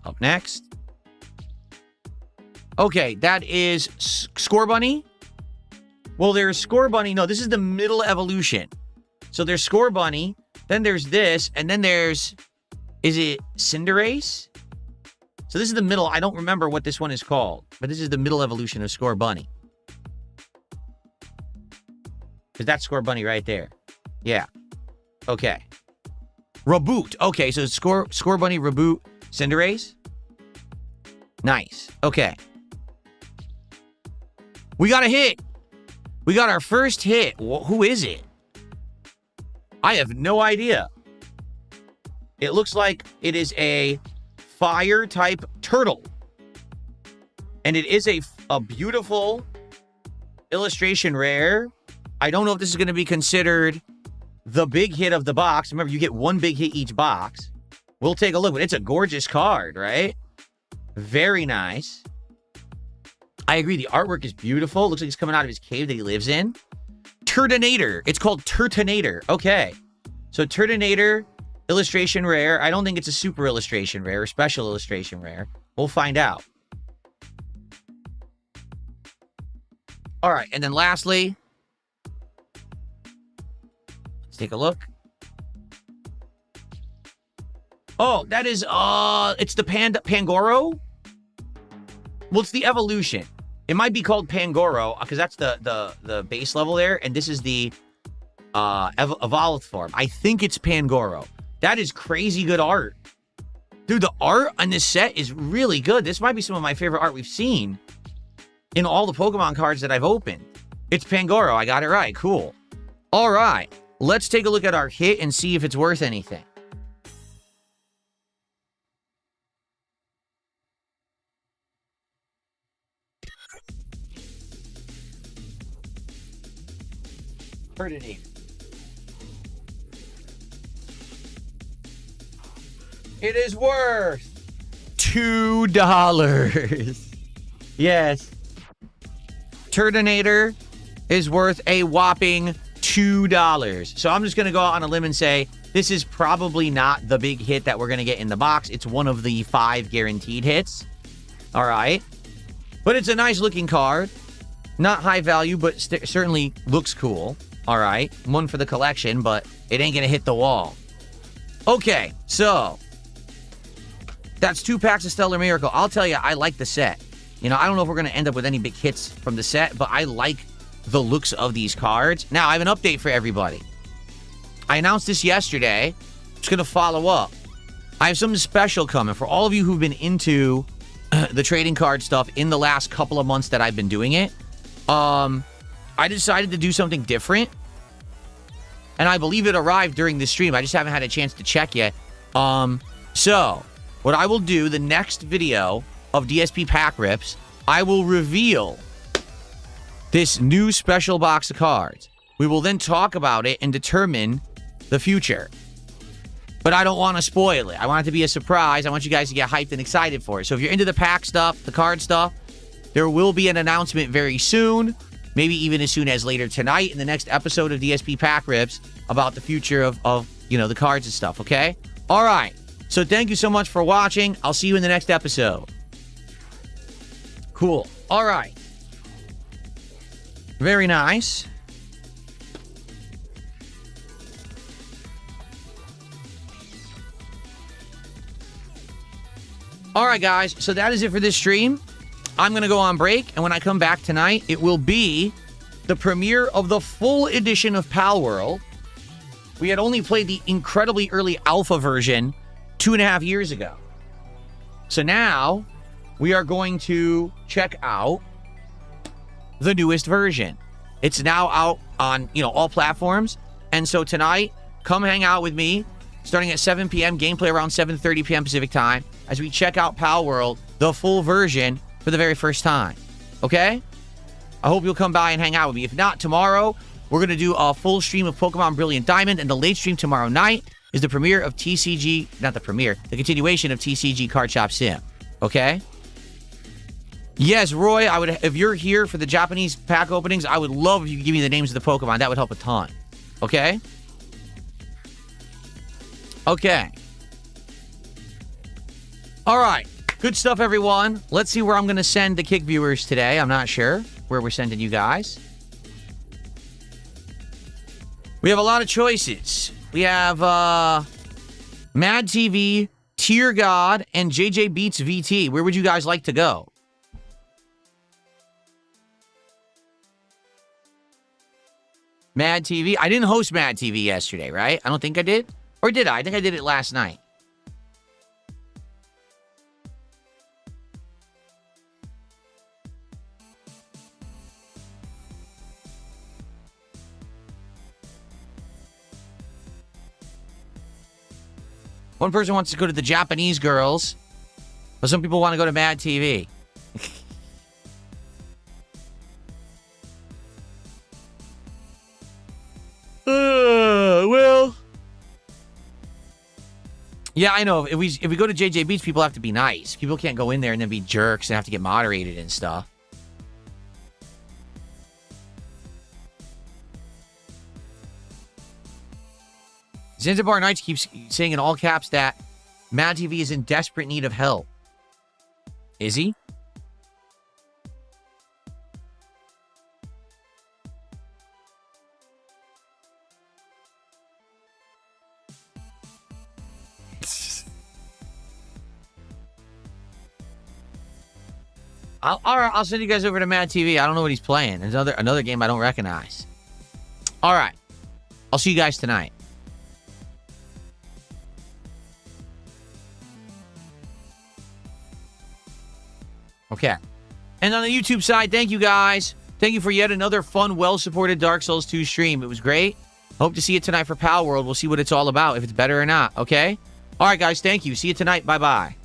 Up next. Okay, that is Scorbunny. Well, there's Scorbunny. No, this is the middle evolution. So there's Scorbunny, then there's this, and then there's... Is it Cinderace? So this is the middle. I don't remember what this one is called, but this is the middle evolution of Scorbunny. Because that's Scorbunny right there. Yeah. Okay. Reboot. Okay, so Scorbunny, Reboot, Cinderace. Nice. Okay. We got a hit. We got our first hit. Who is it? I have no idea. It looks like it is a fire type turtle. And it is a beautiful illustration rare. I don't know if this is going to be considered the big hit of the box. Remember, you get one big hit each box. We'll take a look, but it's a gorgeous card, right? Very nice. I agree. The artwork is beautiful. Looks like he's coming out of his cave that he lives in. Turtonator. It's called Turtonator. Okay. So Turtonator Illustration rare. I don't think it's a super illustration rare or special illustration rare. We'll find out. All right, and then lastly, let's take a look. Oh, that is, it's the Pangoro? Well, it's the evolution. It might be called Pangoro, because that's the base level there, and this is the evolved form. I think it's Pangoro. That is crazy good art. Dude, the art on this set is really good. This might be some of my favorite art we've seen in all the Pokemon cards that I've opened. It's Pangoro. I got it right. Cool. All right. Let's take a look at our hit and see if it's worth anything. Ferdinand. It is worth $2. Yes. Turtonator is worth a whopping $2. So I'm just going to go out on a limb and say this is probably not the big hit that we're going to get in the box. It's one of the 5 guaranteed hits. All right. But it's a nice looking card. Not high value, but certainly looks cool. All right. One for the collection, but it ain't going to hit the wall. Okay. So that's 2 packs of Stellar Miracle. I'll tell you, I like the set. You know, I don't know if we're going to end up with any big hits from the set, but I like the looks of these cards. Now, I have an update for everybody. I announced this yesterday. I'm just going to follow up. I have something special coming for all of you who've been into the trading card stuff in the last couple of months that I've been doing it. I decided to do something different. And I believe it arrived during the stream. I just haven't had a chance to check yet. So what I will do, the next video of DSP pack rips, I will reveal this new special box of cards. We will then talk about it and determine the future. But I don't want to spoil it. I want it to be a surprise. I want you guys to get hyped and excited for it. So if you're into the pack stuff, the card stuff, there will be an announcement very soon, maybe even as soon as later tonight in the next episode of DSP Pack Rips about the future of you know, the cards and stuff, okay? All right. So thank you so much for watching. I'll see you in the next episode. Cool. All right. Very nice. All right, guys. So that is it for this stream. I'm going to go on break, and when I come back tonight, it will be the premiere of the full edition of Pal World. We had only played the incredibly early alpha version 2.5 years ago. So now we are going to check out the newest version. It's now out on, you know, all platforms. And so tonight, come hang out with me starting at 7 p.m. Gameplay around 7:30 p.m. Pacific time as we check out Pal World, the full version, for the very first time. Okay? I hope you'll come by and hang out with me. If not, tomorrow, we're going to do a full stream of Pokemon Brilliant Diamond, and the late stream tomorrow night is the premiere of TCG, not the premiere, the continuation of TCG Card Shop Sim. Okay? Yes, Roy, I would, if you're here for the Japanese pack openings, I would love if you could give me the names of the Pokemon. That would help a ton. Okay? Okay. All right. Good stuff, everyone. Let's see where I'm going to send the Kick viewers today. I'm not sure where we're sending you guys. We have a lot of choices. We have Mad TV, Tier God, and JJ Beats VT. Where would you guys like to go? Mad TV. I didn't host Mad TV yesterday, right? I don't think I did. Or did I? I think I did it last night. One person wants to go to the Japanese girls, but some people want to go to Mad TV. Well, yeah, I know. If we go to JJ Beats, people have to be nice. People can't go in there and then be jerks and have to get moderated and stuff. Zanzibar Nights keeps saying in all caps that Mad TV is in desperate need of help. Is he? All right, I'll send you guys over to Mad TV. I don't know what he's playing. There's another game I don't recognize. All right. I'll see you guys tonight. Okay. And on the YouTube side, thank you guys. Thank you for yet another fun, well-supported Dark Souls 2 stream. It was great. Hope to see you tonight for Pal World. We'll see what it's all about, if it's better or not, okay? All right, guys, thank you. See you tonight. Bye-bye.